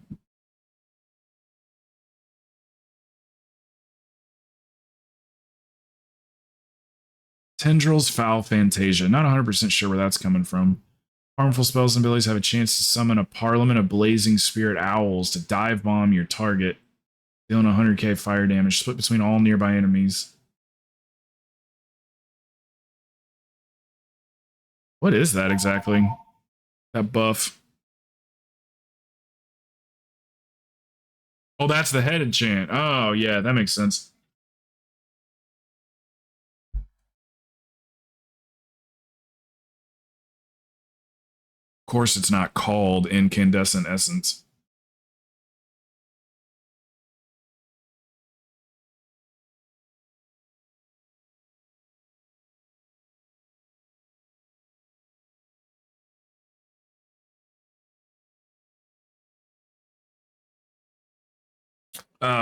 Tendrils, Foul, Fantasia. Not 100% sure where that's coming from. Harmful spells and abilities have a chance to summon a parliament of blazing spirit owls to dive bomb your target, dealing 100k fire damage, split between all nearby enemies. What is that exactly? That buff. Oh, that's the head enchant. Oh, yeah, that makes sense. Of course, it's not called Incandescent Essence.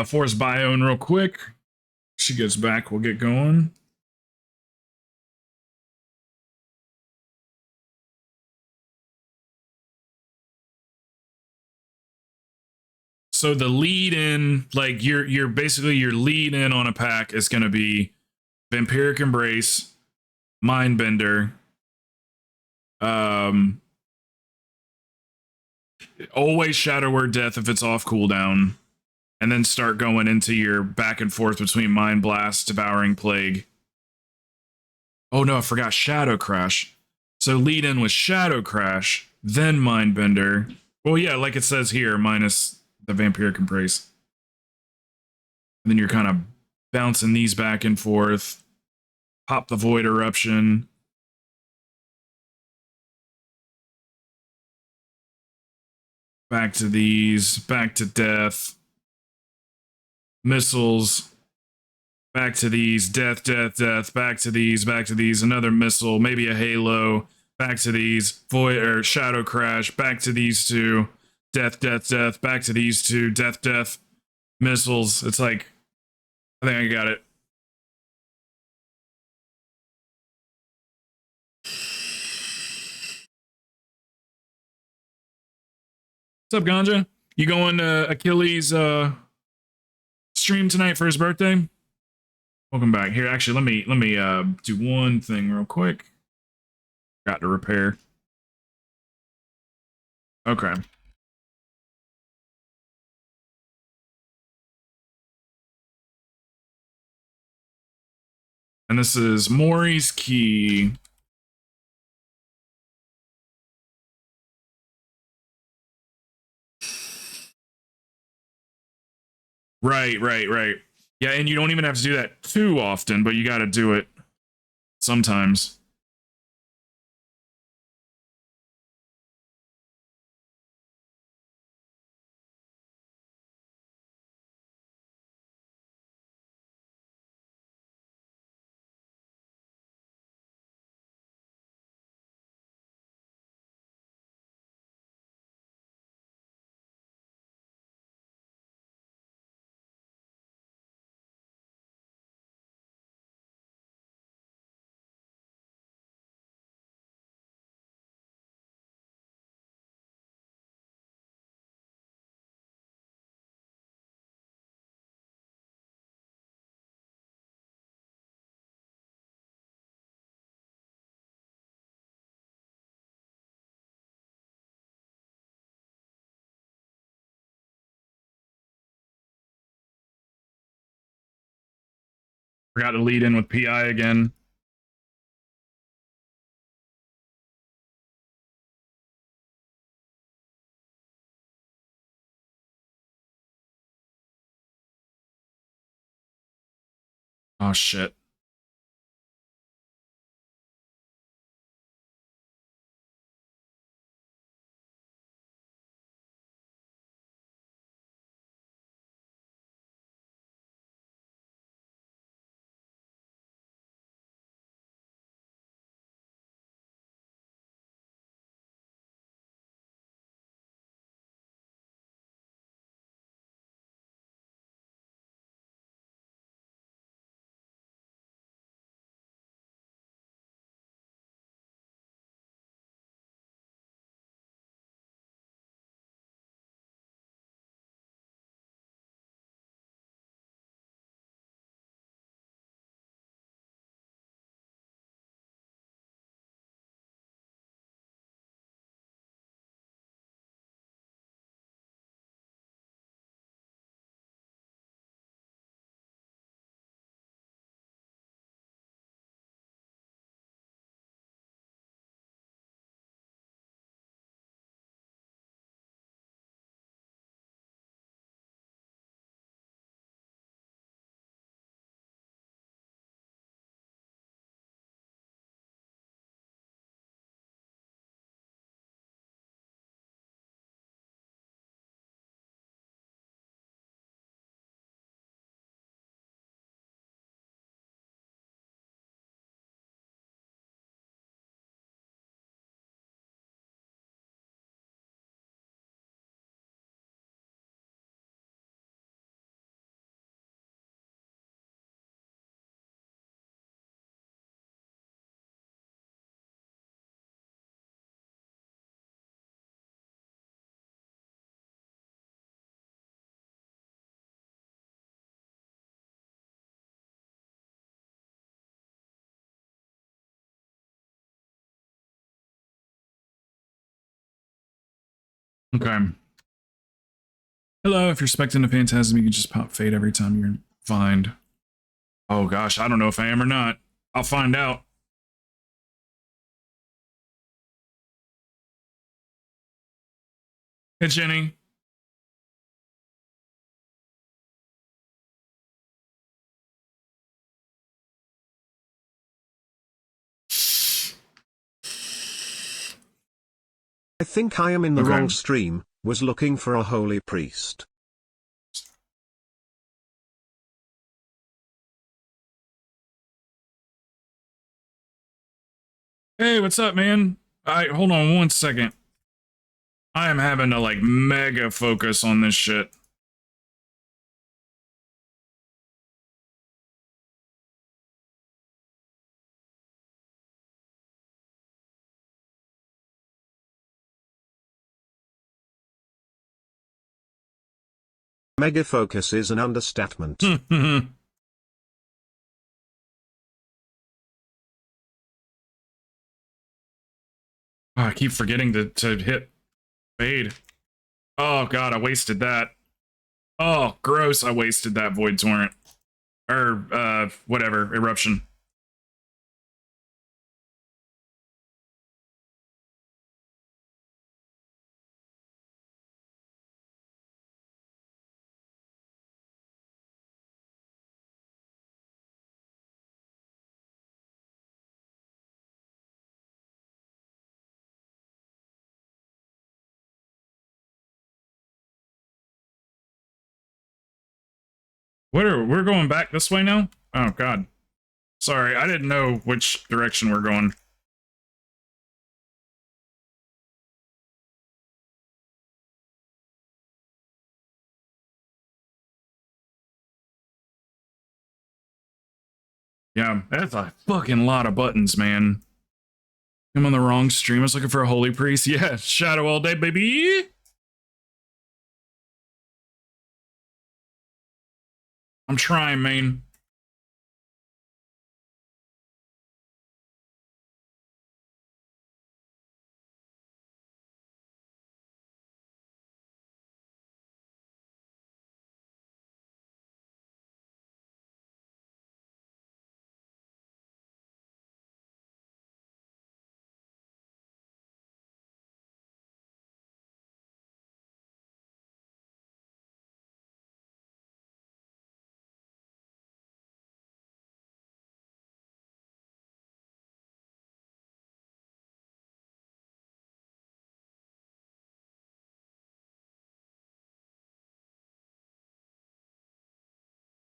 Force Bione real quick. She gets back, we'll get going. So the lead in, like you're basically your lead in on a pack is going to be Vampiric Embrace, Mindbender, always Shadow Word Death if it's off cooldown, and then start going into your back and forth between Mind Blast, Devouring Plague. Oh no, I forgot Shadow Crash. So lead in with Shadow Crash, then Mindbender. Well, yeah, like it says here, minus the Vampiric Embrace. And then you're kind of bouncing these back and forth. Pop the Void Eruption. Back to these, back to death. Missiles. Back to these, death, death, death. Back to these, another missile, maybe a halo. Back to these, void or shadow crash. Back to these two, death, death, death. Back to these two, death, death. Missiles. It's like, I think I got it. What's up, Ganja? You going to Achilles' stream tonight for his birthday? Welcome back. Here, actually, let me do one thing real quick. Got to repair. Okay. And this is Maury's key. Right, right, right. Yeah, and you don't even have to do that too often, but you got to do it sometimes. Forgot to lead in with PI again. Oh, shit. Okay. Hello, if you're expecting a phantasm, you can just pop fade every time you're find. Oh gosh, I don't know if I am or not. I'll find out. Hey, Jenny. I think I am in the wrong stream, was looking for a holy priest. Hey, what's up, man? Hold on one second. I am having to, like, mega focus on this shit. Mega focus is an understatement. Oh, I keep forgetting to hit fade. Oh god, I wasted that. Oh, gross, I wasted that Void Torrent. Or, whatever, Eruption. We're going back this way now? Oh god. Sorry, I didn't know which direction we're going. Yeah, that's a fucking lot of buttons, man. I'm on the wrong stream. I was looking for a holy priest. Yeah, shadow all day, baby. I'm trying, man.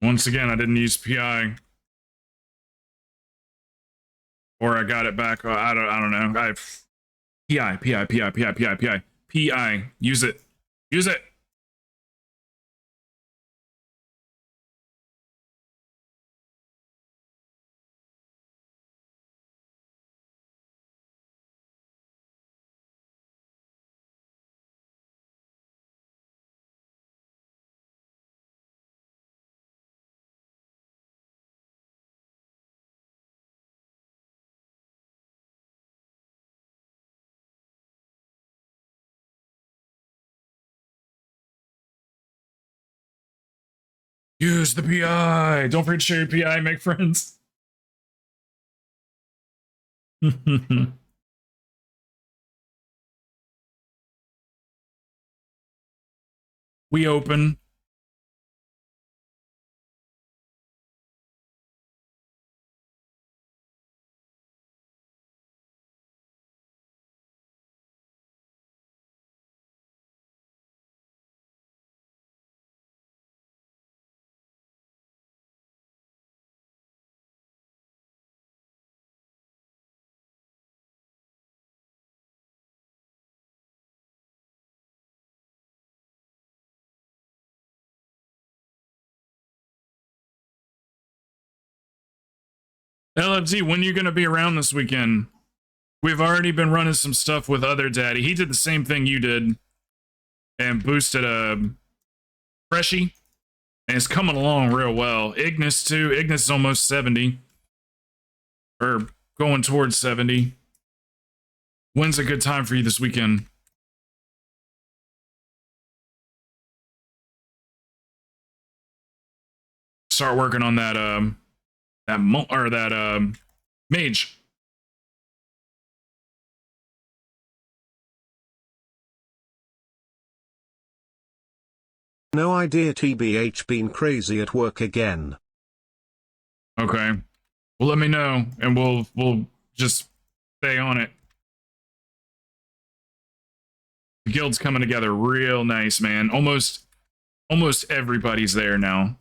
Once again, I didn't use PI. Or I got it back. I don't know. PI. Use it. Use it. Use the PI. Don't forget to share your PI, make friends. We open. LFZ, when are you going to be around this weekend? We've already been running some stuff with Other Daddy. He did the same thing you did and boosted a Freshie. And it's coming along real well. Ignis, too. Ignis is almost 70. Or going towards 70. When's a good time for you this weekend? start working on that mage. No idea, TBH been crazy at work again. Okay. Well, let me know, and we'll just stay on it. The guild's coming together real nice, man. Almost everybody's there now.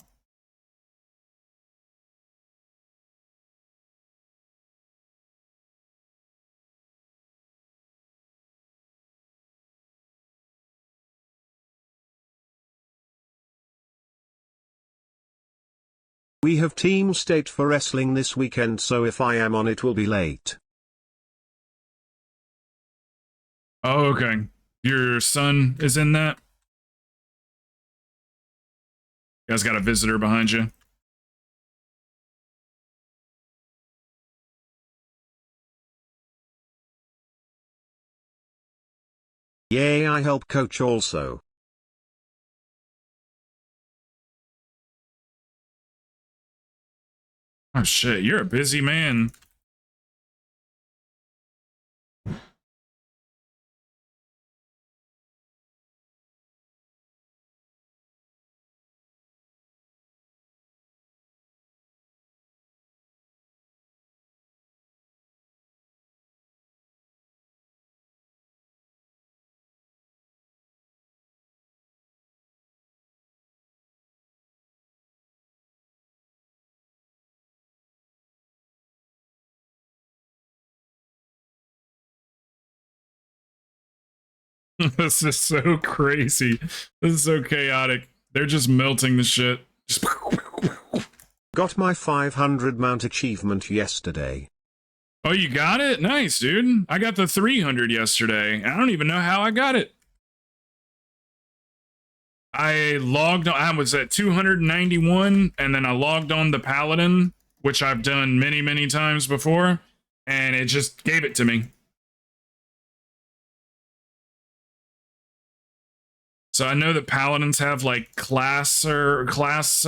We have team state for wrestling this weekend, so if I am on it will be late. Oh, okay. Your son is in that? You guys got a visitor behind you? Yay, I help coach also. Oh shit, you're a busy man. This is so crazy. This is so chaotic. They're just melting the shit. Just Got my 500 mount achievement yesterday. Oh, you got it? Nice, dude. I got the 300 yesterday. I don't even know how I got it. I logged on, I was at 291, and then I logged on the Paladin, which I've done many, many times before, and it just gave it to me. So I know that Paladins have like class mounts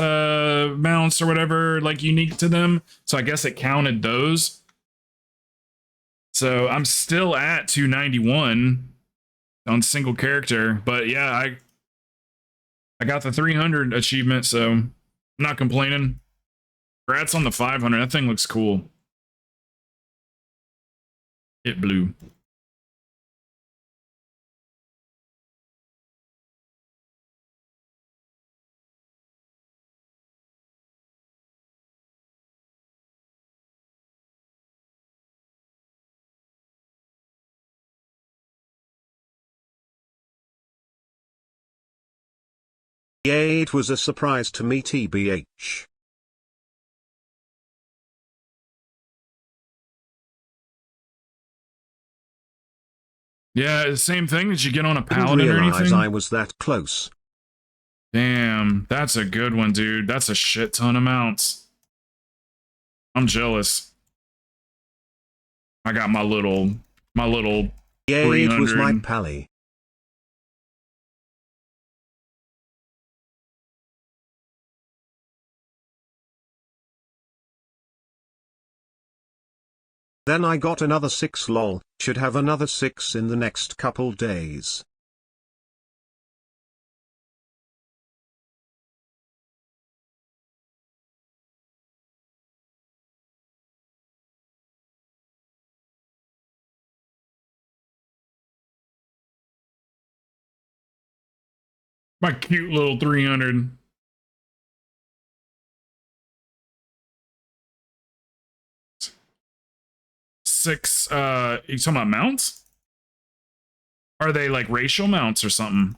or whatever, like unique to them. So I guess it counted those. So I'm still at 291 on single character, but yeah, I got the 300 achievement, so I'm not complaining. Congrats on the 500. That thing looks cool. It blew. Yay, it was a surprise to me, TBH. Yeah, the same thing. Did you get on a Didn't Paladin or realize anything? I was that close. Damn, that's a good one, dude. That's a shit ton of mounts. I'm jealous. I got my little Yay, it was 300. my pally. Then I got another 6 lol, should have another 6 in the next couple days. My cute little 300. Six, you talking about mounts? Are they like racial mounts or something?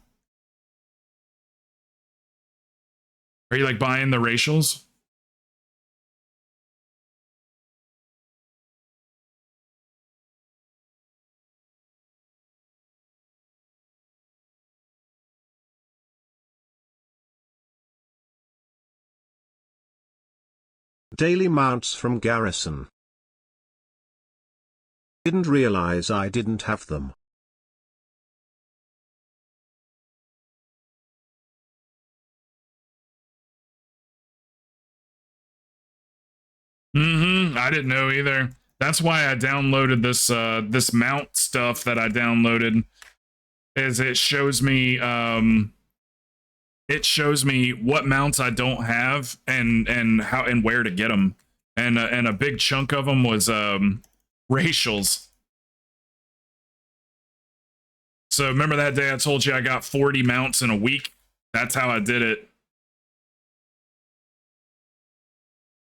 Are you like buying the racials? Daily mounts from Garrison. Didn't realize I didn't have them. I didn't know either. That's why I downloaded this this mount stuff that I downloaded. Is it shows me what mounts I don't have and how and where to get them. And a big chunk of them was racials. So remember that day I told you I got 40 mounts in a week? That's how I did it.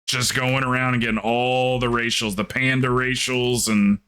Just going around and getting all the racials, the panda racials, and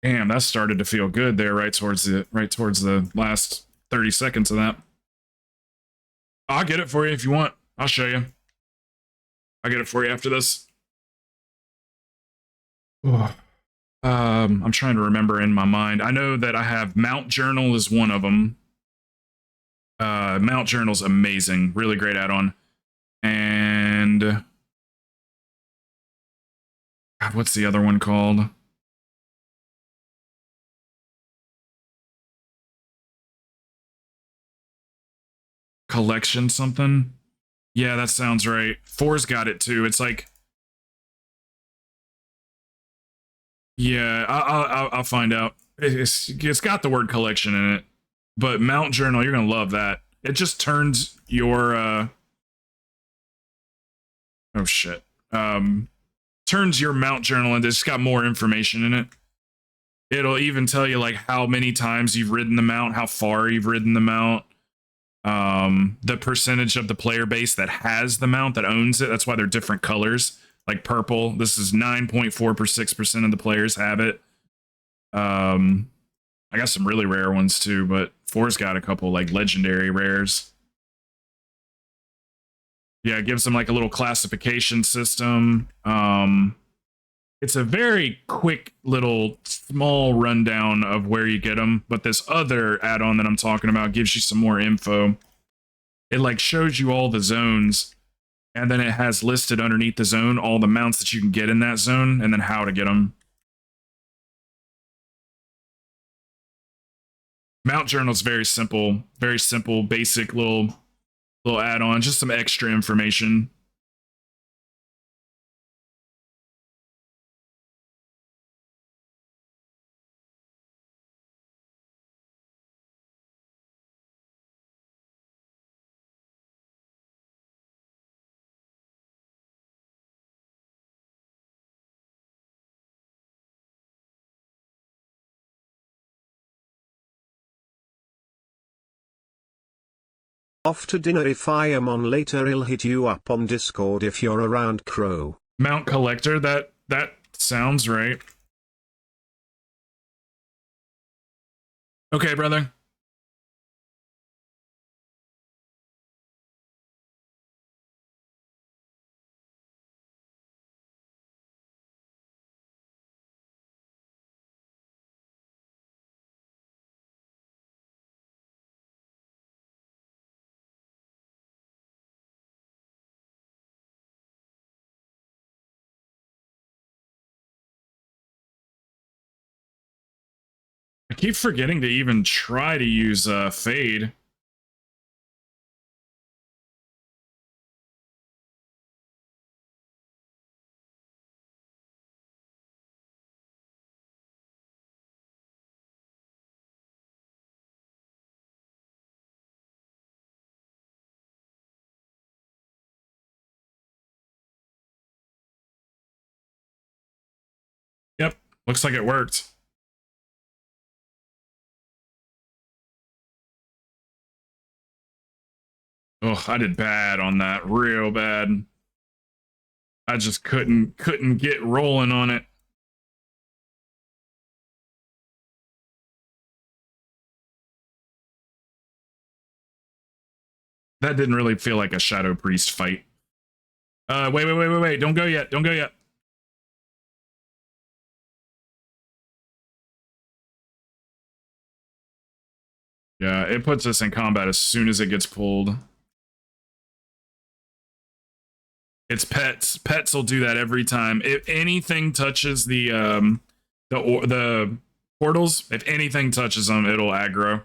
damn, that started to feel good there right towards the last 30 seconds of that. I'll get it for you if you want. I'll show you. I'll get it for you after this. I'm trying to remember in my mind. I know that I have Mount Journal is one of them. Mount Journal's amazing. Really great add-on. And God, what's the other one called? Collection something? Yeah, that sounds right. 4's got it too. It's like, yeah, I'll find out. It's got the word collection in it, but Mount Journal, you're gonna love that. It just turns your oh shit, turns your Mount Journal into, it's got more information in it. It'll even tell you like how many times you've ridden the mount, how far you've ridden the mount. The percentage of the player base that has the mount, that owns it. That's why they're different colors. Like purple, this is 9.46% of the players have it. I got some really rare ones too, but 4's got a couple like legendary rares. Yeah, it gives them like a little classification system. It's a very quick little small rundown of where you get them, but this other add-on that I'm talking about gives you some more info. It like shows you all the zones, and then it has listed underneath the zone all the mounts that you can get in that zone, and then how to get them. Mount Journal's very simple, basic little add-on, just some extra information. Off to dinner. If I am on later, I'll hit you up on Discord if you're around, Crow. Mount Collector, that sounds right. Okay, brother. I keep forgetting to even try to use Fade. Yep, looks like it worked. Oh, I did bad on that, real bad. I just couldn't get rolling on it. That didn't really feel like a Shadow Priest fight. Wait. Don't go yet. Don't go yet. Yeah, it puts us in combat as soon as it gets pulled. It's pets. Pets will do that every time. If anything touches the portals, if anything touches them, it'll aggro.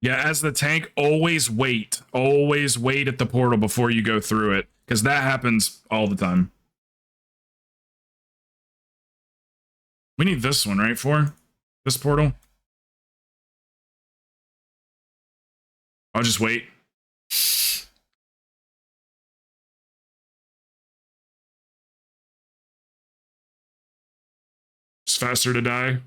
Yeah, as the tank, always wait. Always wait at the portal before you go through it, because that happens all the time. We need this one, right, for this portal? I'll just wait. It's faster to die.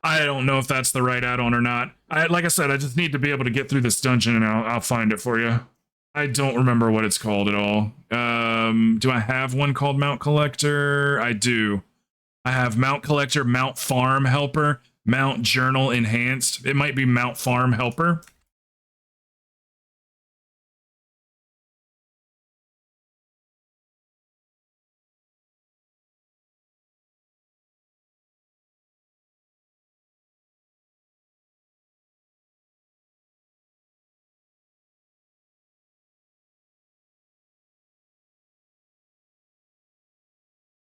I don't know if that's the right add-on or not. Like I said, I just need to be able to get through this dungeon, and I'll find it for you. I don't remember what it's called at all. Do I have one called Mount Collector? I do. I have Mount Collector, Mount Farm Helper, Mount Journal Enhanced. It might be Mount Farm Helper.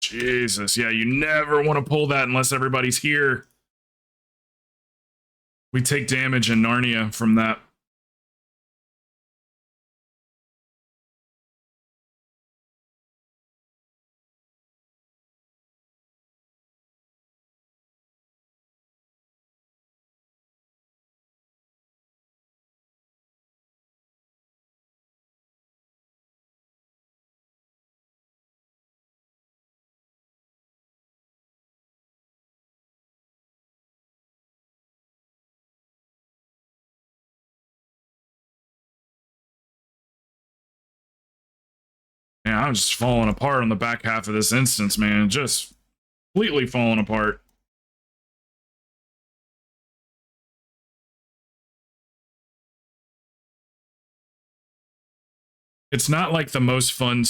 Jesus, yeah, you never want to pull that unless everybody's here. We take damage in Narnia from that. Yeah, I'm just falling apart on the back half of this instance, man. Just completely falling apart. It's not like the most fun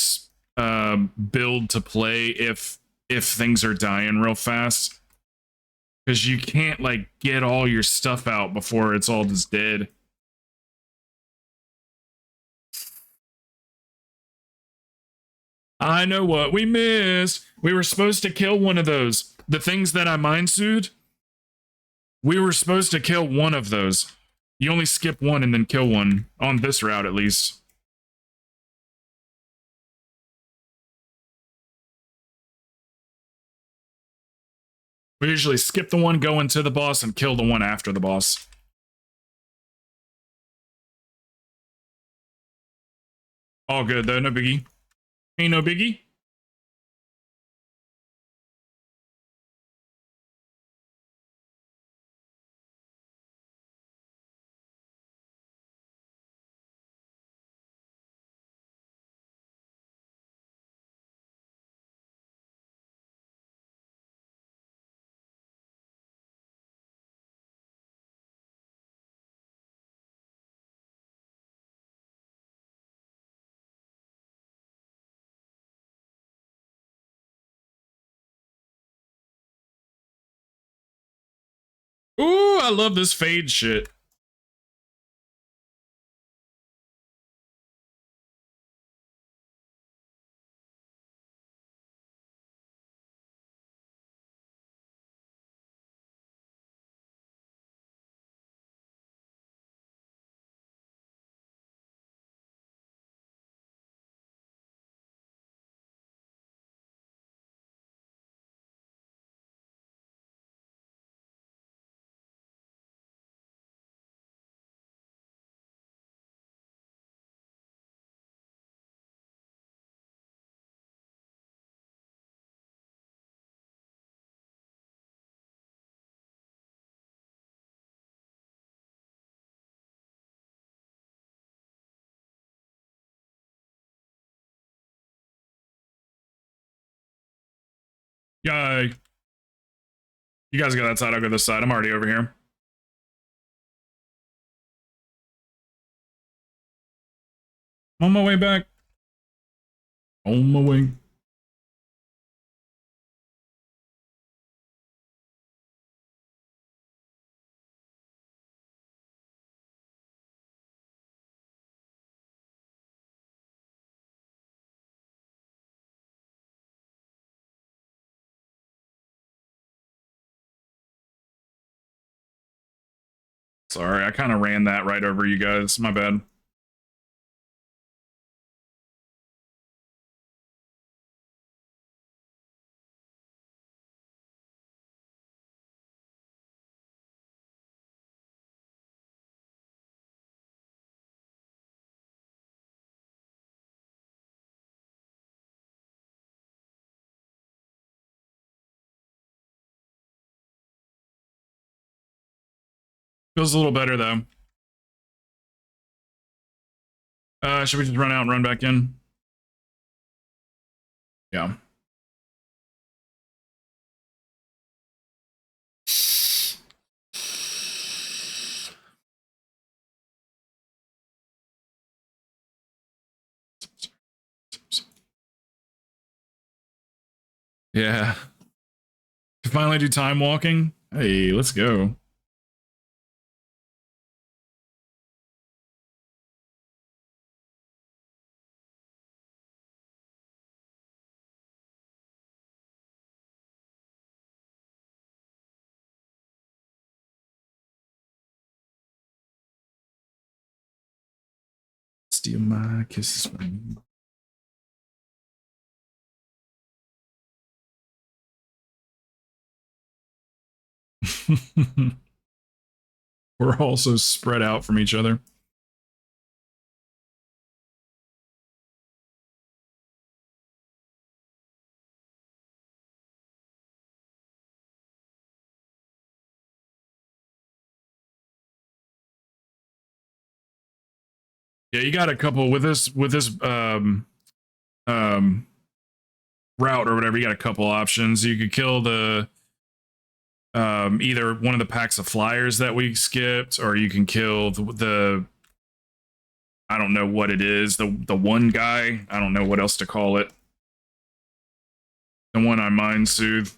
build to play if things are dying real fast, because you can't like get all your stuff out before it's all just dead. I know what we missed. We were supposed to kill one of those. The things that I mind-sued, we were supposed to kill one of those. You only skip one and then kill one, on this route at least. We usually skip the one going to the boss and kill the one after the boss. All good though, no biggie. Ain't no biggie. Ooh, I love this fade shit. Yay. You guys go that side, I'll go this side. I'm already over here. On my way back. On my way. Sorry, I kind of ran that right over you guys. My bad. Feels a little better though. Should we just run out and run back in? Yeah. Yeah. To finally do time walking? Hey, let's go. Steal my kisses from me. We're also spread out from each other. Yeah, you got a couple with this route or whatever. You got a couple options. You could kill the either one of the packs of flyers that we skipped, or you can kill the I don't know what it is, the one guy. I don't know what else to call it. The one I mind soothe.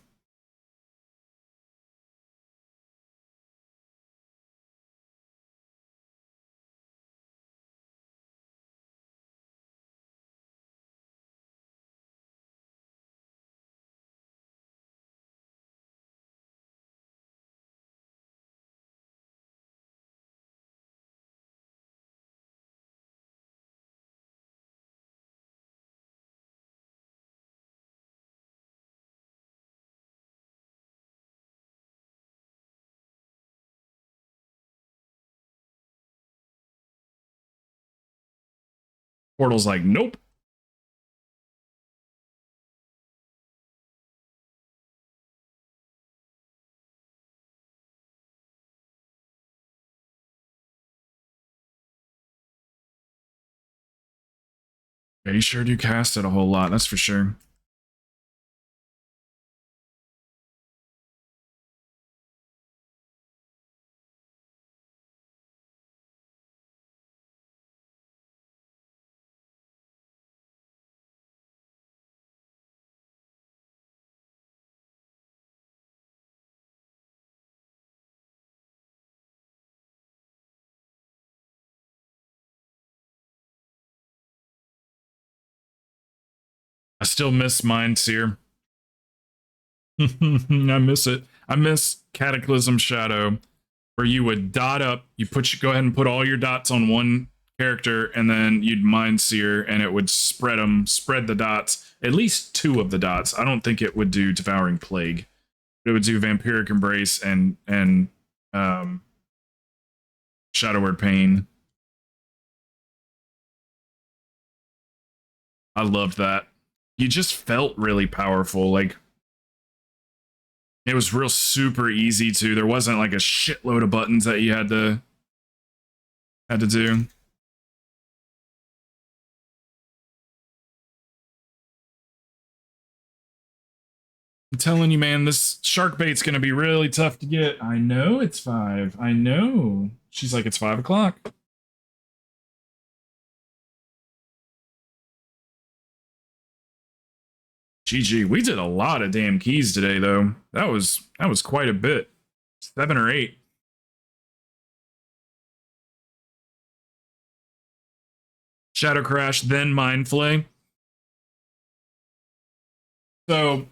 Portal's like, nope. Yeah, you sure do cast it a whole lot, that's for sure. I still miss Mind Seer. I miss it. I miss Cataclysm Shadow, where you would dot up, go ahead and put all your dots on one character, and then you'd Mind Seer, and it would spread the dots, at least two of the dots. I don't think it would do Devouring Plague. It would do Vampiric Embrace and Shadow Word Pain. I loved that. You just felt really powerful. Like, it was real super easy too. There wasn't like a shitload of buttons that you had to do. I'm telling you, man, this shark bait's gonna be really tough to get. I know it's 5. I know. She's like, it's 5 o'clock. GG. We did a lot of damn keys today, though. That was quite a bit. 7 or 8. Shadow Crash, then Mind Flay. So,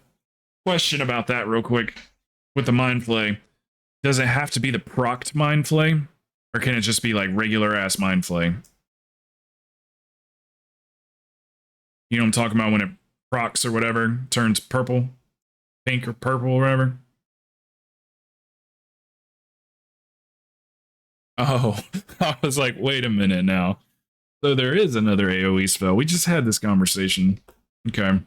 question about that real quick with the Mind Flay. Does it have to be the procced Mind Flay? Or can it just be like regular ass Mind Flay? You know what I'm talking about when it procs or whatever, turns purple, pink or purple or whatever? Oh, I was like, wait a minute now. So there is another AoE spell. We just had this conversation. Okay. I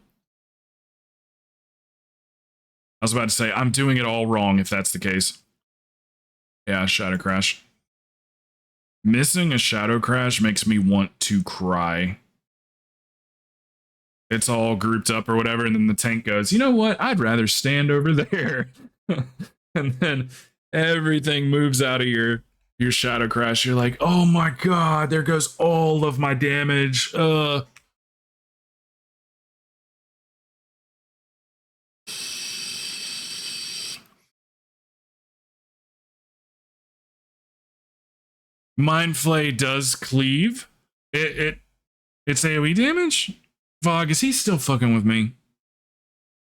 was about to say, I'm doing it all wrong if that's the case. Yeah, Shadow Crash. Missing a Shadow Crash makes me want to cry. It's all grouped up or whatever, and then the tank goes, you know what? I'd rather stand over there. And then everything moves out of your Shadow Crash. You're like, oh my god, there goes all of my damage. Mind Flay does cleave. It's AoE damage? Vog, is he still fucking with me?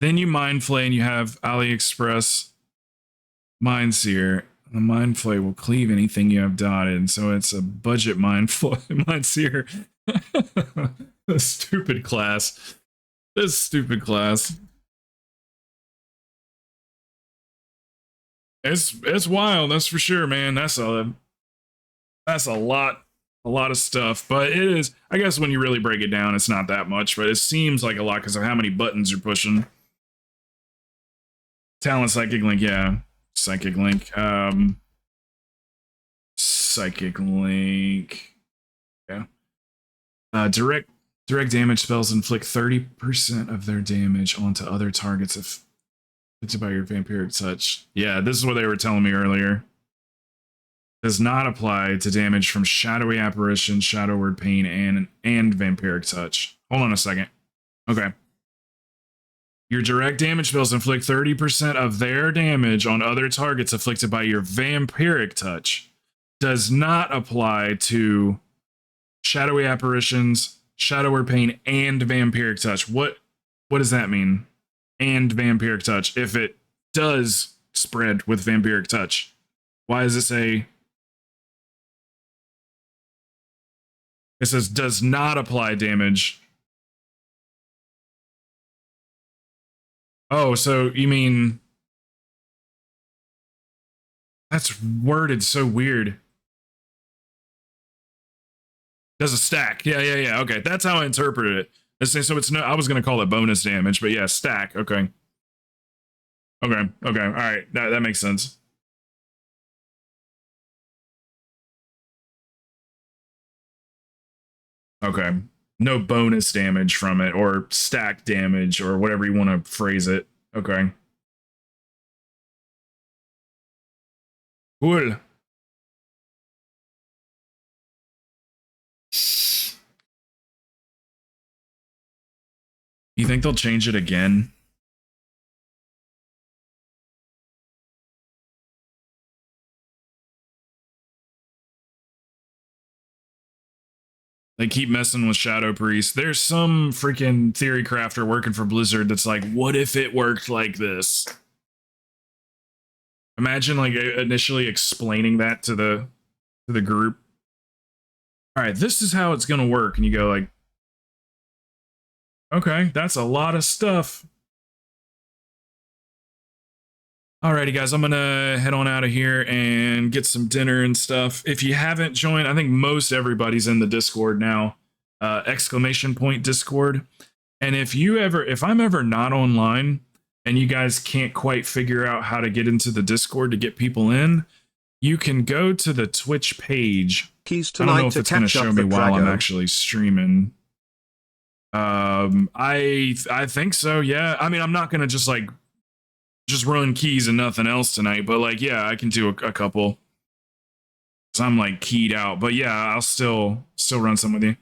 Then you Mind Flay and you have AliExpress Mind Seer. The Mind Flay will cleave anything you have dotted, so it's a budget Mind Seer. This stupid class. This stupid class. It's wild, that's for sure, man. That's a lot of stuff, but it is, I guess when you really break it down, it's not that much, but it seems like a lot because of how many buttons you're pushing. Talent Psychic Link, yeah. Psychic Link. Psychic Link. Yeah. Direct damage spells inflict 30% of their damage onto other targets if it's by your vampiric touch. Yeah, this is what they were telling me earlier. Does not apply to damage from shadowy apparition, shadow word pain, and vampiric touch. Hold on a second. Okay. Your direct damage spells inflict 30% of their damage on other targets afflicted by your vampiric touch. Does not apply to shadowy apparitions, shadow word pain, and vampiric touch. What does that mean? And vampiric touch. If it does spread with vampiric touch, why does it say? It says does not apply damage. Oh, so you mean that's worded so weird. Does a stack. Yeah. Okay, that's how I interpreted it. So it's no, I was gonna call it bonus damage, but yeah, stack. Okay. All right, that makes sense. Okay. No bonus damage from it, or stack damage, or whatever you want to phrase it. Okay. Cool. You think they'll change it again? They keep messing with Shadow Priest. There's some freaking theory crafter working for Blizzard that's like, what if it worked like this? Imagine like initially explaining that to the group. All right, this is how it's gonna work, and you go like, okay, that's a lot of stuff. Alrighty, guys, I'm gonna head on out of here and get some dinner and stuff. If you haven't joined, I think most everybody's in the Discord now. Exclamation point Discord. And if I'm ever not online and you guys can't quite figure out how to get into the Discord to get people in, you can go to the Twitch page. Keys I don't know tonight if to it's gonna catch show up me the while I'm Drago. actually streaming. I think so, yeah. I mean, I'm not gonna just like just run keys and nothing else tonight. But like, yeah, I can do a couple. So I'm like keyed out. But yeah, I'll still run some with you.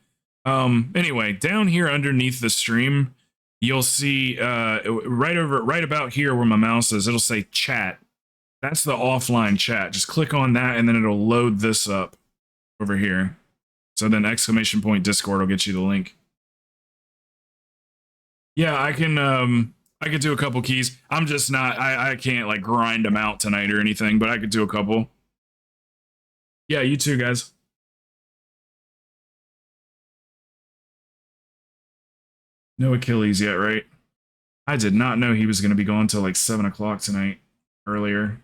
Anyway, down here underneath the stream, you'll see right about here where my mouse is, it'll say chat. That's the offline chat. Just click on that and then it'll load this up over here. So then exclamation point Discord will get you the link. Yeah, I could do a couple keys. I'm just not, I can't like grind them out tonight or anything, but I could do a couple. Yeah, you too, guys. No Achilles yet, right? I did not know he was going to be gone till like 7 o'clock tonight, earlier.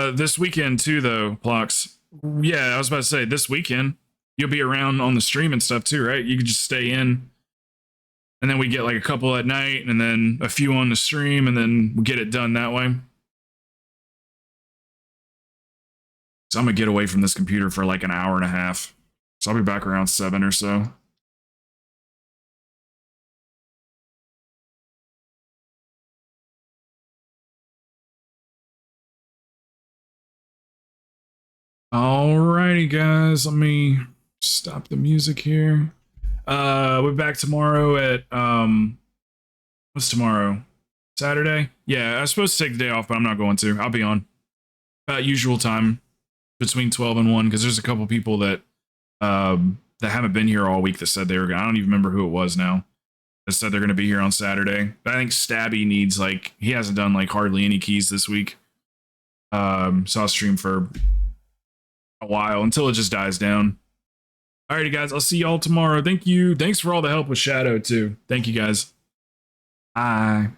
This weekend too, though, Plox. Yeah, I was about to say, this weekend, you'll be around on the stream and stuff too, right? You could just stay in. And then we get like a couple at night and then a few on the stream and then we get it done that way. So I'm gonna get away from this computer for like an hour and a half. So I'll be back around 7 or so. Alrighty, guys. Let me stop the music here. We're back tomorrow at what's tomorrow? Saturday? Yeah, I was supposed to take the day off, but I'm not going to. I'll be on about usual time between 12 and 1 because there's a couple people that that haven't been here all week that said they were gonna. I don't even remember who it was now. That said they're gonna be here on Saturday. But I think Stabby needs like he hasn't done like hardly any keys this week. So I'll stream for a while until it just dies down. Alrighty, guys. I'll see y'all tomorrow. Thank you. Thanks for all the help with Shadow too. Thank you, guys. Bye.